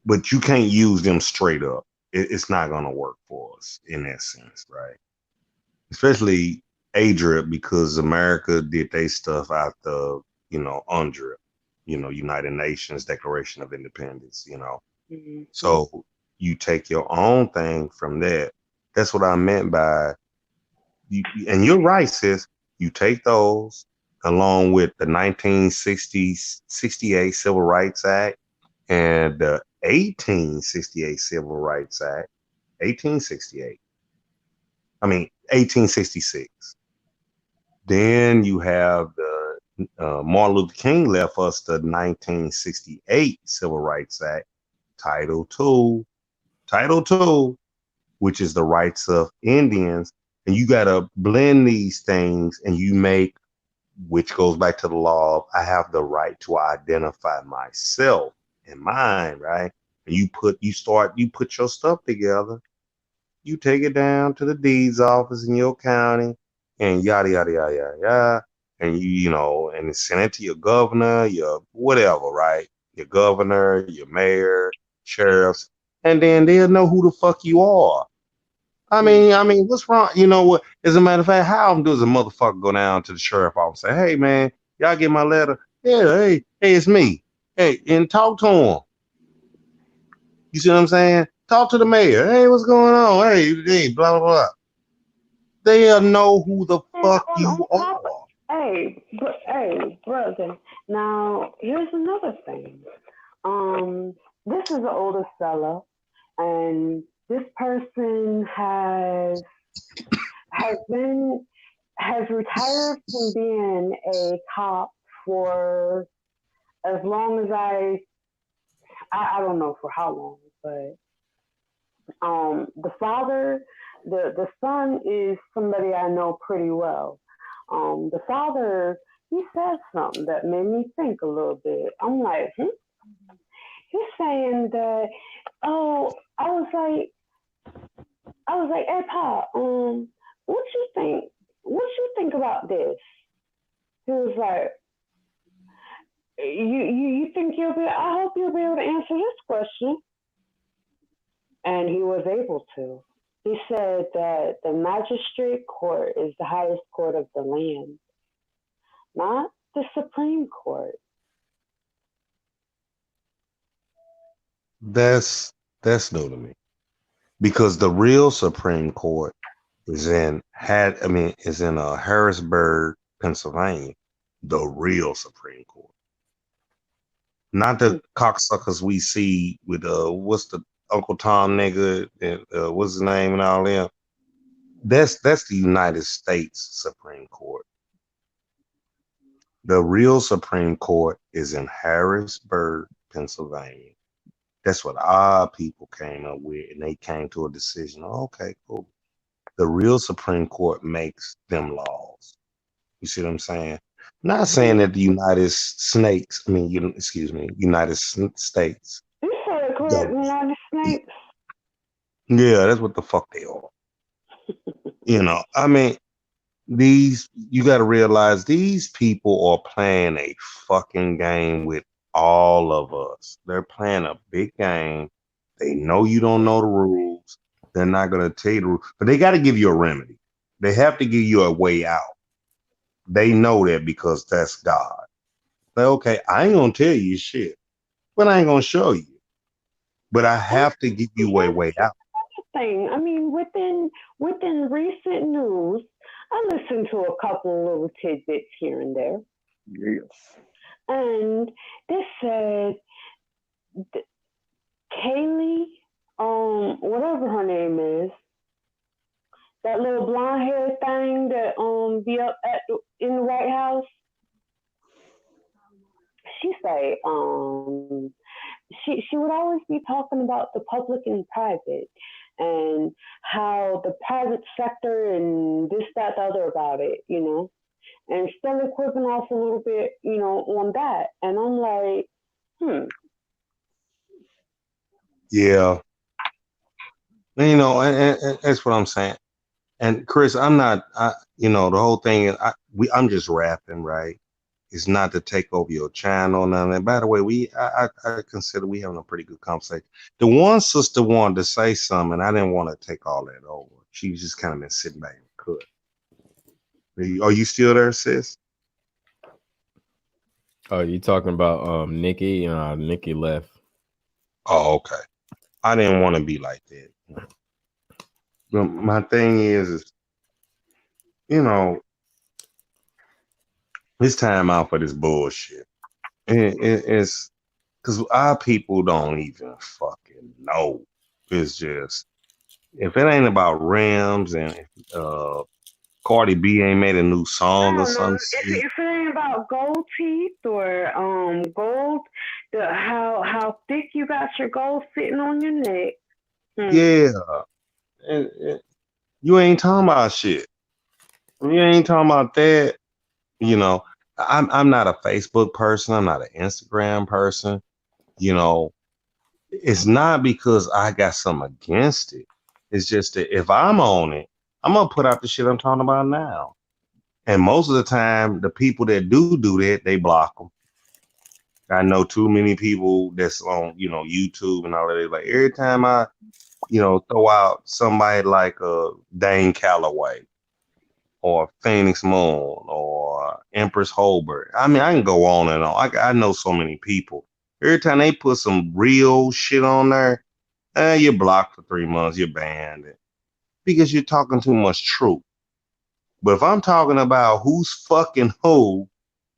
[SPEAKER 6] But you can't use them straight up. It's not going to work for us in that sense, right? Especially A drip because America did their stuff out the, UNDRIP, United Nations Declaration of Independence, So you take your own thing from that. That's what I meant by, and you're right, sis. You take those along with the 1968 Civil Rights Act and the 1868 Civil Rights Act, 1868. I mean, 1866. Then you have the Martin Luther King left us the 1968 Civil Rights Act, Title II, which is the rights of Indians. And you got to blend these things and you make, which goes back to the law of I have the right to identify myself and mine, right? And you put your stuff together. You take it down to the deeds office in your county and yada, yada, yada, yada, yada. And and send it to your governor, your whatever, right? Your governor, your mayor, sheriffs, and then they'll know who the fuck you are. I mean, what's wrong? You know what? As a matter of fact, how often does a motherfucker go down to the sheriff office and say, hey man, y'all get my letter? Yeah, hey, it's me. Hey, and talk to him. You see what I'm saying? Talk to the mayor. Hey, what's going on? Hey, blah, blah, blah. They'll know who the fuck you are.
[SPEAKER 8] Hey, brother. Now, here's another thing. This is an older fella, and this person has retired from being a cop for as long as I don't know for how long, but the father, the son is somebody I know pretty well. The father, he said something that made me think a little bit. I'm like, He's saying that, I was like, hey, Pa, what you think? What you think about this? He was like, you think I hope you'll be able to answer this question. And he was able to. He said that the magistrate court is the highest court of the land, not the Supreme Court.
[SPEAKER 6] That's new to me. Because the real Supreme Court is in Harrisburg, Pennsylvania. The real Supreme Court. Not the cocksuckers we see with what's the Uncle Tom nigga and what's his name and all them. That's the United States Supreme Court. The real Supreme Court is in Harrisburg, Pennsylvania. That's what our people came up with, and they came to a decision. Okay, cool. The real Supreme Court makes them laws. You see what I'm saying? Not saying that the United States.
[SPEAKER 8] You said it correct, United States.
[SPEAKER 6] Yeah, that's what the fuck they are. You got to realize these people are playing a fucking game with all of us. They're playing a big game. They know you don't know the rules. They're not going to tell you the rules, but they got to give you a remedy. They have to give you a way out. They know that because that's God. Like, okay, I ain't going to tell you shit, but I ain't going to show you. But I have to give you a way out.
[SPEAKER 8] Thing. I mean, within recent news, I listened to a couple little tidbits here and there.
[SPEAKER 5] Yes.
[SPEAKER 8] And they said Kaylee, whatever her name is, that little blonde hair thing that be up in the White House. she say? She would always be talking about the public and private, and how the private sector and this, that, the other about it, and still equipping off a little bit, on that. And I'm like,
[SPEAKER 6] Yeah, and that's what I'm saying. And Chris, I'm not, the whole thing is, I'm just rapping, right? It's not to take over your channel, none of that. By the way, I consider we having a pretty good conversation. The one sister wanted to say something, and I didn't want to take all that over. She just kind of been sitting back and could. Are you still there, sis?
[SPEAKER 4] Oh, you talking about Nikki? Nikki left.
[SPEAKER 6] Oh, okay. I didn't want to be like that. But my thing is, it's time out for this bullshit. It's because our people don't even fucking know. It's just, if it ain't about rims and Cardi B ain't made a new song or something.
[SPEAKER 8] If it ain't about gold teeth or gold, how thick you got your gold sitting on your neck.
[SPEAKER 6] Yeah, you ain't talking about shit. You ain't talking about that. I'm not a Facebook person. I'm not an Instagram person. It's not because I got something against it. It's just that if I'm on it, I'm gonna put out the shit I'm talking about now. And most of the time, the people that do that, they block them. I know too many people that's on, YouTube and all that. Like every time I, throw out somebody like Dane Calloway or Phoenix Moon or Empress Holbert. I mean, I can go on and on. I know so many people. Every time they put some real shit on there, you're blocked for 3 months. You're banned because you're talking too much truth. But if I'm talking about who's fucking who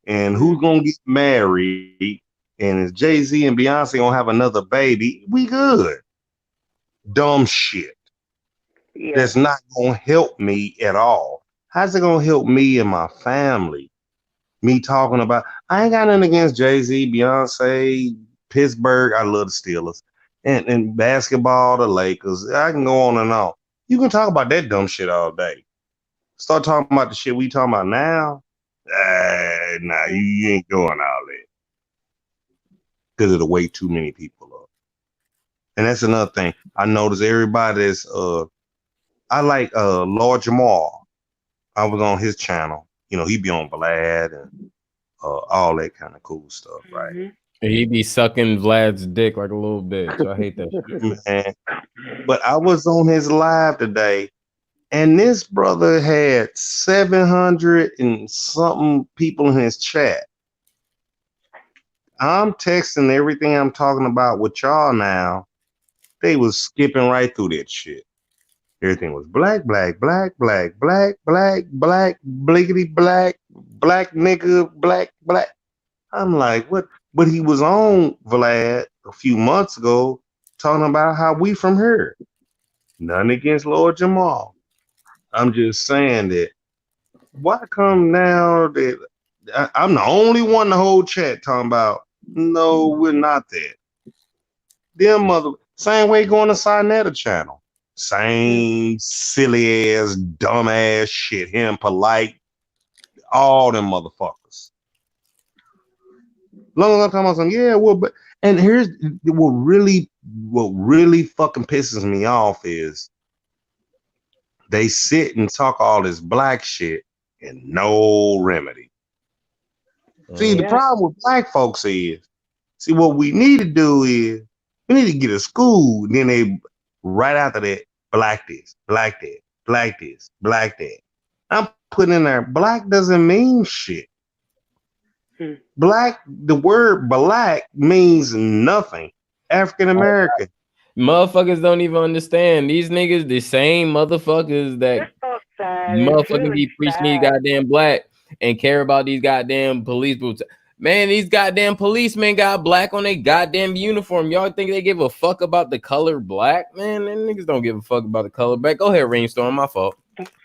[SPEAKER 6] and who's gonna get married and is Jay-Z and Beyonce gonna have another baby, we good. Dumb shit. Yeah. That's not gonna help me at all. How's it gonna help me and my family? Me talking about, I ain't got nothing against Jay-Z, Beyonce, Pittsburgh. I love the Steelers. And basketball, the Lakers. I can go on and on. You can talk about that dumb shit all day. Start talking about the shit we talking about now. Nah, you ain't doing all that. Because it'll wake too many people up. And that's another thing. I notice everybody is I like Lord Jamal. I was on his channel. He be on Vlad and all that kind of cool stuff, right?
[SPEAKER 4] Mm-hmm. He be sucking Vlad's dick like a little bitch. I hate that shit.
[SPEAKER 6] Man. But I was on his live today, and this brother had 700 and something people in his chat. I'm texting everything I'm talking about with y'all now. They was skipping right through that shit. Everything was black, black, black, black, black, black, black, bliggity black, black nigga, black, black. I'm like, what? But he was on Vlad a few months ago talking about how we from here. Nothing against Lord Jamal. I'm just saying that why come now that I'm the only one in the whole chat talking about, no, we're not that. Them mother, same way going to Sinetta channel. Same silly ass, dumb ass shit. Him polite, all them motherfuckers. Long as I'm talking about something, yeah, well, but and here's what really fucking pisses me off is they sit and talk all this black shit and no remedy. See, the problem with black folks is, what we need to do is we need to get a school, and then they right after that, black this, black that, black this, black that. I'm putting in there, black doesn't mean shit. Black, the word black means nothing. African American.
[SPEAKER 4] Motherfuckers don't even understand. These niggas, the same motherfuckers that motherfucking be preaching these goddamn black and care about these goddamn police boots. Man, these goddamn policemen got black on their goddamn uniform. Y'all think they give a fuck about the color black? Man, them niggas don't give a fuck about the color black. Go ahead, Rainstorm, my fault.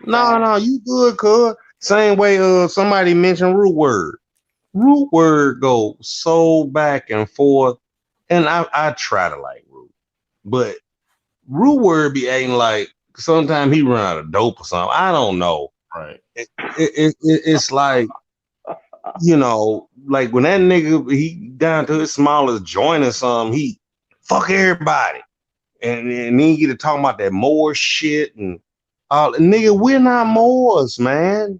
[SPEAKER 6] No, you good, cuz. Same way somebody mentioned root word. Root word go so back and forth, and I try to like Root, but Root word be acting like sometimes he run out of dope or something. I don't know.
[SPEAKER 4] Right.
[SPEAKER 6] It's like, you know, like when that nigga he down to his smallest joint or something, he fuck everybody, and then you get to talking about that Moor shit and all. Nigga, we're not Moors, man.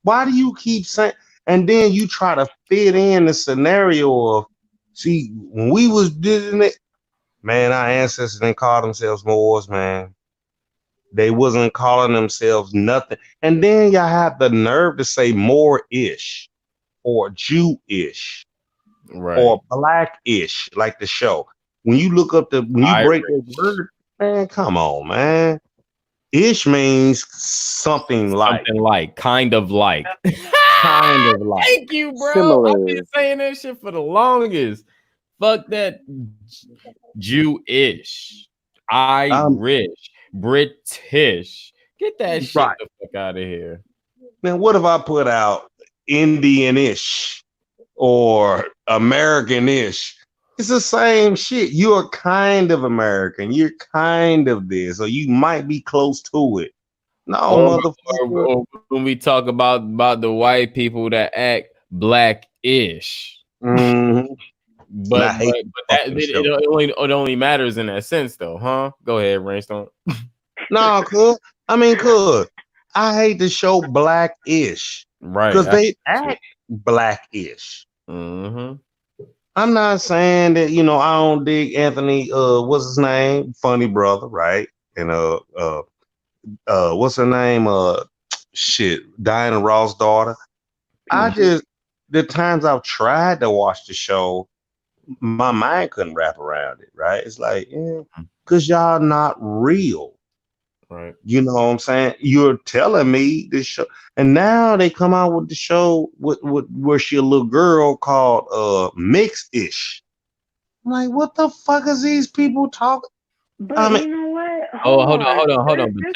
[SPEAKER 6] Why do you keep saying? And then you try to fit in the scenario of, see, when we was doing it, man, our ancestors didn't call themselves Moors, man. They wasn't calling themselves nothing. And then y'all have the nerve to say Moorish or Jewish
[SPEAKER 4] Right.
[SPEAKER 6] or Blackish, like the show. When you look up when you break that word, man, come on, man. Ish means something like.
[SPEAKER 4] Something like, kind of like.
[SPEAKER 6] Kind of like.
[SPEAKER 4] Thank you, bro.
[SPEAKER 10] Similar.
[SPEAKER 4] I've been saying that shit for the longest. Fuck that Jewish, Irish, British. Get that shit
[SPEAKER 6] Right.
[SPEAKER 4] the fuck out of here.
[SPEAKER 6] Man, what if I put out Indian-ish or American-ish? It's the same shit. You're kind of American. You're kind of this, or you might be close to it. No, motherfucker.
[SPEAKER 4] Or when we talk about the white people that act black-ish.
[SPEAKER 6] Mm-hmm.
[SPEAKER 4] But that it only matters in that sense, though, huh? Go ahead, Rainstorm.
[SPEAKER 6] No, cuz I hate the show Blackish,
[SPEAKER 4] right?
[SPEAKER 6] Because they act Blackish.
[SPEAKER 4] Mm-hmm.
[SPEAKER 6] I'm not saying that, you know, I don't dig Anthony. What's his name? Funny brother, right? And what's her name? Shit, Diana Ross' daughter. I just, the times I've tried to watch the show, my mind couldn't wrap around it, right? It's like, yeah, because y'all not real.
[SPEAKER 4] Right.
[SPEAKER 6] You know what I'm saying? You're telling me this show, and now they come out with the show with where she a little girl called Mix-ish. I'm like, what the fuck is these people talking?
[SPEAKER 8] But you know what?
[SPEAKER 4] Hold on. But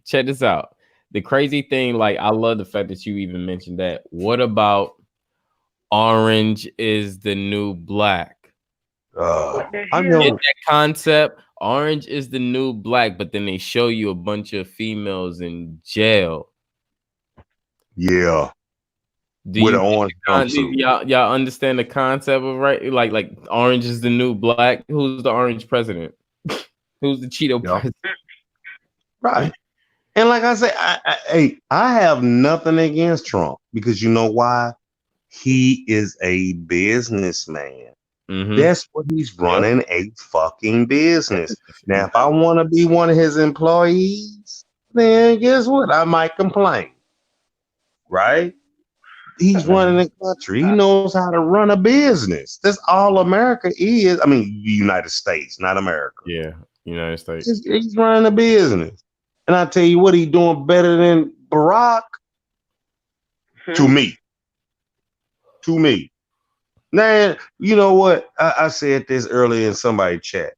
[SPEAKER 4] check this out. The crazy thing, like, I love the fact that you even mentioned that. What about orange is the new black?
[SPEAKER 6] I know
[SPEAKER 4] that concept. Orange is the new black, but then they show you a bunch of females in jail.
[SPEAKER 6] Yeah.
[SPEAKER 4] With an orange jumpsuit. Y'all understand the concept of, right? Like orange is the new black. Who's the orange president? Who's the Cheeto president?
[SPEAKER 6] Right. And like I say, I have nothing against Trump, because you know why? He is a businessman.
[SPEAKER 4] Mm-hmm.
[SPEAKER 6] That's what he's running, a fucking business. Now, if I want to be one of his employees, then guess what? I might complain. Right? He's running the country. He knows how to run a business. That's all America is. I mean, the United States, not America.
[SPEAKER 4] Yeah, United States.
[SPEAKER 6] He's running a business. And I tell you what, he's doing better than Barack. To me. Now, you know what? I said this earlier in somebody's chat.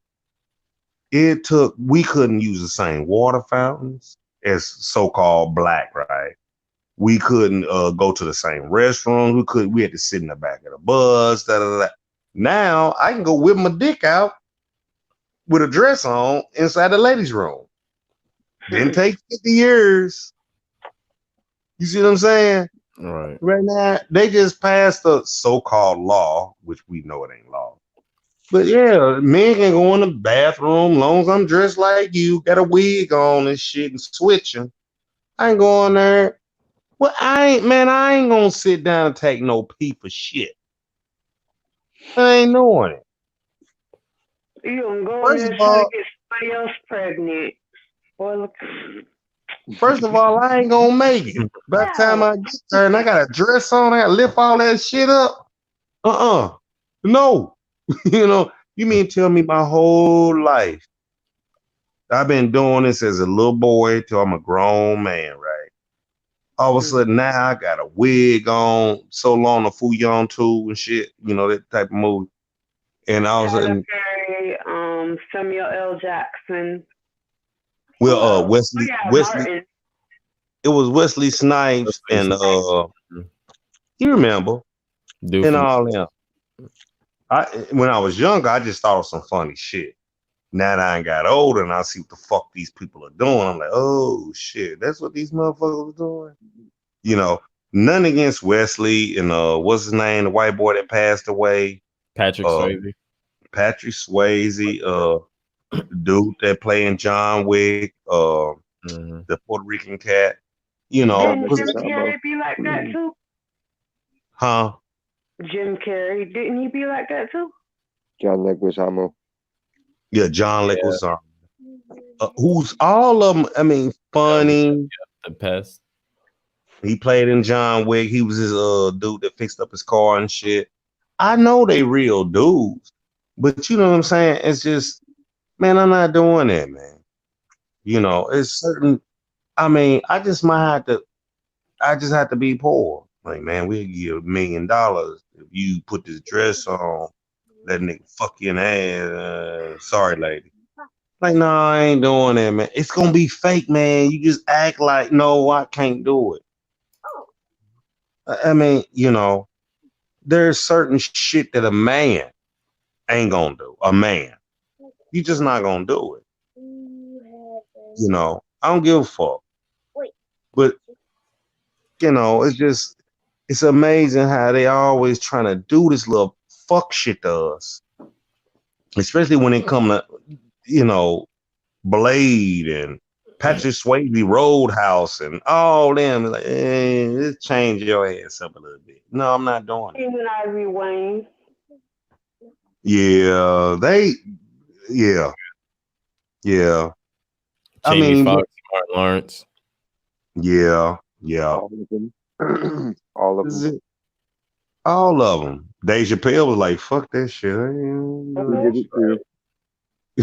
[SPEAKER 6] We couldn't use the same water fountains as so-called black, right? We couldn't go to the same restaurants. We had to sit in the back of the bus. Now I can go whip my dick out with a dress on inside the ladies' room. Didn't take 50 years. You see what I'm saying?
[SPEAKER 4] Right
[SPEAKER 6] now, they just passed a so-called law, which we know it ain't law. But yeah, men can go in the bathroom long as I'm dressed like you, got a wig on and shit and switching. I ain't going there. Well, I ain't gonna sit down and take no pee for shit. I ain't doing it.
[SPEAKER 8] You gonna go in there trying to get somebody else pregnant.
[SPEAKER 6] First of all, I ain't gonna make it. By the time I get there and I got a dress on, I lift all that shit up. No. You know, you mean tell me my whole life I've been doing this as a little boy till I'm a grown man, right? All of a sudden now I got a wig on, so long a Fuyon too and shit, you know, that type of movie. And all of a sudden,
[SPEAKER 8] Samuel L. Jackson.
[SPEAKER 6] Well, Wesley, it was Wesley Snipes and you remember
[SPEAKER 4] Dude
[SPEAKER 6] and
[SPEAKER 4] from
[SPEAKER 6] all them. When I was younger, I just thought of some funny shit. Now that I got older and I see what the fuck these people are doing, I'm like, oh shit, that's what these motherfuckers are doing. You know, none against Wesley and what's his name, the white boy that passed away,
[SPEAKER 4] Patrick Swayze.
[SPEAKER 6] Patrick Swayze, the dude that playing John Wick, the Puerto Rican cat. You know,
[SPEAKER 8] Didn't Jim Carrey be like that too?
[SPEAKER 6] Huh?
[SPEAKER 8] Jim Carrey, didn't he be like that too?
[SPEAKER 5] John Leguizamo.
[SPEAKER 6] Yeah, John Leguizamo. Who's all of them? I mean, funny.
[SPEAKER 4] The Pest.
[SPEAKER 6] He played in John Wick. He was his dude that fixed up his car and shit. I know they real dudes, but you know what I'm saying? It's just, man, I'm not doing that, man. You know, it's certain. I mean, I just have to be poor. Like, man, we'll give you $1 million if you put this dress on. That nigga fuck you in the ass. Sorry, lady. Like, no, I ain't doing that, man. It's gonna be fake, man. You just act like, no, I can't do it. I mean, you know, there's certain shit that a man ain't gonna do. A man, you just not gonna do it. You know, I don't give a fuck. But you know, it's amazing how they always trying to do this little fuck shit to us, especially when it come to, you know, Blade and Patrick Swayze Roadhouse and all them. Like, let's change your ass up a little bit. No, I'm not doing it.
[SPEAKER 8] Even Ivory Wayne.
[SPEAKER 6] Yeah, yeah.
[SPEAKER 4] Jamie Foxx, Martin Lawrence.
[SPEAKER 6] Yeah.
[SPEAKER 5] All of them. All of them.
[SPEAKER 6] All of them. Dave Chappelle was like, "Fuck that shit."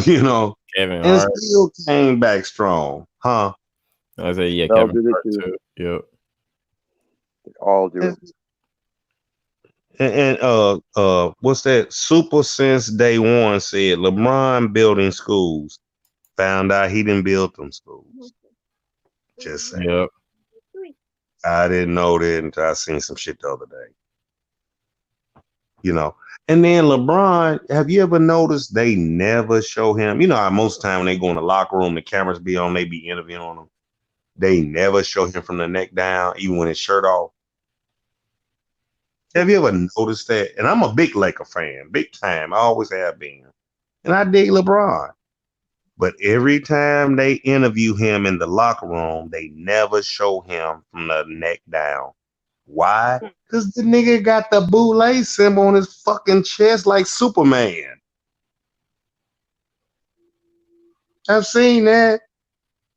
[SPEAKER 6] You know,
[SPEAKER 4] Kevin
[SPEAKER 6] and
[SPEAKER 4] Hart
[SPEAKER 6] still came back strong, huh?
[SPEAKER 4] I say, yeah, Kevin Hart too. Yep.
[SPEAKER 5] They all do it.
[SPEAKER 6] And what's that? Super Sense Day One said LeBron building schools. Found out he didn't build them schools. Just saying.
[SPEAKER 4] Yep.
[SPEAKER 6] I didn't know that until I seen some shit the other day. You know, and then LeBron, have you ever noticed they never show him? You know how most of the time when they go in the locker room, the cameras be on, they be interviewing him. They never show him from the neck down, even when his shirt off. Have you ever noticed that? And I'm a big Laker fan, big time. I always have been. And I dig LeBron. But every time they interview him in the locker room, they never show him from the neck down. Why? Because the nigga got the boule symbol on his fucking chest like Superman. I've seen that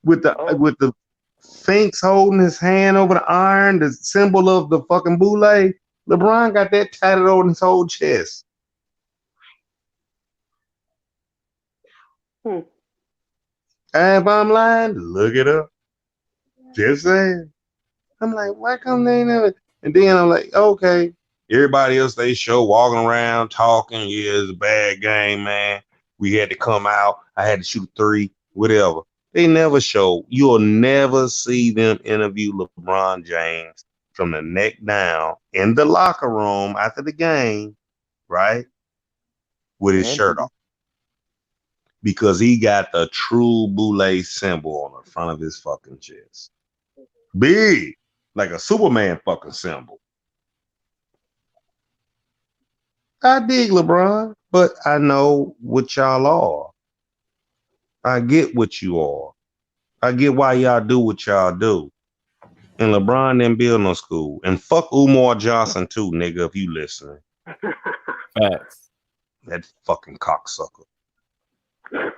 [SPEAKER 6] with the Sphinx holding his hand over the iron, the symbol of the fucking boule. LeBron got that tatted on his whole chest. And if I'm lying, look it up. Just saying. I'm like, why come they never? And then I'm like, okay. Everybody else they show walking around talking. Yeah, it's a bad game, man. We had to come out. I had to shoot 3, whatever. They never show. You'll never see them interview LeBron James from the neck down in the locker room after the game, right? With his shirt off. Because he got the true boule symbol on the front of his fucking chest. Big. Like a Superman fucking symbol. I dig LeBron, but I know what y'all are. I get what you are. I get why y'all do what y'all do. And LeBron didn't build no school. And fuck Umar Johnson too, nigga, if you listening.
[SPEAKER 4] Facts.
[SPEAKER 6] That fucking cocksucker.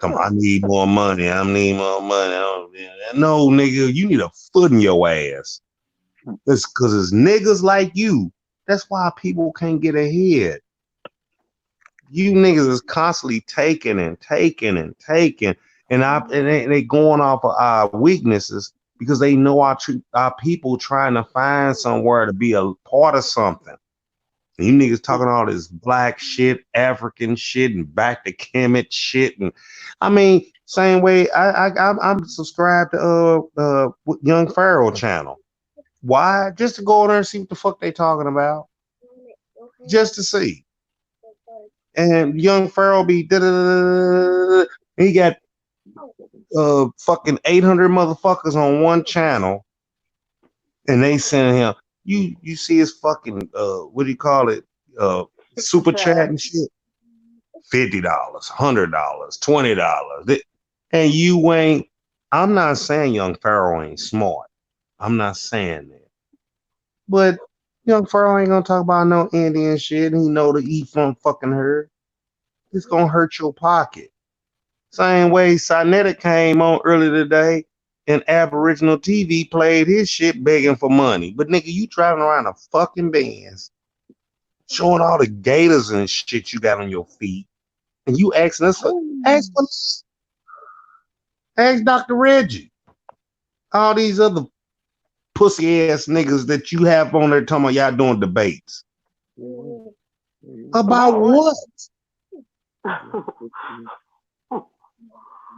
[SPEAKER 6] Come on, I need more money. I need more money. No, nigga, you need a foot in your ass. It's because it's niggas like you. That's why people can't get ahead. You niggas is constantly taking and taking and taking. And they going off of our weaknesses because they know our people trying to find somewhere to be a part of something. And you niggas talking all this black shit, African shit, and back to Kemet shit. And I mean, same way I'm subscribed to Young Pharaoh channel. Why? Just to go over there and see what the fuck they talking about. just to see. And young Pharaoh be he got fucking 800 motherfuckers on one channel, and they send him. You see his fucking what do you call it? Super chat and shit. $50, $100, $20, and you ain't. I'm not saying young Pharaoh ain't smart. I'm not saying that, but young Pharaoh ain't gonna talk about no Indian shit. He know to eat from fucking her. It's gonna hurt your pocket. Same way Sinetta came on earlier today and Aboriginal TV played his shit begging for money. But nigga, you driving around a fucking Benz, showing all the gators and shit you got on your feet, and you asking us ask Dr. Reggie. All these other pussy ass niggas that you have on there talking about y'all doing debates. About what?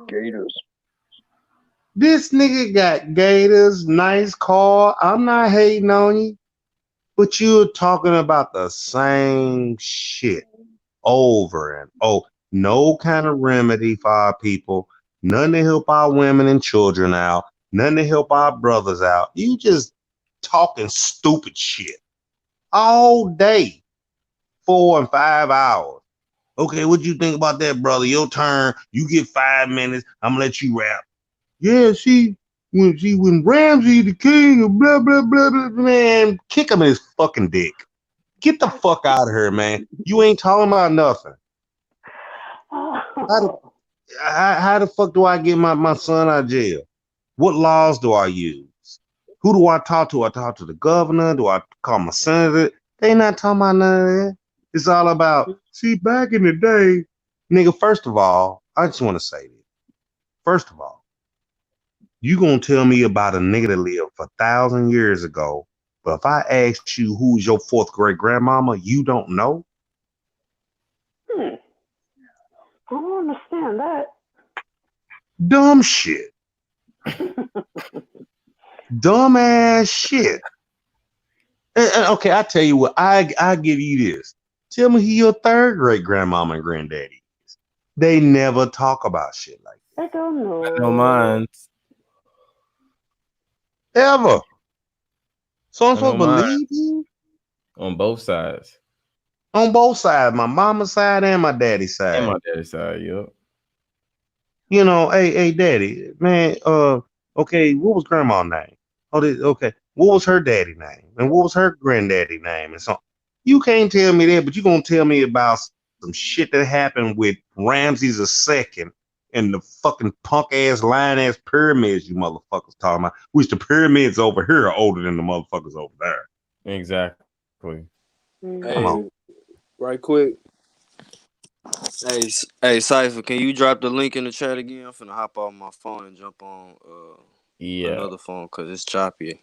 [SPEAKER 5] Gators.
[SPEAKER 6] This nigga got gators, nice car. I'm not hating on you, but you're talking about the same shit over and oh, no kind of remedy for our people, none to help our women and children out, none to help our brothers out. You just talking stupid shit all day, 4 and 5 hours. Okay, what you think about that, brother? Your turn. You get 5 minutes. I'm gonna let you rap. Yeah, when Ramsey the king of blah blah blah blah, man, kick him in his fucking dick. Get the fuck out of here, man. You ain't talking about nothing. How the fuck do I get my son out of jail? What laws do I use? Who do I talk to? I talk to the governor? Do I call my senator? They not talking about none of that. It's all about, see, back in the day, nigga, first of all, I just want to say this. First of all, you gonna tell me about a nigga that lived 1,000 years ago, but if I ask you who's your fourth great grandmama, you don't know?
[SPEAKER 8] I don't understand that.
[SPEAKER 6] Dumb shit. Dumb ass shit. Okay, I tell you what, I give you this. Tell me who your third great grandmama and granddaddy is. They never talk about shit like that.
[SPEAKER 8] I don't know.
[SPEAKER 9] I know mine.
[SPEAKER 6] Ever. So I'm
[SPEAKER 4] I know
[SPEAKER 6] supposed to
[SPEAKER 4] mine
[SPEAKER 6] believe you?
[SPEAKER 4] on both sides.
[SPEAKER 6] On both sides, my mama's side and my daddy's side.
[SPEAKER 4] And my daddy's side, yep.
[SPEAKER 6] You know, hey, daddy, man, okay, what was grandma's name? Okay, what was her daddy name? And what was her granddaddy name? And so you can't tell me that, but you gonna tell me about some shit that happened with Ramses II and the fucking punk ass lion ass pyramids you motherfuckers talking about, which the pyramids over here are older than the motherfuckers over there.
[SPEAKER 4] Exactly.
[SPEAKER 6] Come on.
[SPEAKER 11] Right quick. Hey, Cypher, can you drop the link in the chat again? I'm finna hop off my phone and jump on another phone because it's choppy.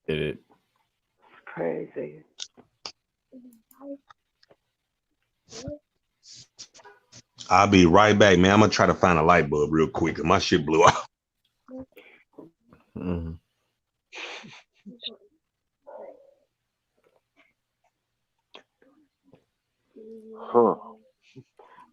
[SPEAKER 4] Did it?
[SPEAKER 8] Crazy.
[SPEAKER 6] I'll be right back, man. I'm gonna try to find a light bulb real quick because my shit blew out.
[SPEAKER 4] Mm-hmm.
[SPEAKER 5] Huh.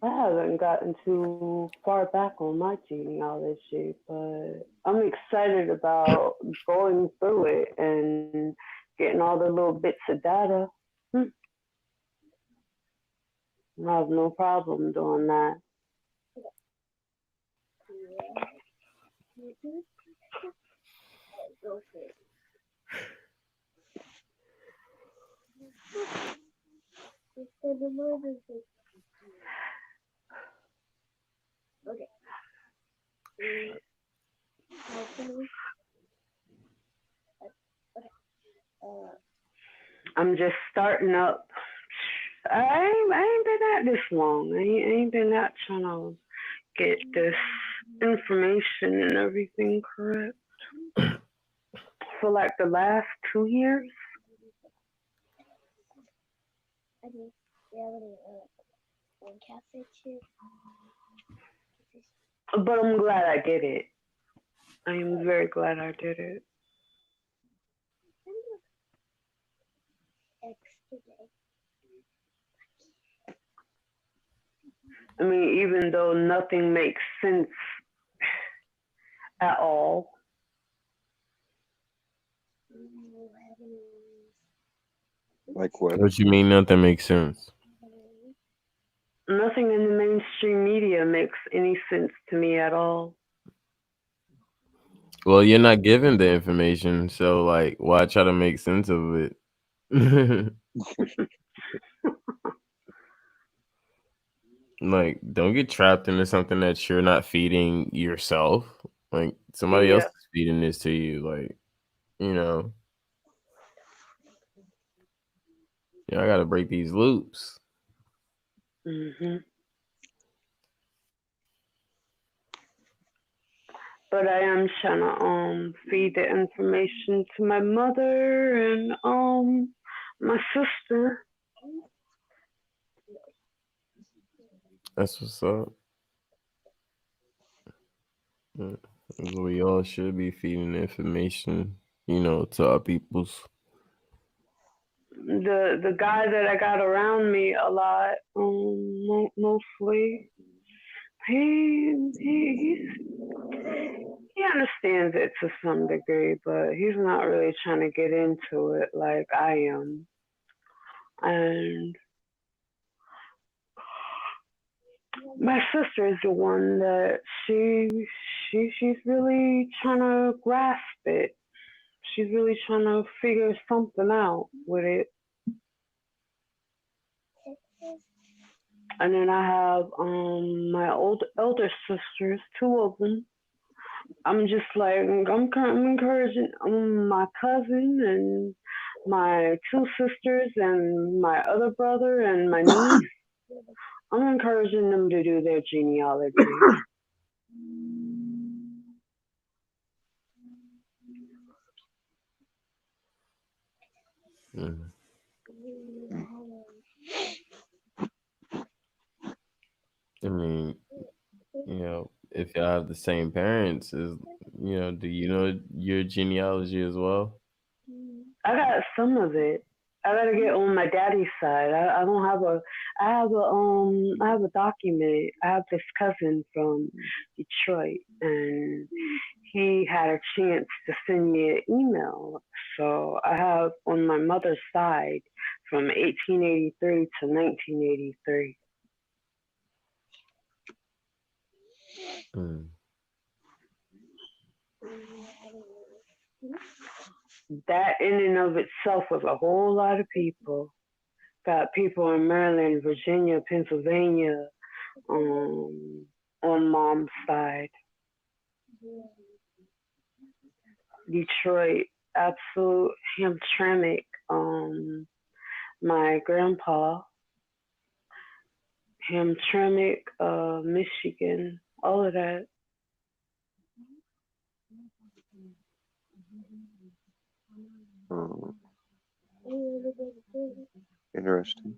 [SPEAKER 8] I haven't gotten too far back on my genealogy, but I'm excited about going through it and getting all the little bits of data. I have no problem doing that. I'm just starting up. I ain't been at this long. I ain't been at trying to get this information and everything correct for like the last 2 years. But I'm glad I get it. I am very glad I did it. I mean, even though nothing makes sense at all.
[SPEAKER 5] Like what?
[SPEAKER 4] What you mean nothing makes sense?
[SPEAKER 8] Nothing in the mainstream media makes any sense to me at all.
[SPEAKER 4] Well, you're not given the information, so like, why try to make sense of it? Like, don't get trapped into something that you're not feeding yourself. Like, somebody else is feeding this to you. Like, you know, I gotta break these loops.
[SPEAKER 8] But I am trying to feed the information to my mother and my sister.
[SPEAKER 4] That's what's up. We all should be feeding information, to our peoples.
[SPEAKER 8] The guy that I got around me a lot, mostly, he understands it to some degree, but he's not really trying to get into it like I am. And my sister is the one that she's really trying to grasp it. She's really trying to figure something out with it. And then I have my elder sisters, 2 of them. I'm just like I'm encouraging my cousin and my 2 sisters and my other brother and my niece. I'm encouraging them to do their genealogy.
[SPEAKER 4] I mean, if y'all have the same parents, do you know your genealogy as well?
[SPEAKER 8] I got some of it. I gotta get on my daddy's side. I don't have a. I have a document. I have this cousin from Detroit, and he had a chance to send me an email. So I have on my mother's side from 1883 to 1983. That in and of itself was a whole lot of people. Got people in Maryland, Virginia, Pennsylvania, on mom's side. Detroit, absolute Hamtramck, my grandpa, Hamtramck, Michigan, all of that.
[SPEAKER 5] Interesting.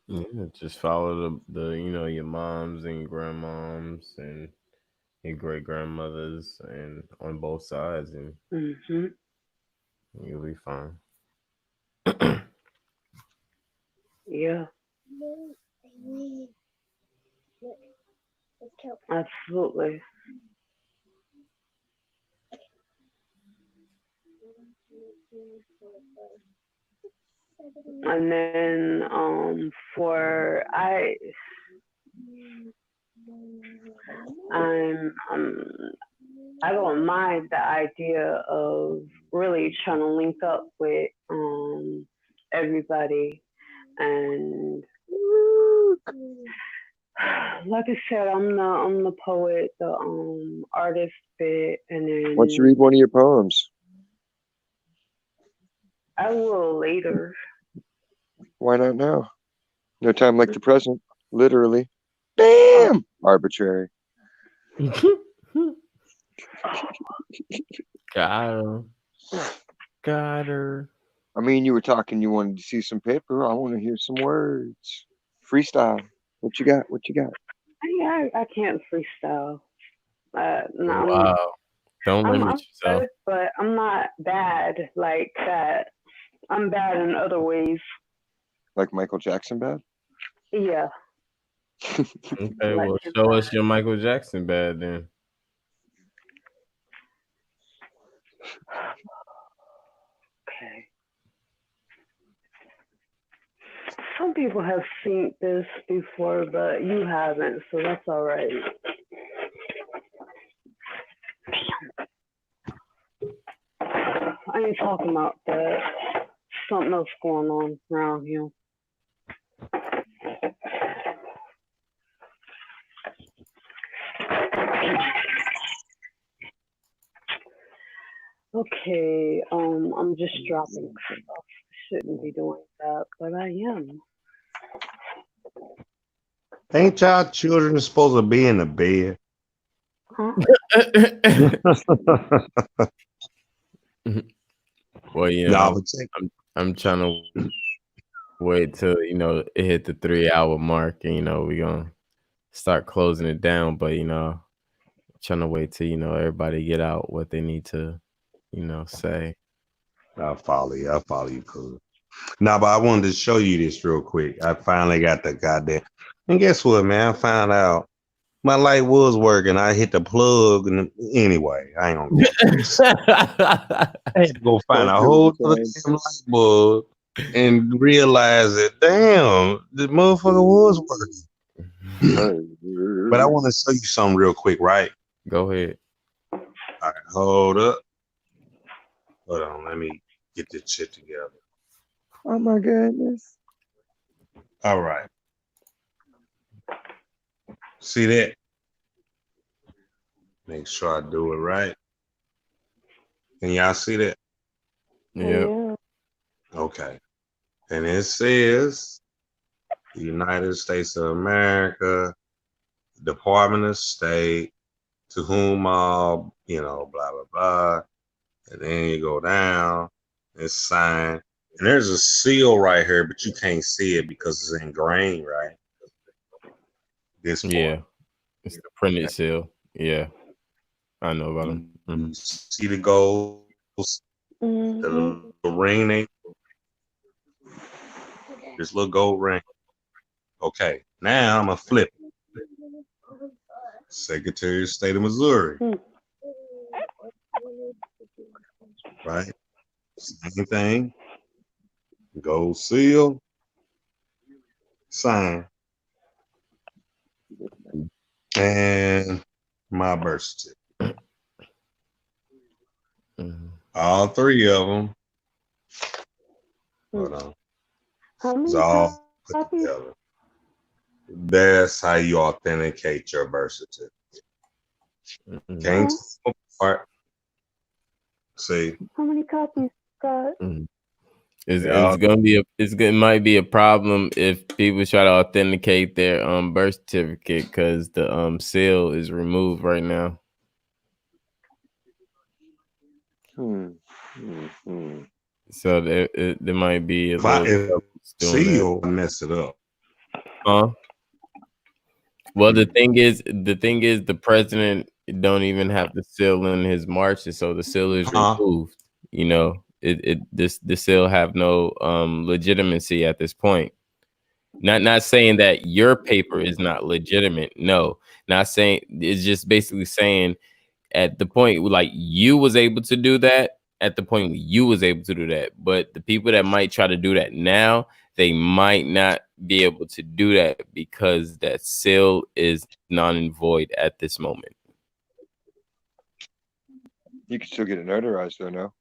[SPEAKER 4] Yeah, just follow the your moms and grandmoms and your great grandmothers and on both sides, and you'll be fine.
[SPEAKER 8] Yeah. Absolutely. And then I don't mind the idea of really trying to link up with everybody, and like I said, I'm the poet, the artist bit, and then
[SPEAKER 5] Why don't you read one of your poems?
[SPEAKER 8] I will later.
[SPEAKER 5] Why not now? No time like the present. Literally. Damn! Arbitrary.
[SPEAKER 4] Got her.
[SPEAKER 5] I mean, you were talking, you wanted to see some paper. I want to hear some words. Freestyle. What you got? What you got?
[SPEAKER 8] I can't freestyle. No,
[SPEAKER 4] Wow. Don't limit
[SPEAKER 8] I'm
[SPEAKER 4] yourself.
[SPEAKER 8] good, but I'm not bad like that. I'm bad in other ways.
[SPEAKER 5] Like Michael Jackson bad?
[SPEAKER 8] Yeah.
[SPEAKER 4] Okay,
[SPEAKER 8] Like
[SPEAKER 4] well, show us your Michael Jackson bad then.
[SPEAKER 8] Okay. Some people have seen this before, but you haven't, so that's all right. I ain't talking about that. Something else going on around here. Okay, I'm just dropping stuff. Shouldn't be doing that, but I am.
[SPEAKER 6] Ain't y'all children supposed to be in the bed?
[SPEAKER 8] Huh?
[SPEAKER 4] Well, you know, I'm trying to wait till it hit the 3-hour mark, and we're gonna start closing it down. But trying to wait till everybody get out what they need to say.
[SPEAKER 6] I'll follow you, cool. Now, but I wanted to show you this real quick. I finally got the goddamn. And guess what, man? I found out my light was working. I hit the plug, and anyway, I ain't gonna go. I had to go find a whole other damn light bulb and realize that damn, the motherfucker was working. But I want to show you something real quick, right?
[SPEAKER 4] Go ahead.
[SPEAKER 6] All right, hold up. Hold on, let me get this shit together.
[SPEAKER 5] Oh my goodness.
[SPEAKER 6] All right. See that? Make sure I do it right. Can y'all see that?
[SPEAKER 4] Yeah.
[SPEAKER 6] Okay. And it says the United States of America, Department of State, to whom all, blah, blah, blah. And then you go down, it's signed. And there's a seal right here, but you can't see it because it's ingrained, right? This part.
[SPEAKER 4] Yeah. It's the printed seal. Yeah. I know about them. Mm-hmm.
[SPEAKER 6] See the gold, the little ring name? This little gold ring. Okay, now I'm going to flip it. Secretary of State of Missouri. Right? Same thing. Gold seal. Sign. And my birth certificate. All three of them. Hold on. It's all put together. That's how you authenticate your birth certificate. Can't tell apart. See.
[SPEAKER 8] How many copies got?
[SPEAKER 4] It might be a problem if people try to authenticate their birth certificate because the seal is removed right now. So there might be a little
[SPEAKER 6] seal mess it up.
[SPEAKER 4] Huh? Well, the thing is, the president don't even have the seal in his marches, so the seal is removed. The seal have no legitimacy at this point. Not saying that your paper is not legitimate. No, not saying. It's just basically saying at the point like you was able to do that. At the point you was able to do that, but the people that might try to do that now, they might not be able to do that because that seal is non and void at this moment.
[SPEAKER 5] You can still get it notarized though, no?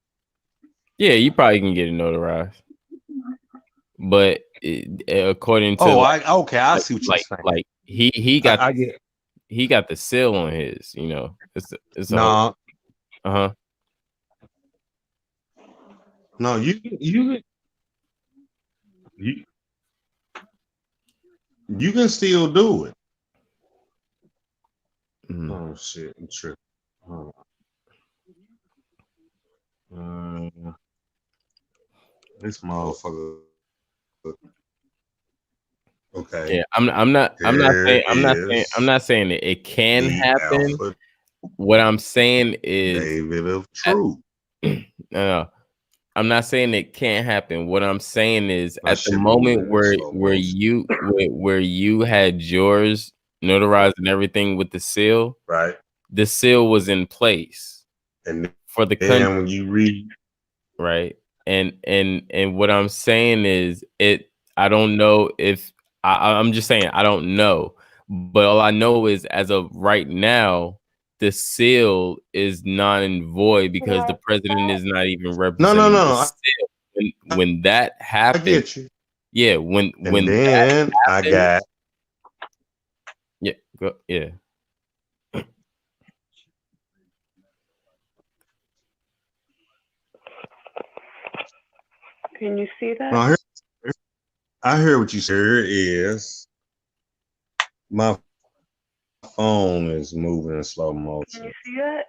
[SPEAKER 4] Yeah, you probably can get it notarized, but according to
[SPEAKER 6] I see what you're saying.
[SPEAKER 4] Like he got the seal on his. It's
[SPEAKER 6] no.
[SPEAKER 4] Uh-huh.
[SPEAKER 6] No, you can still do it. Oh shit, I'm tripping. This motherfucker. Okay.
[SPEAKER 4] Yeah, I'm not saying that it can
[SPEAKER 6] the
[SPEAKER 4] happen.
[SPEAKER 6] Alpha
[SPEAKER 4] What I'm saying is
[SPEAKER 6] David of truth.
[SPEAKER 4] no, I'm not saying it can't happen. What I'm saying is
[SPEAKER 6] I
[SPEAKER 4] at the
[SPEAKER 6] should move
[SPEAKER 4] moment
[SPEAKER 6] it in slow motion.
[SPEAKER 4] where you had yours notarized and everything with the seal,
[SPEAKER 6] Right.
[SPEAKER 4] the seal was in place
[SPEAKER 6] And
[SPEAKER 4] for the country.
[SPEAKER 6] then when you read,
[SPEAKER 4] Right. And what I'm saying is I don't know if I'm just saying I don't know. But all I know is as of right now, the seal is non and void because the president is not even representing the
[SPEAKER 6] no.
[SPEAKER 4] seal. When that
[SPEAKER 6] I
[SPEAKER 4] happens,
[SPEAKER 6] get you.
[SPEAKER 4] yeah,
[SPEAKER 6] And
[SPEAKER 4] when
[SPEAKER 6] then
[SPEAKER 4] that
[SPEAKER 6] I
[SPEAKER 4] happens,
[SPEAKER 6] got
[SPEAKER 4] yeah.
[SPEAKER 8] Can you see that?
[SPEAKER 6] no, I hear what you said. Here is my phone is moving in slow
[SPEAKER 8] Can
[SPEAKER 6] motion
[SPEAKER 8] you see that?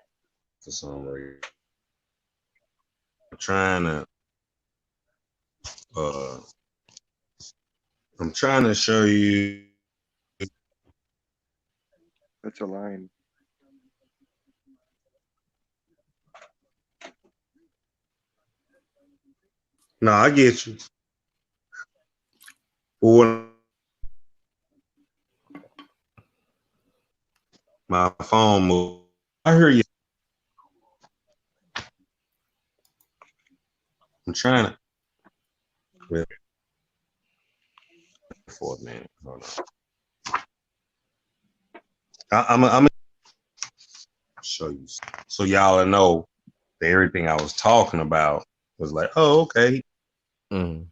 [SPEAKER 6] for some reason. I'm trying to show you.
[SPEAKER 5] That's a line.
[SPEAKER 6] No, I get you. What my phone moved. I hear you. I'm trying to wait for a minute. Hold on. I'm gonna show you so y'all know that everything I was talking about was like, oh, okay.
[SPEAKER 4] Mm.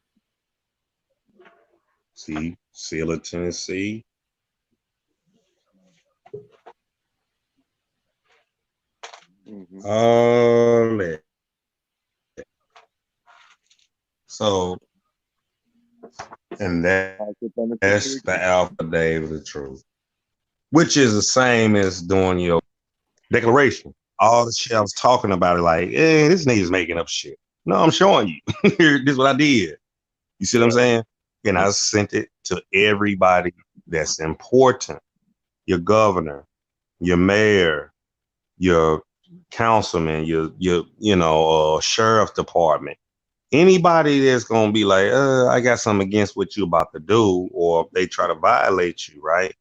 [SPEAKER 6] See, Seal of Tennessee. All that. So, and that's the Alpha David of truth, which is the same as doing your declaration. All the shit I was talking about, it like, this nigga's making up shit. No, I'm showing you. This is what I did. You see what I'm saying? And I sent it to everybody that's important. Your governor, your mayor, your councilman, your sheriff department. Anybody that's gonna be like, I got something against what you about to do, or if they try to violate you, right?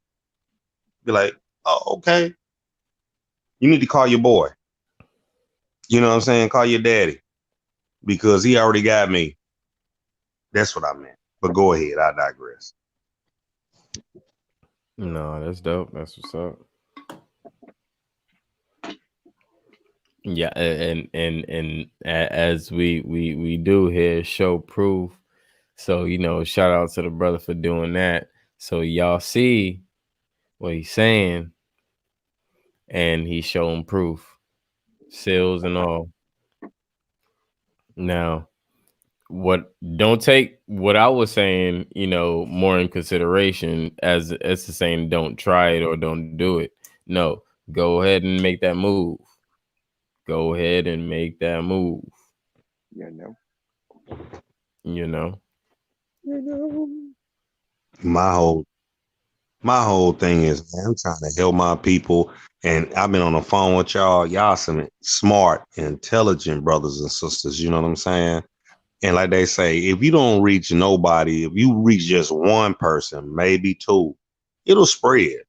[SPEAKER 6] Be like, oh, okay. You need to call your boy. You know what I'm saying? Call your daddy. Because he already got me. That's what I meant. But go ahead, I digress.
[SPEAKER 4] No, that's dope. That's what's up. Yeah, and as we do here, show proof. So shout out to the brother for doing that. So y'all see what he's saying, and he's showing proof, seals and all. Now, don't take what I was saying, more in consideration as the saying, don't try it or don't do it. No, go ahead and make that move. Go ahead and make that move.
[SPEAKER 5] Yeah, no.
[SPEAKER 6] My whole thing is, man, I'm trying to help my people, and I've been on the phone with y'all. Y'all some smart, intelligent brothers and sisters. You know what I'm saying? And like they say, if you don't reach nobody, if you reach just one person, maybe two, it'll spread.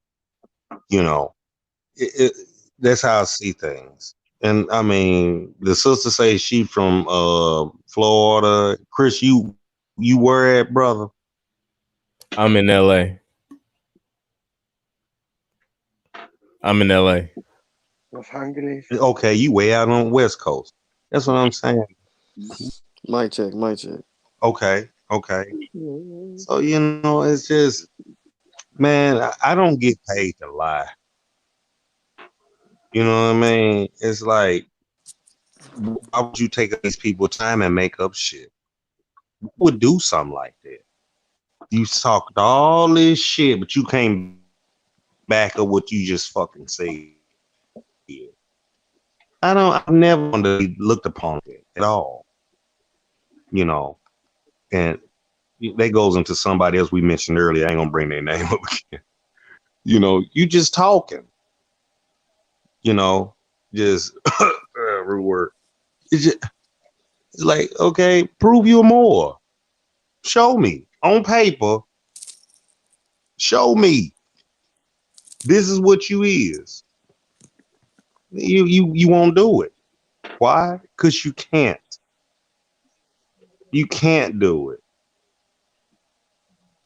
[SPEAKER 6] That's how I see things. And I mean, the sister say she from Florida. Chris, you where at, brother?
[SPEAKER 4] I'm in LA.
[SPEAKER 5] Los Angeles.
[SPEAKER 6] Okay, you way out on the West Coast. That's what I'm saying.
[SPEAKER 11] Mic check, mic check.
[SPEAKER 6] Okay. So it's just, man, I don't get paid to lie. You know what I mean? It's like, why would you take these people time and make up shit? Who would do something like that? You talked all this shit, but you can't back up what you just fucking said. I've never wanted to be looked upon it at all. And that goes into somebody else we mentioned earlier. I ain't gonna bring their name up again. You know, you just talking. You know, just rude word. It's like, okay, prove you more. Show me on paper. Show me this is what you is. You won't do it. Why? Because you can't. You can't do it.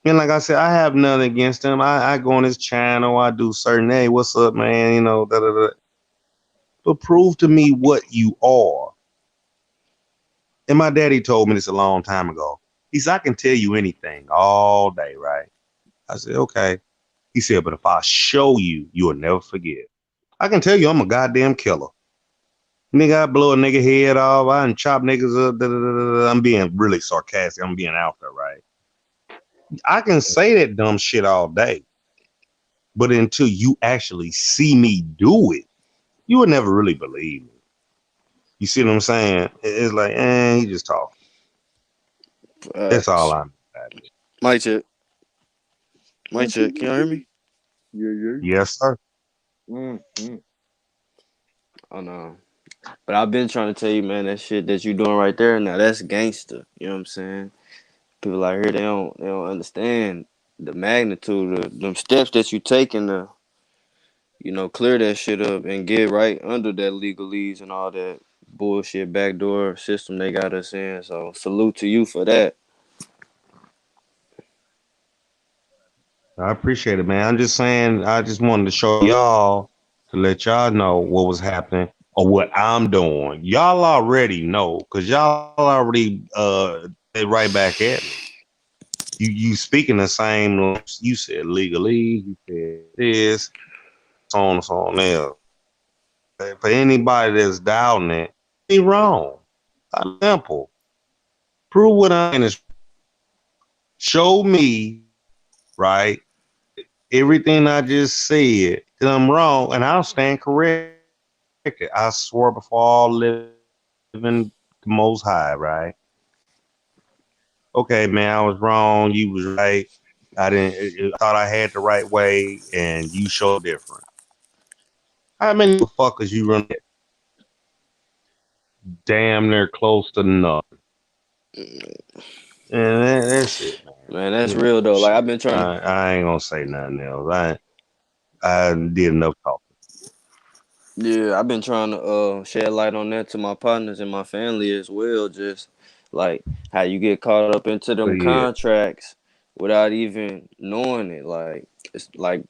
[SPEAKER 6] And like I said, I have nothing against him. I go on his channel. I do certain, hey, what's up, man? You know, da da da. But prove to me what you are. And my daddy told me this a long time ago. He said, I can tell you anything all day, right? I said, okay. He said, but if I show you, you'll never forget. I can tell you I'm a goddamn killer. Nigga, I blow a nigga head off. I done chop niggas up. Da, da, da, da. I'm being really sarcastic. I'm being out there, right? I can say that dumb shit all day. But until you actually see me do it, you would never really believe me. You see what I'm saying? It's like, he just talking. That's all I'm at.
[SPEAKER 11] Mic check. Mic check. Can y'all hear me?
[SPEAKER 5] Yeah.
[SPEAKER 6] Yes, sir.
[SPEAKER 11] Oh no. But I've been trying to tell you, man, that shit that you doing right there, now that's gangster. You know what I'm saying? People out here, they don't understand the magnitude of them steps that you taking to, you know, clear that shit up and get right under that legalese and all that bullshit backdoor system they got us in. So salute to you for that.
[SPEAKER 6] I appreciate it, man. I'm just saying, I just wanted to show y'all to let y'all know what was happening or what I'm doing. Y'all already know because y'all already they right back at me. You speaking the same. You said legally. You said this, so on and so on. There. For anybody that's doubting it, be wrong. Simple. Prove what I'm in. Show me, right? Everything I just said that I'm wrong, and I'll stand corrected. I swore before all living the Most High, right? Okay, man, I was wrong. You was right. I thought I had the right way, and you showed different. How many fuckers you run? Damn near close to nothing. And that's it, man.
[SPEAKER 11] Man, that's real though. Like I've been trying to.
[SPEAKER 6] I ain't gonna say nothing else. I did enough talking.
[SPEAKER 11] Yeah, I've been trying to shed light on that to my partners and my family as well. Just like how you get caught up into them contracts without even knowing it. Like it's like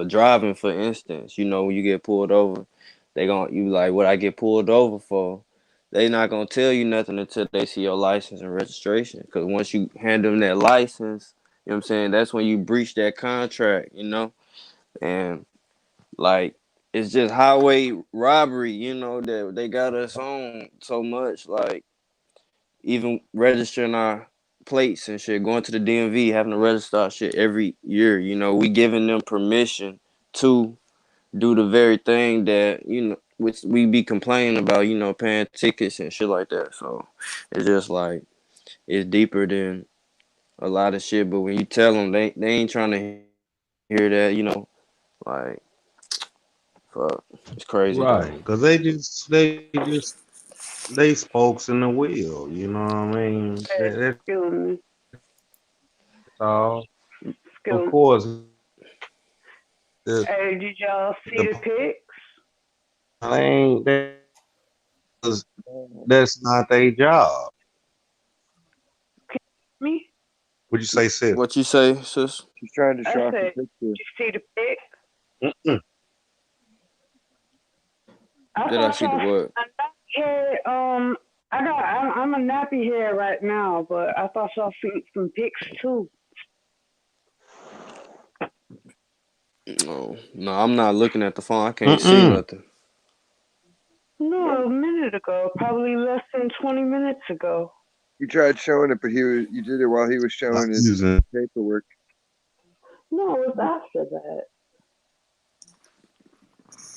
[SPEAKER 11] driving, for instance. You know, when you get pulled over, you like, what I get pulled over for. They not gonna tell you nothing until they see your license and registration. Because once you hand them that license, you know what I'm saying, that's when you breach that contract. You know, and like it's just highway robbery, you know, that they got us on so much. Like even registering our plates and shit, going to the DMV, having to register our shit every year. You know, we giving them permission to do the very thing that, you know, which we be complaining about, you know, paying tickets and shit like that. So it's just like it's deeper than a lot of shit. But when you tell them, they ain't trying to hear that, you know, like. Fuck, it's crazy.
[SPEAKER 6] Right, because they spokes in the wheel. You know what I mean? That's
[SPEAKER 8] Excuse
[SPEAKER 6] all.
[SPEAKER 8] me.
[SPEAKER 6] Of course,
[SPEAKER 8] Hey, did y'all see the pics?
[SPEAKER 6] That's not their job.
[SPEAKER 8] Me?
[SPEAKER 6] What'd you say, sis?
[SPEAKER 11] What you say, sis?
[SPEAKER 5] She's trying to show off the
[SPEAKER 8] Did
[SPEAKER 5] picture.
[SPEAKER 8] you see the pics?
[SPEAKER 11] Did I see the what?
[SPEAKER 8] I'm a nappy hair right now, but I thought y'all seen some pics too.
[SPEAKER 11] No, I'm not looking at the phone. I can't see nothing.
[SPEAKER 8] No, a minute ago, probably less than 20 minutes ago.
[SPEAKER 5] He tried showing it, but you did it while he was showing his paperwork.
[SPEAKER 8] No, it was after that.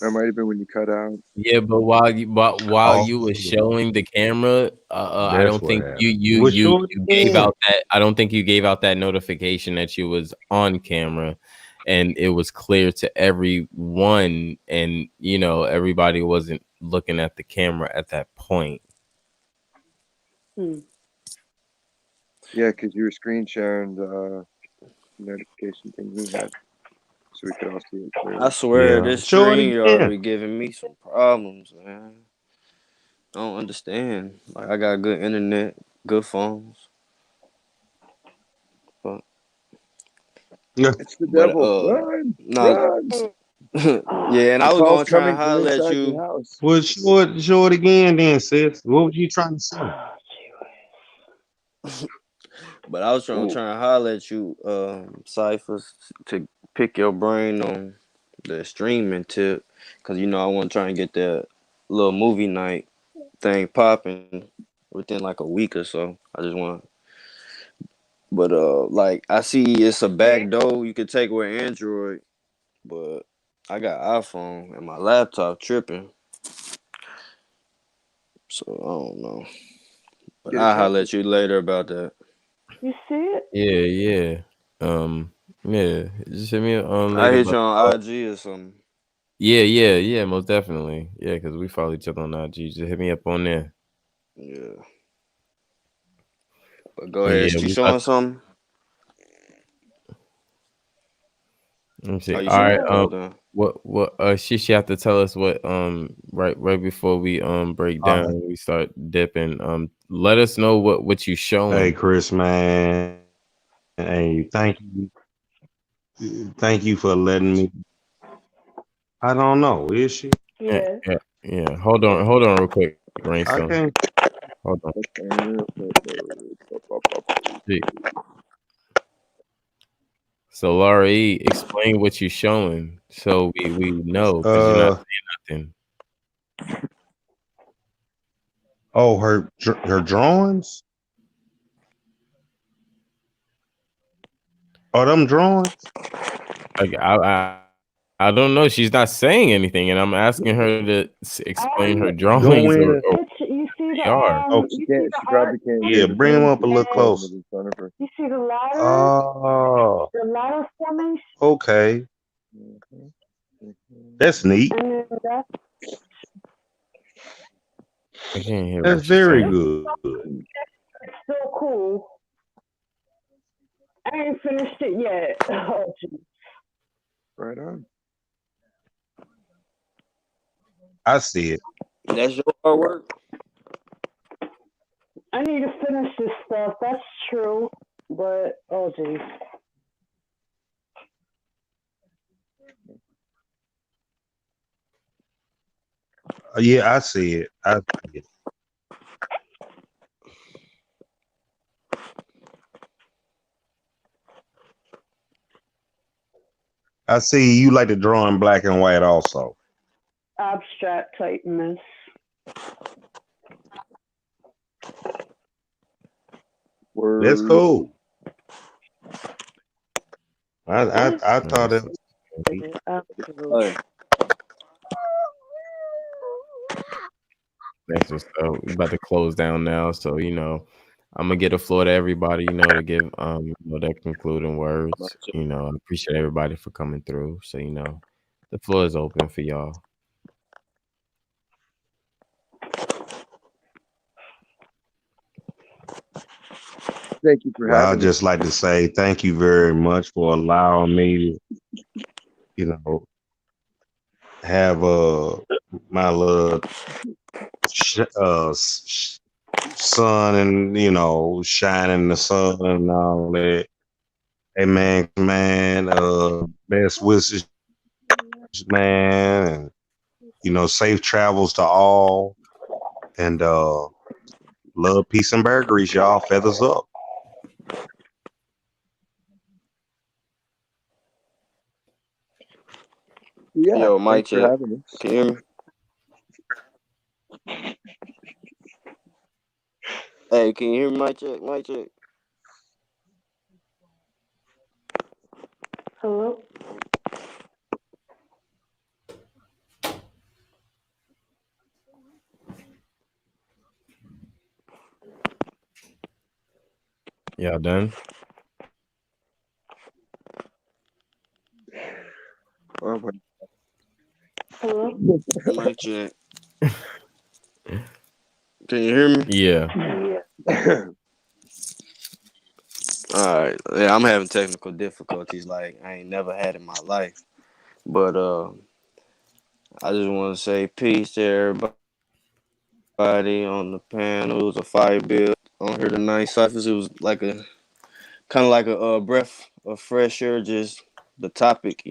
[SPEAKER 5] That might have been when you cut out.
[SPEAKER 4] Yeah, but while you were
[SPEAKER 6] Oh,
[SPEAKER 4] showing the camera, I
[SPEAKER 6] that's
[SPEAKER 4] don't
[SPEAKER 6] what
[SPEAKER 4] think
[SPEAKER 6] happened.
[SPEAKER 4] you
[SPEAKER 6] Well,
[SPEAKER 4] you
[SPEAKER 6] sure it
[SPEAKER 4] you gave
[SPEAKER 6] can.
[SPEAKER 4] out that. I don't think you gave out that notification that you was on camera, and it was clear to everyone, and everybody wasn't looking at the camera at that point.
[SPEAKER 5] Yeah, because you were screen sharing the notification thing he had, so we could all see it clearly.
[SPEAKER 11] I swear
[SPEAKER 6] Yeah,
[SPEAKER 11] this
[SPEAKER 6] sure it
[SPEAKER 11] StreamYard
[SPEAKER 6] can.
[SPEAKER 11] be giving me some problems, man. I don't understand. Like I got good internet, good phones, but
[SPEAKER 6] Yeah.
[SPEAKER 5] It's the
[SPEAKER 11] but
[SPEAKER 5] devil. Run!
[SPEAKER 11] no,
[SPEAKER 5] Run!
[SPEAKER 11] yeah. And
[SPEAKER 5] The
[SPEAKER 11] I was
[SPEAKER 5] call's
[SPEAKER 11] gonna try and
[SPEAKER 5] coming from
[SPEAKER 11] holler at
[SPEAKER 5] inside your
[SPEAKER 11] you.
[SPEAKER 5] house.
[SPEAKER 6] Well, sure it again, then, sis. What were you trying to say?
[SPEAKER 11] But I was trying to holler at you, Cyphers, to pick your brain on the streaming tip, cause I want to try and get that little movie night thing popping within like a week or so. I just want, but like I see it's a back door you could take with Android, but I got iPhone and my laptop tripping, so I don't know. But
[SPEAKER 5] Get a
[SPEAKER 11] I'll
[SPEAKER 5] check.
[SPEAKER 11] holler at you later about that.
[SPEAKER 8] You see it?
[SPEAKER 4] Yeah. Yeah. Just hit me
[SPEAKER 11] I
[SPEAKER 4] later
[SPEAKER 11] hit you
[SPEAKER 4] about.
[SPEAKER 11] on IG or something.
[SPEAKER 4] Yeah. Most definitely. Yeah, because we follow each other on IG. Just hit me up on there.
[SPEAKER 11] Yeah, but go
[SPEAKER 4] But
[SPEAKER 11] ahead.
[SPEAKER 4] yeah,
[SPEAKER 11] You
[SPEAKER 4] we
[SPEAKER 11] showing
[SPEAKER 4] about.
[SPEAKER 11] something?
[SPEAKER 4] Let me see.
[SPEAKER 11] Oh, you
[SPEAKER 4] All
[SPEAKER 11] showing?
[SPEAKER 4] right.
[SPEAKER 11] Oh, damn.
[SPEAKER 4] What she have to tell us what right before we break down, we start dipping. Let us know what you
[SPEAKER 6] Hey,
[SPEAKER 4] showing.
[SPEAKER 6] Chris, man. Hey, thank you for letting me. I don't know. Is she?
[SPEAKER 8] Yeah.
[SPEAKER 4] Yeah. Hold on real quick,
[SPEAKER 6] I
[SPEAKER 4] Brainstorm.
[SPEAKER 6] can't.
[SPEAKER 4] Hold on. See. So Laura E, explain what you showing so we know, because you're not saying nothing.
[SPEAKER 6] Oh, her drawings. Oh, them drawings.
[SPEAKER 4] Like I don't know. She's not saying anything, and I'm asking her to explain her
[SPEAKER 6] Go
[SPEAKER 4] drawings or
[SPEAKER 6] in.
[SPEAKER 8] You see
[SPEAKER 4] they are.
[SPEAKER 6] Oh,
[SPEAKER 8] you see the
[SPEAKER 5] She
[SPEAKER 8] art
[SPEAKER 5] probably can't
[SPEAKER 6] yeah.
[SPEAKER 5] hear
[SPEAKER 6] Bring them
[SPEAKER 5] because
[SPEAKER 6] up a little
[SPEAKER 5] she's holding
[SPEAKER 6] closer.
[SPEAKER 5] it in front of her.
[SPEAKER 8] you see the ladder,
[SPEAKER 6] Oh,
[SPEAKER 8] the ladder formation,
[SPEAKER 6] okay. That's neat.
[SPEAKER 8] and then that's
[SPEAKER 4] I can't hear
[SPEAKER 6] That's
[SPEAKER 4] what she's
[SPEAKER 6] very
[SPEAKER 4] saying.
[SPEAKER 6] good.
[SPEAKER 8] still cool. I ain't finished it yet. Oh, geez.
[SPEAKER 5] Right on.
[SPEAKER 6] I see it.
[SPEAKER 11] That's your artwork.
[SPEAKER 8] I need to finish this stuff. That's true, but oh geez.
[SPEAKER 6] Yeah, I see it. I see it. I see you like to draw in black and white also.
[SPEAKER 8] Abstract type mess.
[SPEAKER 6] That's
[SPEAKER 5] Word.
[SPEAKER 6] cool. I thought it was.
[SPEAKER 8] Absolutely.
[SPEAKER 4] That's what's up. We about to close down now, so I'm gonna get the floor to everybody, to give their concluding words. I appreciate everybody for coming through. So the floor is open for y'all.
[SPEAKER 5] Thank you for
[SPEAKER 6] Well, I'd
[SPEAKER 5] having us.
[SPEAKER 6] just like to say thank you very much for allowing me to, have my little sun and shine in the sun and all that. Hey man, best wishes, man, and safe travels to all, and love, peace, and bear grease, y'all. Feathers up.
[SPEAKER 5] Yeah,
[SPEAKER 11] Yo, mic
[SPEAKER 5] thanks for
[SPEAKER 11] check.
[SPEAKER 5] having us.
[SPEAKER 11] Can you hear me? Hey, can you hear me? Mic check. Mic check.
[SPEAKER 8] Hello.
[SPEAKER 4] Y'all done?
[SPEAKER 5] Oh, my.
[SPEAKER 8] Hello?
[SPEAKER 11] Mic check. Can you hear me?
[SPEAKER 4] Yeah.
[SPEAKER 8] Yeah.
[SPEAKER 11] All right. Yeah, I'm having technical difficulties like I ain't never had in my life. But I just want to say peace to everybody on the panel. It was a fire bill on here tonight. Cyphers. It was like a kind of like a breath of fresh air. Just the topic,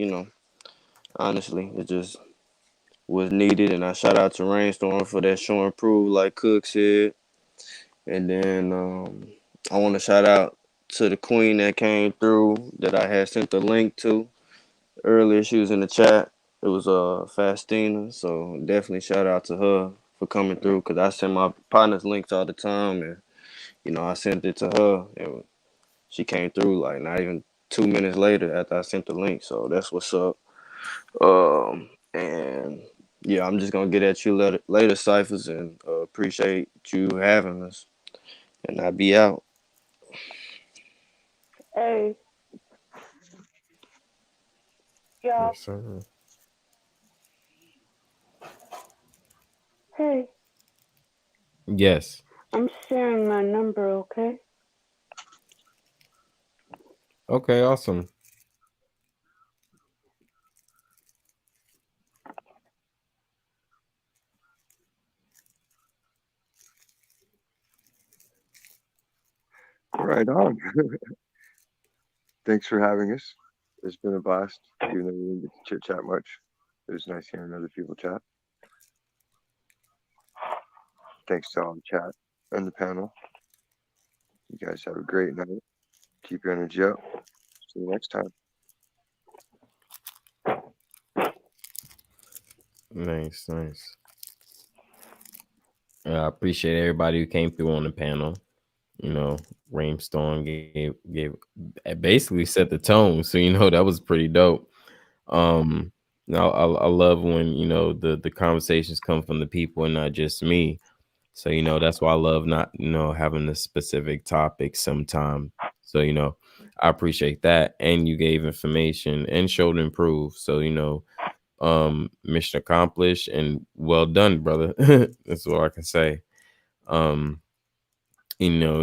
[SPEAKER 11] honestly, it just was needed. And I shout out to Rainstorm for that show and prove, like Cook said. And then I want to shout out to the queen that came through that I had sent the link to earlier. She was in the chat. It was Fastina. So definitely shout out to her for coming through because I send my partners links all the time. And, I sent it to her. And she came through like not even 2 minutes later after I sent the link. So that's what's up. And yeah, I'm just going to get at you later, Cyphers, and appreciate you having us. And I'll be out.
[SPEAKER 8] Hey, y'all.
[SPEAKER 4] Yes, sir.
[SPEAKER 8] Hey,
[SPEAKER 4] Yes.
[SPEAKER 8] I'm sharing my number, okay?
[SPEAKER 4] Okay, awesome.
[SPEAKER 5] Right on. Thanks for having us. It's been a blast, even though we didn't get to chit chat much. It was nice hearing other people chat. Thanks to all the chat and the panel. You guys have a great night. Keep your energy up. See you next time.
[SPEAKER 4] Nice, nice. I appreciate everybody who came through on the panel. Rainstorm gave basically set the tone. So that was pretty dope. Now I love when the conversations come from the people and not just me. So that's why I love not having a specific topic sometime. So I appreciate that, and you gave information and showed improve. So mission accomplished and well done, brother. That's all I can say. Um,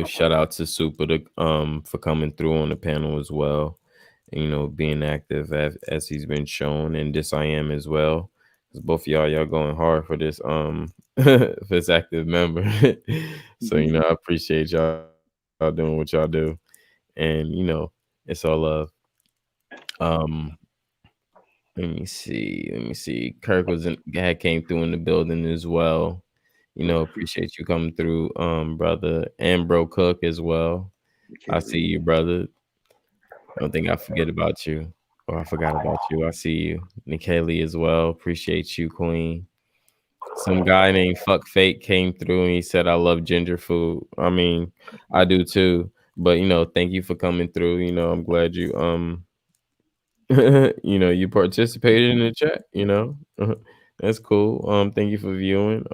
[SPEAKER 4] shout out to Super for coming through on the panel as well. Being active as he's been shown, and this I am as well. Because both of y'all going hard for this for this active member. So I appreciate y'all doing what y'all do, and it's all love. Um, let me see. Kirk had came through in the building as well. Appreciate you coming through, brother, and bro Cook as well. I see you, brother. I don't think I forget about you, or I forgot about you. I see you, Nick Haley as well. Appreciate you, Queen. Some guy named Fuck Fake came through and he said, "I love ginger food." I mean, I do too. But thank you for coming through. I'm glad you you participated in the chat. That's cool. Thank you for viewing.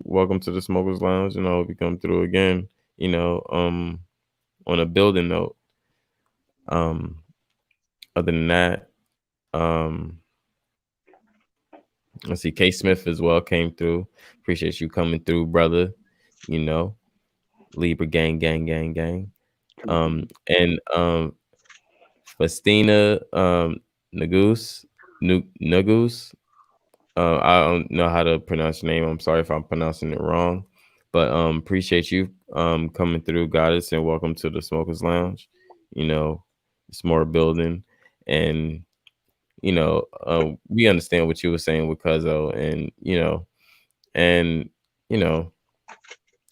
[SPEAKER 4] Welcome to the Smokers Lounge, and I hope you come through again. On a building note. Other than that, let's see. K Smith as well came through. Appreciate you coming through, brother. Libra gang, gang, gang, gang. And Festina Nagus, Nagus. I don't know how to pronounce your name. I'm sorry if I'm pronouncing it wrong, but appreciate you coming through, Goddess, and welcome to the Smokers Lounge. It's more building, and we understand what you were saying with Cuzzo, and and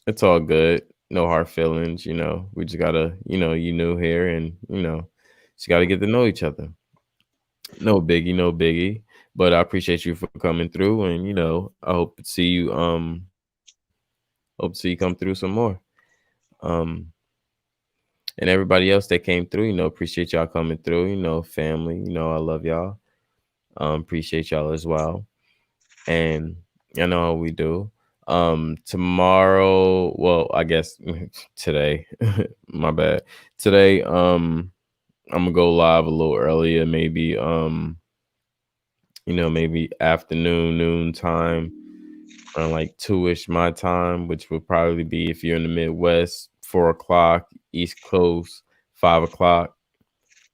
[SPEAKER 4] it's all good. No hard feelings. We just gotta, you new here, and just gotta get to know each other. No biggie, no biggie. But I appreciate you for coming through, and I hope to see you. Hope to see you come through some more. Um, and everybody else that came through, appreciate y'all coming through. Family, I love y'all. Appreciate y'all as well. And I know how we do. Tomorrow, well, I guess today, my bad. Today, I'm gonna go live a little earlier, maybe maybe afternoon, noon time, around like 2-ish my time, which would probably be, if you're in the Midwest, 4 o'clock, East Coast, 5 o'clock.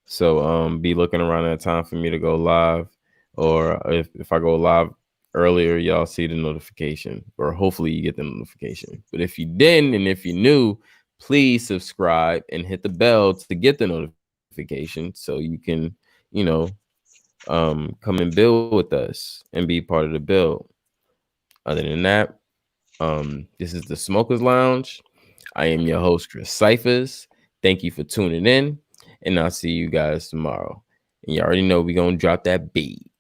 [SPEAKER 4] So be looking around that time for me to go live. Or if I go live earlier, y'all see the notification, or hopefully you get the notification. But if you didn't, and if you're new, please subscribe and hit the bell to get the notification so you can, come and build with us and be part of the build. Other than that, this is the Smokers Lounge. I am your host, Chris Cyphers. Thank you for tuning in, and I'll see you guys tomorrow. And you already know we're gonna drop that beat.